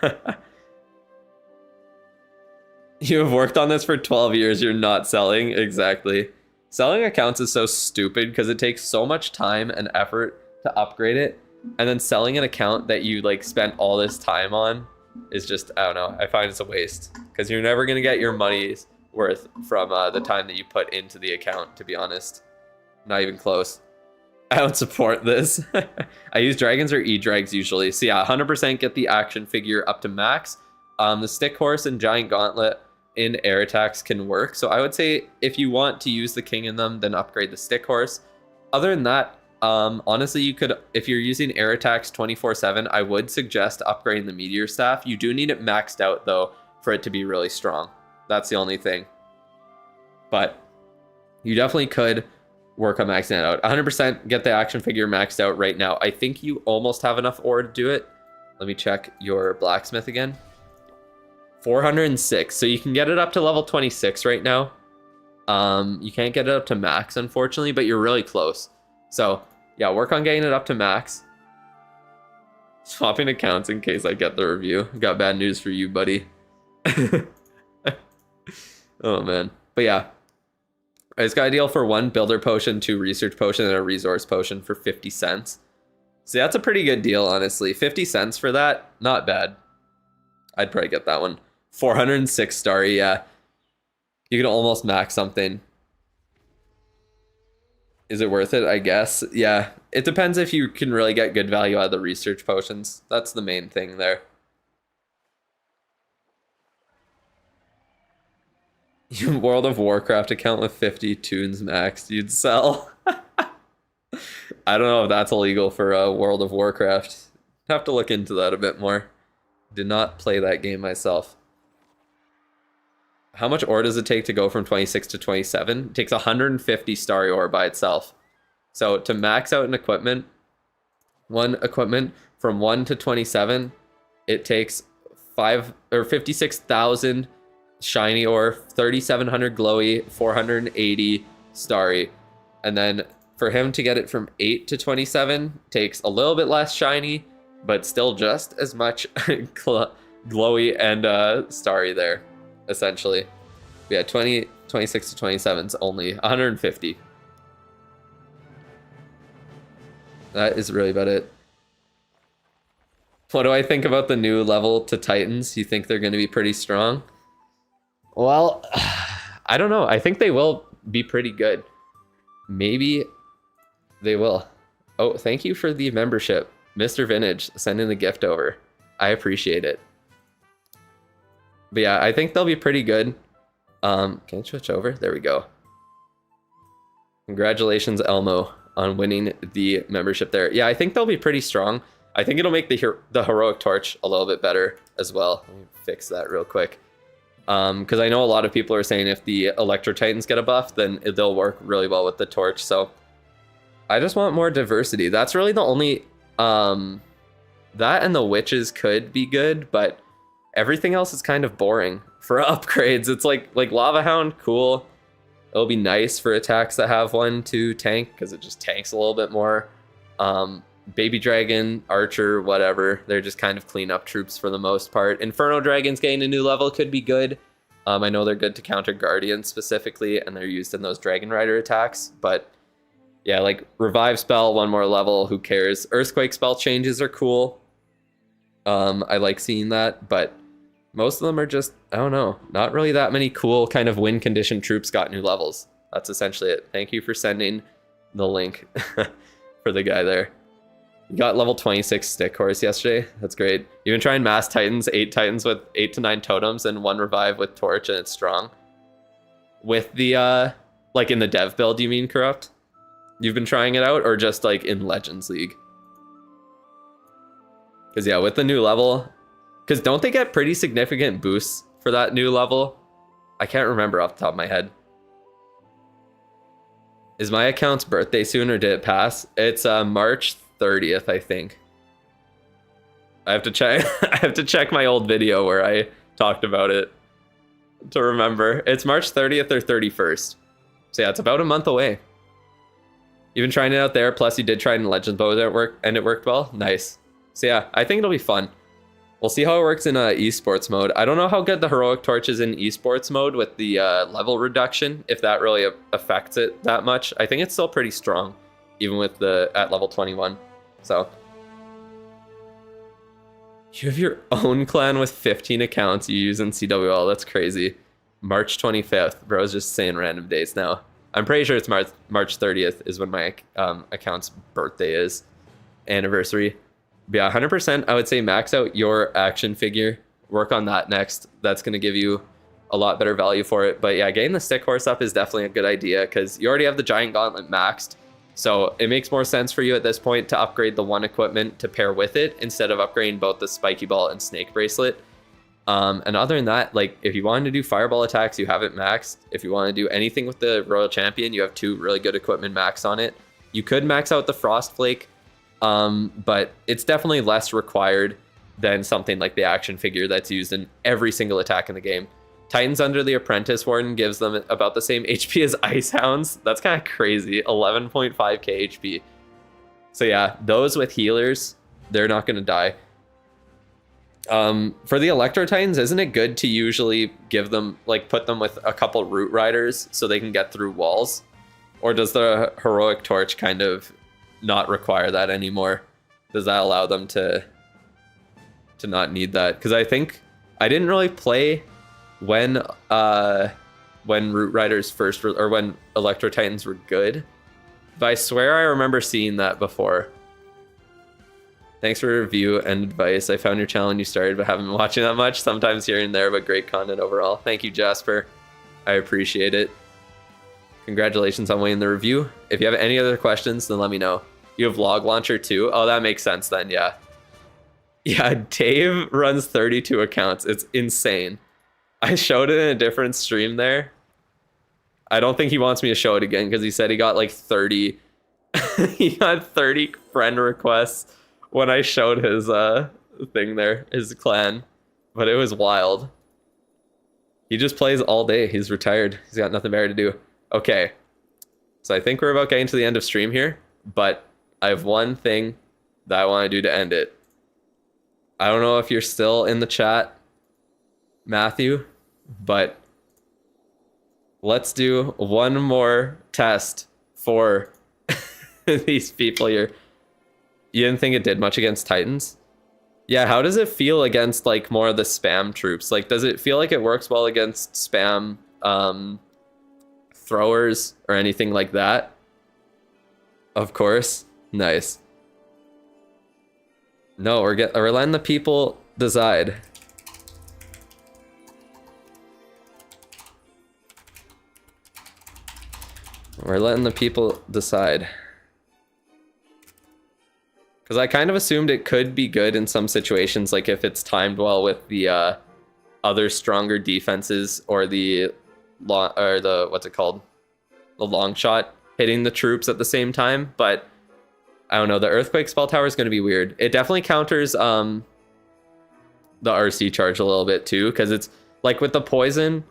You have worked on this for 12 years. You're not selling. Exactly. Selling accounts is so stupid because it takes so much time and effort to upgrade it, and then selling an account that you like spent all this time on is just, I don't know, I find it's a waste because you're never going to get your money's worth from the time that you put into the account, to be honest. Not even close. I don't support this. I use dragons or e-drags usually. So yeah, 100% get the action figure up to max. The stick horse and giant gauntlet in air attacks can work. So I would say if you want to use the king in them, then upgrade the stick horse. Other than that, honestly, you could, if you're using air attacks 24/7, I would suggest upgrading the meteor staff. You do need it maxed out though for it to be really strong. That's the only thing. But you definitely could work on maxing it out. 100% get the action figure maxed out right now. I think you almost have enough ore to do it. Let me check your blacksmith again. 406. So you can get it up to level 26 right now. You can't get it up to max, unfortunately, but you're really close. So yeah, work on getting it up to max. Swapping accounts in case I get the review. Got bad news for you, buddy. Oh man. But yeah, I just got a deal for 1 builder potion, 2 research potion, and a resource potion for 50 cents. So that's a pretty good deal, honestly. 50 cents for that, not bad. I'd probably get that one. 406 starry, yeah. You can almost max something. Is it worth it? I guess. Yeah. It depends if you can really get good value out of the research potions. That's the main thing there. World of Warcraft account with 50 tunes maxed, you'd sell. I don't know if that's illegal for World of Warcraft. Have to look into that a bit more. Did not play that game myself. How much ore does it take to go from 26 to 27? It takes 150 starry ore by itself. So to max out an equipment, one equipment from 1 to 27, it takes 56,000 shiny ore, 3,700 glowy, 480 starry, and then for him to get it from 8 to 27 takes a little bit less shiny, but still just as much glowy and starry there, essentially. Yeah, 26 to 27 is only 150. That is really about it. What do I think about the new level to Titans? You think they're going to be pretty strong? Well, I don't know. I think they will be pretty good. Maybe they will. Oh, thank you for the membership. Mr. Vintage, sending the gift over. I appreciate it. But yeah, I think they'll be pretty good. Can I switch over? There we go. Congratulations, Elmo, on winning the membership there. Yeah, I think they'll be pretty strong. I think it'll make the Heroic Torch a little bit better as well. Let me fix that real quick. Because I know a lot of people are saying if the Electro Titans get a buff, then they'll work really well with the Torch. So I just want more diversity. That's really the only... that and the Witches could be good, but everything else is kind of boring for upgrades. It's like Lava Hound, cool. It'll be nice for attacks that have one to tank, because it just tanks a little bit more. Baby Dragon, Archer, whatever. They're just kind of clean up troops for the most part. Inferno Dragons getting a new level could be good. I know they're good to counter Guardians specifically, and they're used in those Dragon Rider attacks. But yeah, like Revive spell, one more level, who cares? Earthquake spell changes are cool. I like seeing that, but most of them are just, I don't know, not really that many cool kind of win condition troops got new levels. That's essentially it. Thank you for sending the link for the guy there. You got level 26 stick horse yesterday. That's great. You've been trying mass titans, 8 titans with 8 to 9 totems and 1 revive with torch, and it's strong. With the, like in the dev build, you mean, Corrupt? You've been trying it out, or just like in Legends League? Because yeah, with the new level, because don't they get pretty significant boosts for that new level? I can't remember off the top of my head. Is my account's birthday soon, or did it pass? It's March 30th, I think. I have to check. I have to check my old video where I talked about it to remember. It's March 30th or 31st. So yeah, it's about a month away. You've been trying it out there. Plus, you did try it in Legends Bow and it worked well. Nice. So yeah, I think it'll be fun. We'll see how it works in esports mode. I don't know how good the Heroic Torch is in esports mode with the level reduction, if that really affects it that much. I think it's still pretty strong, even with the at level 21. So you have your own clan with 15 accounts you use in CWL. That's crazy. March 25th. Bro's just saying random dates now. I'm pretty sure it's March 30th is when my account's birthday is. Anniversary. But yeah, 100%, I would say max out your action figure. Work on that next. That's going to give you a lot better value for it. But yeah, getting the stick horse up is definitely a good idea, because you already have the giant gauntlet maxed. So it makes more sense for you at this point to upgrade the one equipment to pair with it, instead of upgrading both the spiky ball and snake bracelet. And other than that, like if you wanted to do fireball attacks, you have it maxed. If you want to do anything with the Royal Champion, you have 2 really good equipment maxed on it. You could max out the Frost Flake, but it's definitely less required than something like the action figure that's used in every single attack in the game. Titans under the Apprentice Warden gives them about the same HP as Ice Hounds. That's kind of crazy. 11.5k HP. So yeah, those with healers, they're not going to die. For the Electro Titans, isn't it good to usually give them, like, put them with a couple Root Riders so they can get through walls? Or does the Heroic Torch kind of not require that anymore? Does that allow them to not need that? Because I think I didn't really play when Root Riders first or when Electro Titans were good, but I swear I remember seeing that before. Thanks for review and advice. I found your channel when you started, but haven't been watching that much. Sometimes here and there, but great content overall. Thank you, Jasper. I appreciate it. Congratulations on winning the review. If you have any other questions, then let me know. You have Log Launcher too? Oh, that makes sense then, yeah. Yeah, Dave runs 32 accounts. It's insane. I showed it in a different stream there. I don't think he wants me to show it again, because he said he got like 30. He got 30 friend requests when I showed his thing there, his clan. But it was wild. He just plays all day. He's retired. He's got nothing better to do. Okay. So I think we're about getting to the end of stream here, but I have one thing that I want to do to end it. I don't know if you're still in the chat, Matthew, but let's do one more test for these people here. You didn't think it did much against Titans? Yeah, how does it feel against like more of the spam troops? Like, does it feel like it works well against spam throwers or anything like that? Of course. Nice. No, we're letting the people decide. We're letting the people decide. Because I kind of assumed it could be good in some situations, like if it's timed well with the other stronger defenses or the what's it called? The long shot hitting the troops at the same time. But I don't know, the Earthquake Spell Tower is going to be weird. It definitely counters the RC charge a little bit too, because it's like with the poison,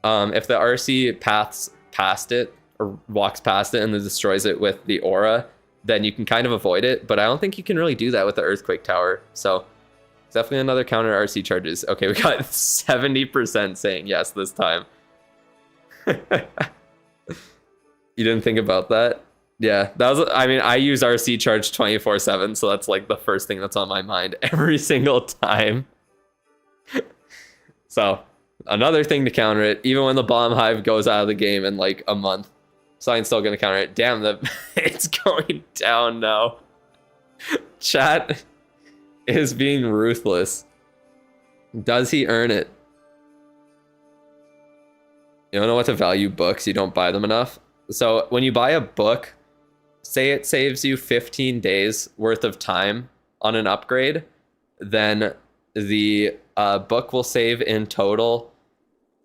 if the RC paths past it or walks past it and then destroys it with the aura, then you can kind of avoid it, but I don't think you can really do that with the Earthquake Tower. So it's definitely another counter RC charges. Okay, we got 70% saying yes this time. You didn't think about that? Yeah, that was, I mean, I use RC charge 24/7, so that's like the first thing that's on my mind every single time. So another thing to counter it, even when the bomb hive goes out of the game in like a month, Sign's still gonna counter it. Damn, it's going down now. Chat is being ruthless. Does he earn it? You don't know what to value books, you don't buy them enough. So when you buy a book, say it saves you 15 days worth of time on an upgrade, then the book will save in total,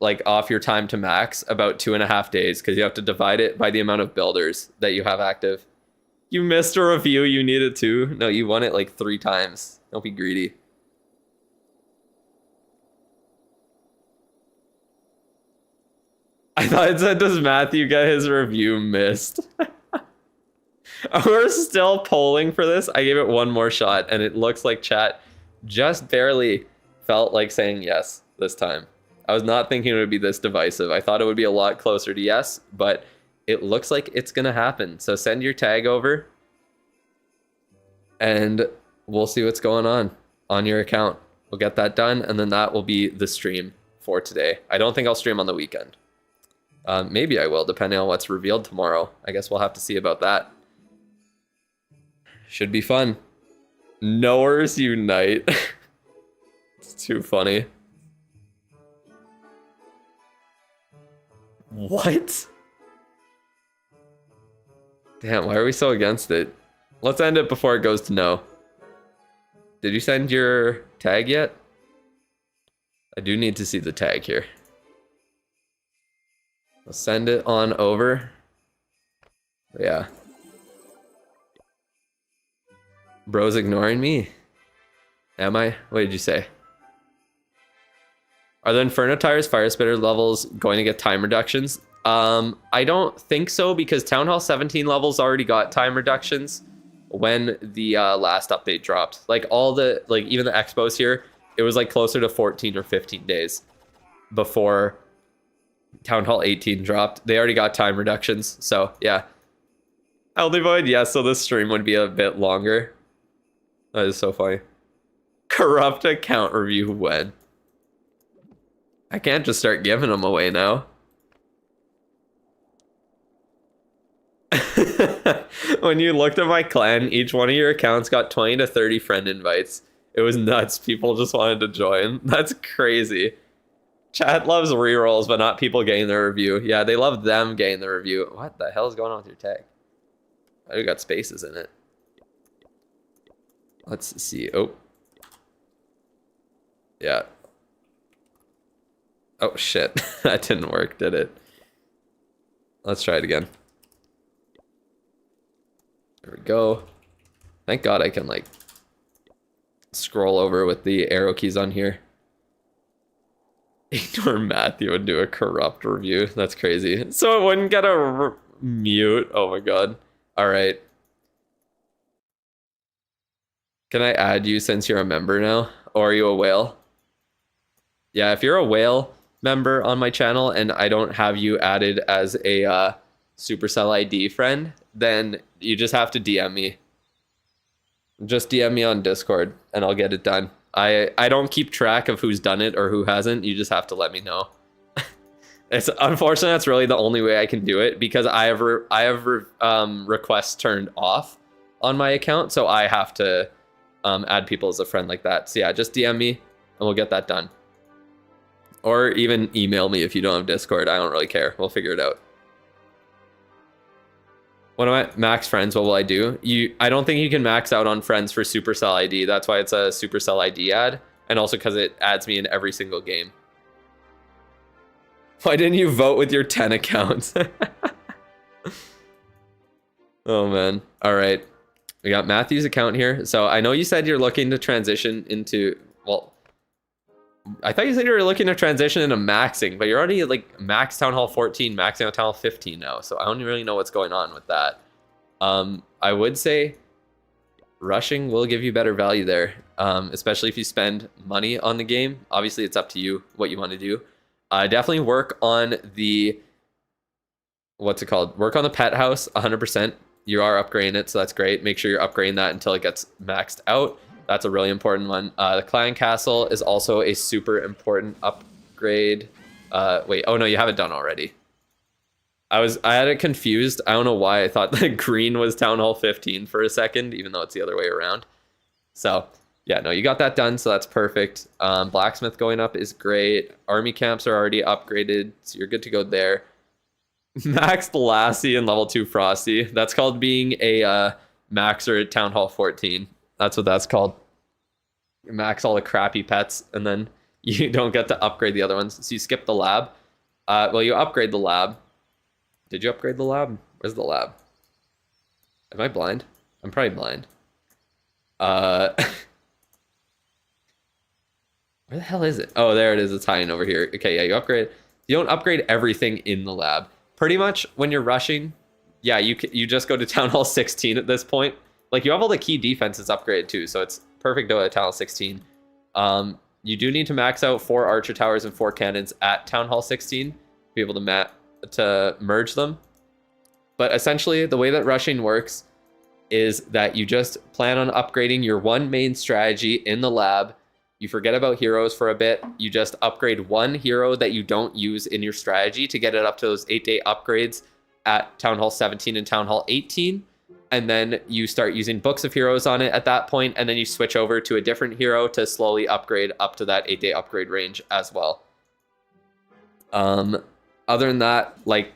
like off your time to max, about 2.5 days, because you have to divide it by the amount of builders that you have active. You missed a review you needed to. No, you won it like 3 times. Don't be greedy. I thought it said, does Matthew get his review missed? We're still polling for this. I gave it one more shot, and it looks like chat just barely felt like saying yes this time. I was not thinking it would be this divisive. I thought it would be a lot closer to yes, but it looks like it's going to happen. So send your tag over, and we'll see what's going on your account. We'll get that done, and then that will be the stream for today. I don't think I'll stream on the weekend. Maybe I will, depending on what's revealed tomorrow. I guess we'll have to see about that. Should be fun. Knowers unite. It's too funny. What? Damn, why are we so against it? Let's end it before it goes to no. Did you send your tag yet? I do need to see the tag here. I'll send it on over. Yeah. Bro's ignoring me. Am I? What did you say? Are the Inferno Tires Fire Spitter levels going to get time reductions? I don't think so, because Town Hall 17 levels already got time reductions when the last update dropped. Like all the, like even the expos here, it was like closer to 14 or 15 days before Town Hall 18 dropped. They already got time reductions, so yeah. Elder Void, yes, so this stream would be a bit longer. That is so funny. Corrupt account review when? I can't just start giving them away now. When you looked at my clan, each one of your accounts got 20 to 30 friend invites. It was nuts. People just wanted to join. That's crazy. Chat loves rerolls, but not people getting their review. Yeah, they love them getting the review. What the hell is going on with your tag? Oh, you got spaces in it. Let's see. Oh. Yeah. Oh, shit. That didn't work, did it? Let's try it again. There we go. Thank God I can, like, scroll over with the arrow keys on here. Ignore Matthew and do a corrupt review. That's crazy. So it wouldn't get a Mute. Oh my god. All right. Can I add you since you're a member now? Or are you a whale? Yeah, if you're a whale member on my channel and I don't have you added as a Supercell ID friend, then you just have to DM me. Just DM me on Discord and I'll get it done. I don't keep track of who's done it or who hasn't. You just have to let me know. It's unfortunately that's really the only way I can do it because I have requests turned off on my account, so I have to add people as a friend like that. So yeah, just DM me and we'll get that done. Or even email me if you don't have Discord. I don't really care. We'll figure it out. What am I max friends? What will I do? I don't think you can max out on friends for Supercell ID. That's why it's a Supercell ID ad, and also because it adds me in every single game. Why didn't you vote with your 10 accounts? Oh man. All right. We got Matthew's account here. So I know you said you're looking to transition into, well, I thought you said you were looking to transition into maxing, but you're already like max Town Hall 14, maxing out Town Hall 15 now. So I don't really know what's going on with that. I would say rushing will give you better value there, especially if you spend money on the game. Obviously, it's up to you what you want to do. Definitely work on the, what's it called? Work on the pet house 100%. You are upgrading it, so that's great. Make sure you're upgrading that until it gets maxed out. That's a really important one. The clan castle is also a super important upgrade. Wait, oh no, you have it done already. I had it confused. I don't know why I thought that green was Town Hall 15 for a second, even though it's the other way around. So yeah, no, you got that done, so that's perfect. Blacksmith going up is great. Army camps are already upgraded, so you're good to go there. Maxed Lassie and level 2 Frosty. That's called being a maxer at Town Hall 14. That's what that's called. You max all the crappy pets, and then you don't get to upgrade the other ones. So you skip the lab. Well, you upgrade the lab. Did you upgrade the lab? Where's the lab? Am I blind? I'm probably blind. Where the hell is it? Oh, there it is. It's hiding over here. Okay, yeah, you upgrade. You don't upgrade everything in the lab. Pretty much when you're rushing, yeah, you just go to Town Hall 16 at this point. Like, you have all the key defenses upgraded too, so it's perfect to go at Town Hall 16. You do need to max out 4 archer towers and 4 cannons at Town Hall 16 to be able to merge them. But essentially, the way that rushing works is that you just plan on upgrading your one main strategy in the lab. You forget about heroes for a bit. You just upgrade one hero that you don't use in your strategy to get it up to those 8-day upgrades at Town Hall 17 and Town Hall 18. And then you start using books of heroes on it at that point, and then you switch over to a different hero to slowly upgrade up to that 8-day upgrade range as well. Other than that, like,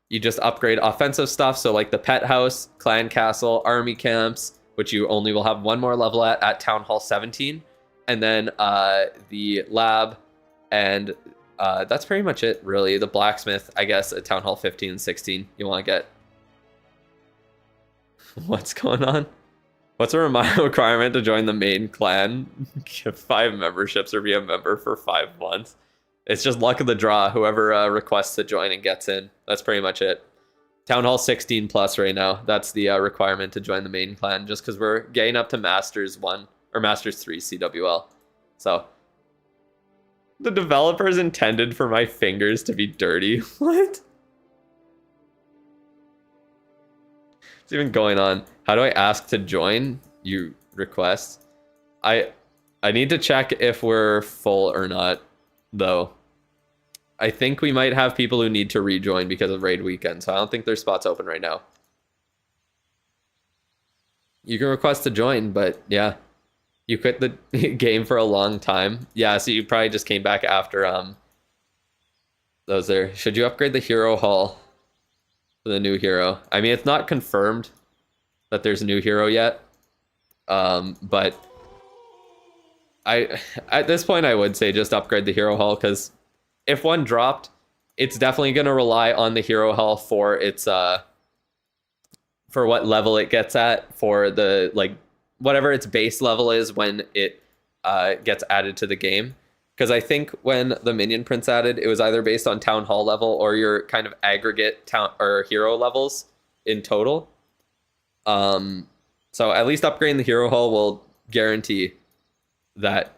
you just upgrade offensive stuff, so like the pet house, clan castle, army camps, which you only will have one more level at Town Hall 17. And then the lab, and that's pretty much it, really. The blacksmith, I guess, at Town Hall 15 and 16, you want to get. What's going on? What's a requirement to join the main clan? Get 5 memberships or be a member for 5 months. It's just luck of the draw. Whoever requests to join and gets in. That's pretty much it. Town Hall 16 plus right now. That's the requirement to join the main clan, just because we're getting up to Masters 1. Or Masters 3 CWL. So the developers intended for my fingers to be dirty. What? What's even going on? How do I ask to join? You request. I need to check if we're full or not, though. I think we might have people who need to rejoin because of raid weekend, so I don't think there's spots open right now. You can request to join, but yeah. You quit the game for a long time. Yeah, so you probably just came back after those there. Should you upgrade the hero hall for the new hero? I mean, it's not confirmed that there's a new hero yet. But at this point I would say just upgrade the hero hall, because if one dropped, it's definitely going to rely on the hero hall for its for what level it gets at, for the like whatever its base level is when it gets added to the game. Because I think when the minion prints added, it was either based on town hall level or your kind of aggregate town or hero levels in total. So at least upgrading the hero hall will guarantee that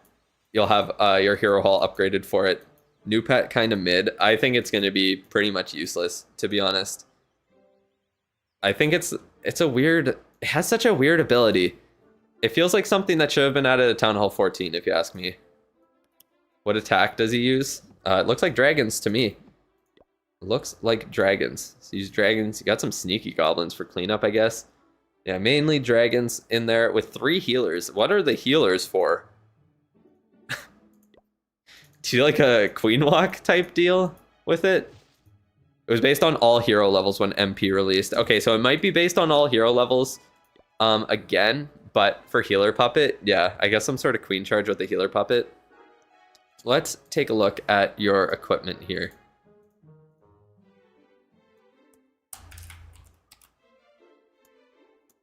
you'll have your hero hall upgraded for it. New pet kind of mid. I think it's going to be pretty much useless, to be honest. I think it's a weird, it has such a weird ability. It feels like something that should have been added at Town Hall 14, if you ask me. What attack does he use? It looks like dragons to me. Looks like dragons. So use dragons. You got some sneaky goblins for cleanup, I guess. Yeah, mainly dragons in there with 3 healers. What are the healers for? Do you like a queen walk type deal with it? It was based on all hero levels when MP released. Okay, so it might be based on all hero levels again, but for healer puppet, yeah, I guess some sort of queen charge with the healer puppet. Let's take a look at your equipment here.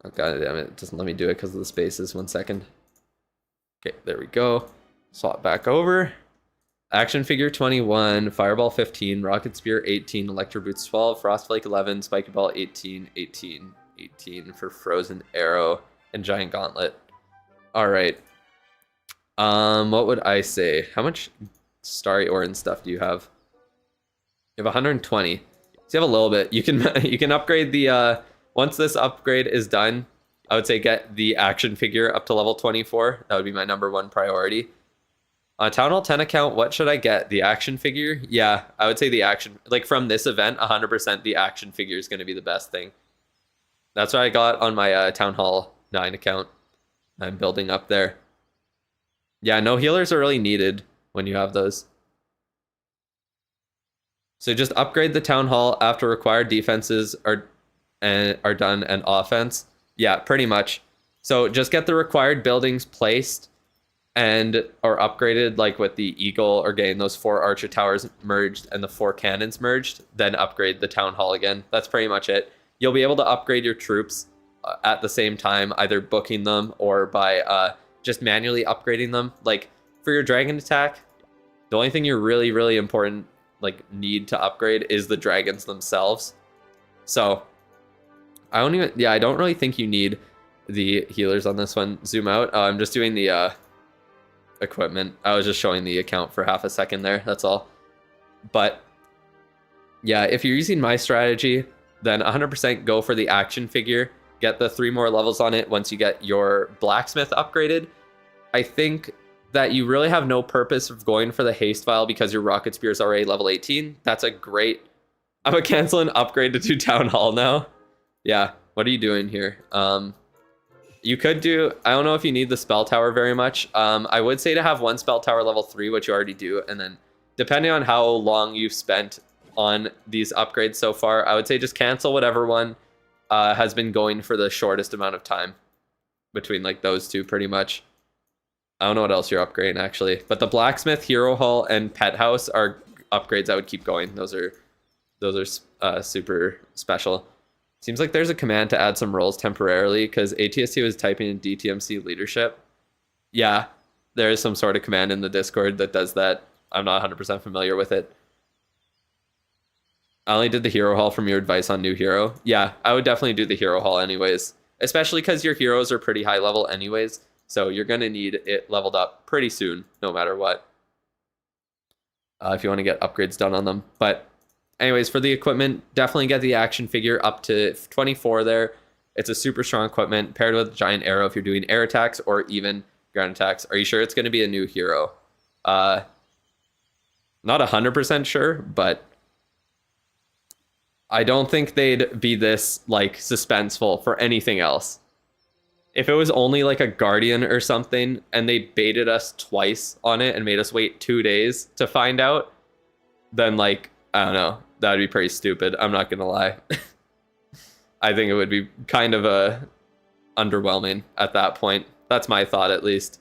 Oh god damn it, it doesn't let me do it because of the spaces. 1 second. Okay, there we go. Swap back over. Action figure 21, Fireball 15, Rocket Spear 18, Electro Boots 12, Frostflake 11, Spiky Ball 18, 18, 18 for Frozen Arrow, and Giant Gauntlet. Alright. What would I say? How much Starry Orin stuff do you have? You have 120. So you have a little bit. You can upgrade the once this upgrade is done, I would say get the action figure up to level 24. That would be my #1 priority. On Town Hall 10 account, what should I get? The action figure? Yeah, I would say the action, like from this event, 100% the action figure is going to be the best thing. That's what I got on my Town Hall 9 account. I'm building up there. Yeah, no healers are really needed when you have those. So just upgrade the Town Hall after required defenses are done and offense. Yeah, pretty much. So just get the required buildings placed and or upgraded, like with the eagle, or getting those 4 archer towers merged and the 4 cannons merged, then upgrade the town hall again. That's pretty much it. You'll be able to upgrade your troops at the same time, either booking them or by just manually upgrading them. Like for your dragon attack, the only thing you're really important need to upgrade is the dragons themselves. So I don't really think you need the healers on this one. Zoom out. I'm just doing the equipment. I was just showing the account for half a second there, that's all. But yeah, if you're using my strategy, then 100% go for the action figure. Get the 3 more levels on it once you get your blacksmith upgraded. I think that you really have no purpose of going for the haste vial because your rocket spear is already level 18. That's a great... I'm gonna cancel an upgrade to do town hall now. Yeah, what are you doing here? You could do, I don't know if you need the spell tower very much. I would say to have 1 spell tower level 3, which you already do, and then depending on how long you've spent on these upgrades so far, I would say just cancel whatever one has been going for the shortest amount of time between those 2 pretty much. I don't know what else you're upgrading actually, but the blacksmith, hero hall, and pet house are upgrades I would keep going. Those are super special. Seems like there's a command to add some roles temporarily because ATST was typing in DTMC leadership. Yeah, there is some sort of command in the Discord that does that. I'm not 100% familiar with it. I only did the hero hall from your advice on new hero. Yeah, I would definitely do the hero hall anyways, especially because your heroes are pretty high level anyways. So you're going to need it leveled up pretty soon, no matter what, if you want to get upgrades done on them. But anyways, for the equipment, definitely get the action figure up to 24 there. It's a super strong equipment paired with giant arrow if you're doing air attacks or even ground attacks. Are you sure it's going to be a new hero? Not 100% sure, but I don't think they'd be this suspenseful for anything else. If it was only a guardian or something and they baited us twice on it and made us wait 2 days to find out, then I don't know, that'd be pretty stupid. I'm not gonna lie. I think it would be kind of underwhelming at that point. That's my thought, at least.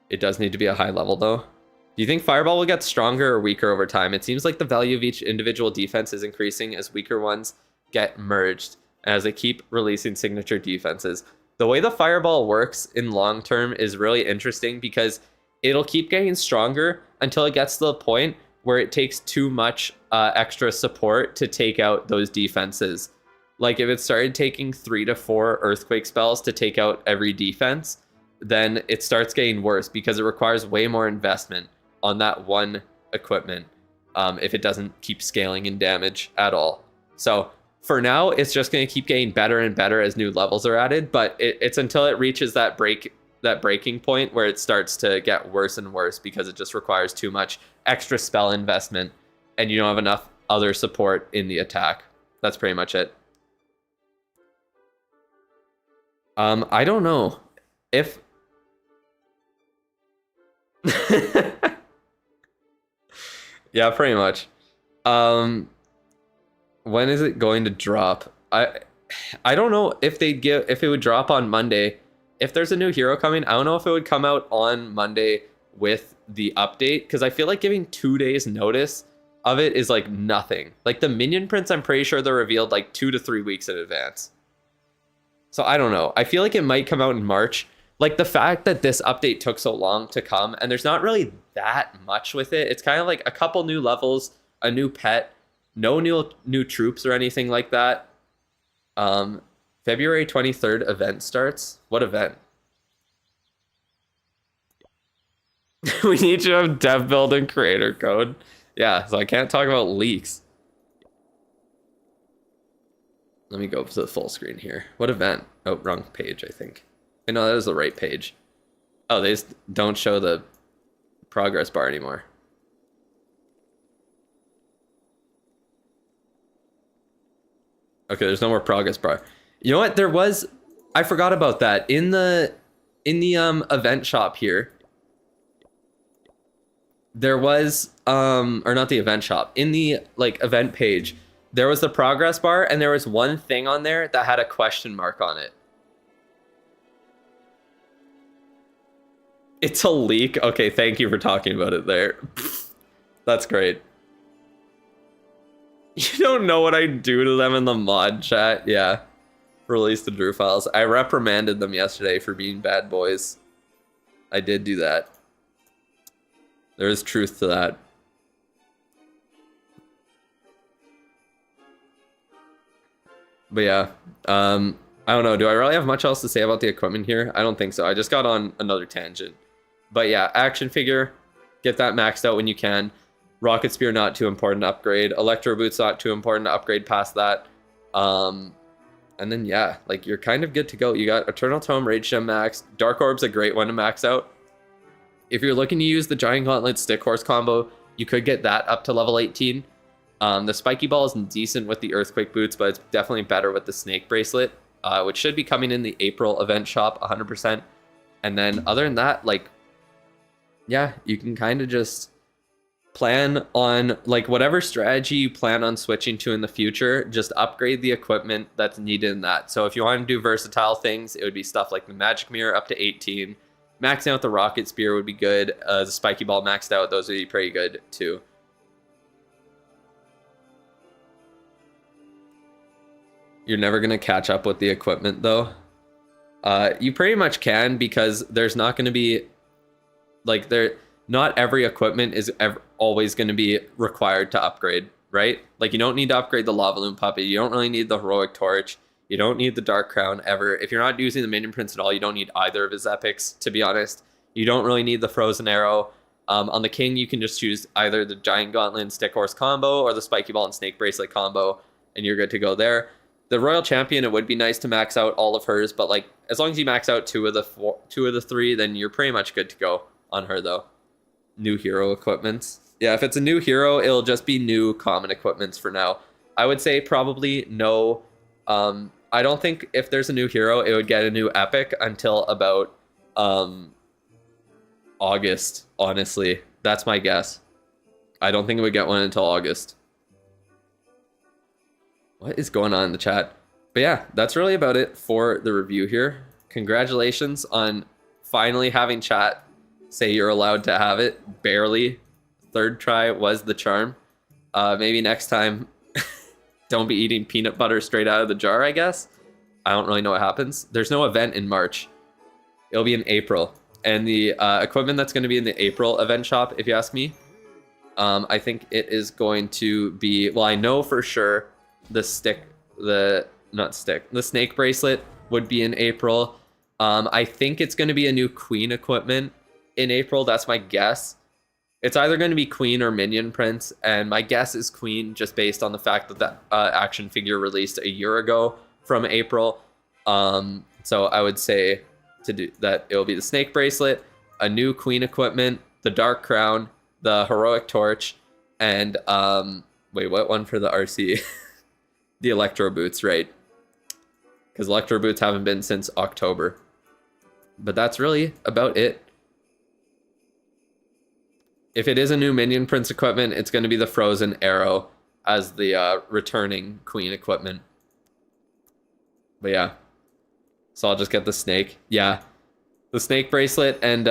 It does need to be a high level, though. Do you think Fireball will get stronger or weaker over time? It seems like the value of each individual defense is increasing as weaker ones get merged, and as they keep releasing signature defenses. The way the Fireball works in long term is really interesting because it'll keep getting stronger until it gets to the point where it takes too much extra support to take out those defenses. Like if it started taking 3 to 4 earthquake spells to take out every defense, then it starts getting worse because it requires way more investment on that one equipment if it doesn't keep scaling in damage at all. So for now, it's just going to keep getting better and better as new levels are added, but it's until it reaches that breaking point where it starts to get worse and worse because it just requires too much extra spell investment and you don't have enough other support in the attack. That's pretty much it. I don't know if yeah, pretty much. When is it going to drop? I don't know if it would drop on Monday. If there's a new hero coming, I don't know if it would come out on Monday with the update, because I feel like giving 2 days notice of it is like nothing. Like the minion prints, I'm pretty sure they're revealed like 2 to 3 weeks in advance. So I don't know. I feel like it might come out in March. Like the fact that this update took so long to come and there's not really that much with it. It's kind of like a couple new levels, a new pet, no new troops or anything like that. February 23rd event starts. What event? We need to have dev build and creator code. Yeah, so I can't talk about leaks. Let me go to the full screen here. What event? Oh, wrong page, I think. I know that is the right page. Oh, they just don't show the progress bar anymore. Okay, there's no more progress bar. You know what? There was, I forgot about that. In the event shop here, there was or not the event shop, in the like event page, there was the progress bar and there was one thing on there that had a question mark on it. It's a leak. Okay, thank you for talking about it there. That's great. You don't know what I do to them in the mod chat. Yeah. Release the Drew files. I reprimanded them yesterday for being bad boys. I did do that. There is truth to that. But yeah, I don't know. Do I really have much else to say about the equipment here? I don't think so. I just got on another tangent. But yeah, action figure, get that maxed out when you can. Rocket Spear, not too important to upgrade. Electro Boots, not too important to upgrade past that. And then yeah, like you're kind of good to go. You got Eternal Tome, Rage Gem maxed. Dark Orb's a great one to max out. If you're looking to use the Giant Gauntlet Stick Horse combo, you could get that up to level 18. The Spiky Ball is decent with the Earthquake Boots, but it's definitely better with the Snake Bracelet, which should be coming in the April event shop 100%. And then other than that, like, yeah, you can kind of just plan on, like, whatever strategy you plan on switching to in the future, just upgrade the equipment that's needed in that. So if you want to do versatile things, it would be stuff like the Magic Mirror up to 18. Maxing out the Rocket Spear would be good. The Spiky Ball maxed out, those would be pretty good too. You're never going to catch up with the equipment though. You pretty much can, because there's not going to be, like, not every equipment is always going to be required to upgrade, right? Like, you don't need to upgrade the Lava Loon Puppet. You don't really need the Heroic Torch. You don't need the Dark Crown ever. If you're not using the Minion Prince at all, you don't need either of his epics, to be honest. You don't really need the Frozen Arrow. On the King, you can just choose either the Giant Gauntlet and Stick Horse combo or the Spiky Ball and Snake Bracelet combo, and you're good to go there. The Royal Champion, it would be nice to max out all of hers, but like, as long as you max out two of the three, then you're pretty much good to go on her though. New hero equipments. Yeah, if it's a new hero, it'll just be new common equipments for now. I would say probably no. I don't think if there's a new hero, it would get a new epic until about August, honestly. That's my guess. I don't think it would get one until August. What is going on in the chat? But yeah, that's really about it for the review here. Congratulations on finally having chat say you're allowed to have it. Barely. Third try was the charm. Maybe next time, don't be eating peanut butter straight out of the jar, I guess. I don't really know what happens. There's no event in March. It'll be in April. And the equipment that's going to be in the April event shop, if you ask me, I think it is going to be, well, I know for sure the snake bracelet would be in April. I think it's going to be a new queen equipment in April. That's my guess. It's either going to be queen or minion prints, and my guess is queen just based on the fact that the action figure released a year ago from April. So I would say to do that, it'll be the snake bracelet, a new queen equipment, the dark crown, the heroic torch, and wait, what one for the RC? The electro boots, right? Because electro boots haven't been since October. But that's really about it. If it is a new minion prince equipment, it's going to be the frozen arrow as the returning queen equipment. But yeah, so I'll just get the snake. Yeah, the snake bracelet and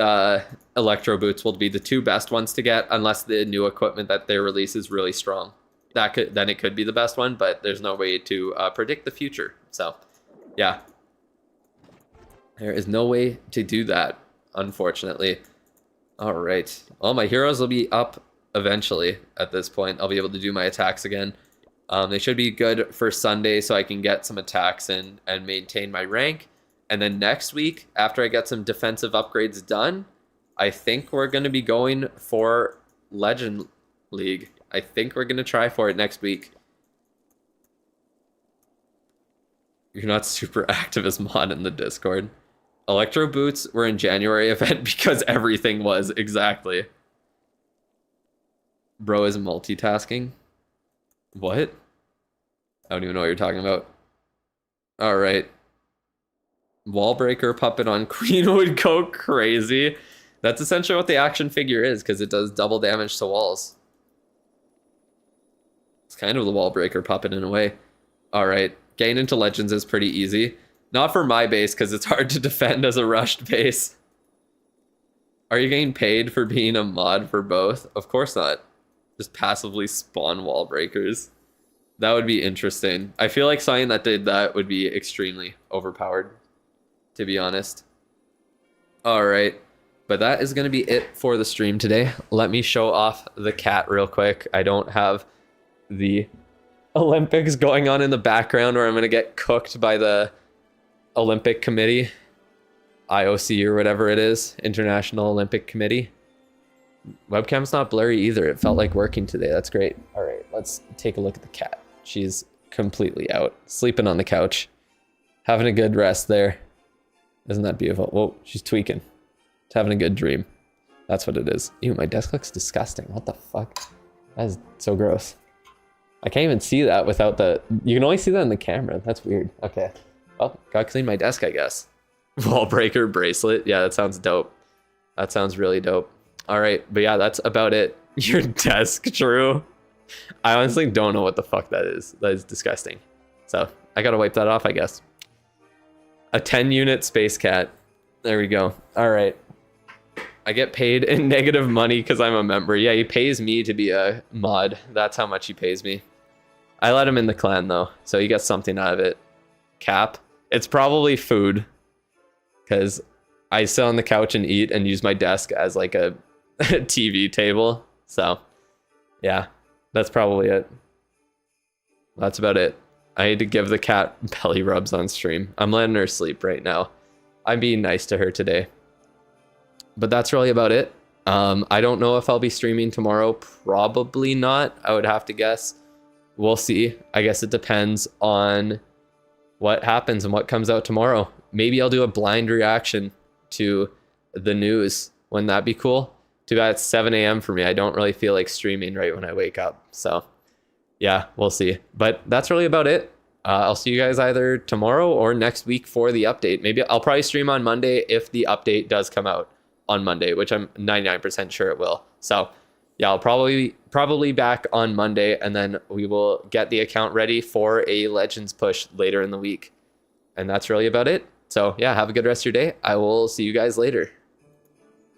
electro boots will be the two best ones to get, unless the new equipment that they release is really strong. Then it could be the best one, but there's no way to predict the future. So yeah, there is no way to do that, unfortunately. All right. Well, my heroes will be up eventually at this point. I'll be able to do my attacks again. They should be good for Sunday so I can get some attacks in and maintain my rank. And then next week, after I get some defensive upgrades done, I think we're going to be going for Legend League. I think we're going to try for it next week. You're not super active as mod in the Discord. Electro boots were in January event because everything was, exactly. Bro is multitasking. What? I don't even know what you're talking about. All right. Wallbreaker puppet on queen would go crazy. That's essentially what the action figure is, because it does double damage to walls. It's kind of the wallbreaker puppet in a way. All right. Getting into Legends is pretty easy. Not for my base, because it's hard to defend as a rushed base. Are you getting paid for being a mod for both? Of course not. Just passively spawn wall breakers. That would be interesting. I feel like something that did that would be extremely overpowered, to be honest. All right. But that is going to be it for the stream today. Let me show off the cat real quick. I don't have the Olympics going on in the background where I'm going to get cooked by the Olympic Committee, IOC or whatever it is, International Olympic Committee. Webcam's not blurry either. It felt like working today. That's great. All right, let's take a look at the cat. She's completely out, sleeping on the couch, having a good rest there. Isn't that beautiful? Whoa, she's tweaking. She's having a good dream. That's what it is. Ew, my desk looks disgusting. What the fuck? That is so gross. I can't even see that without the... You can only see that in the camera. That's weird. Okay. Well, gotta clean my desk, I guess. Wallbreaker bracelet. Yeah, that sounds dope. That sounds really dope. All right, but yeah, that's about it. Your desk, Drew. I honestly don't know what the fuck that is. That is disgusting. So I gotta wipe that off, I guess. A 10-unit space cat. There we go. All right. I get paid in negative money because I'm a member. Yeah, he pays me to be a mod. That's how much he pays me. I let him in the clan though, so he gets something out of it. Cap. It's probably food, because I sit on the couch and eat and use my desk as like a TV table. So yeah, that's probably it. That's about it. I need to give the cat belly rubs on stream. I'm letting her sleep right now. I'm being nice to her today. But that's really about it. I don't know if I'll be streaming tomorrow. Probably not. I would have to guess. We'll see. I guess it depends on what happens and what comes out tomorrow. Maybe I'll do a blind reaction to the news. Wouldn't that be cool? Too bad it's 7 a.m. for me. I don't really feel like streaming right when I wake up. So yeah, we'll see. But that's really about it. I'll see you guys either tomorrow or next week for the update. Maybe I'll probably stream on Monday if the update does come out on Monday, which I'm 99% sure it will. So yeah, I'll probably back on Monday, and then we will get the account ready for a Legends push later in the week. And that's really about it. So yeah, have a good rest of your day. I will see you guys later.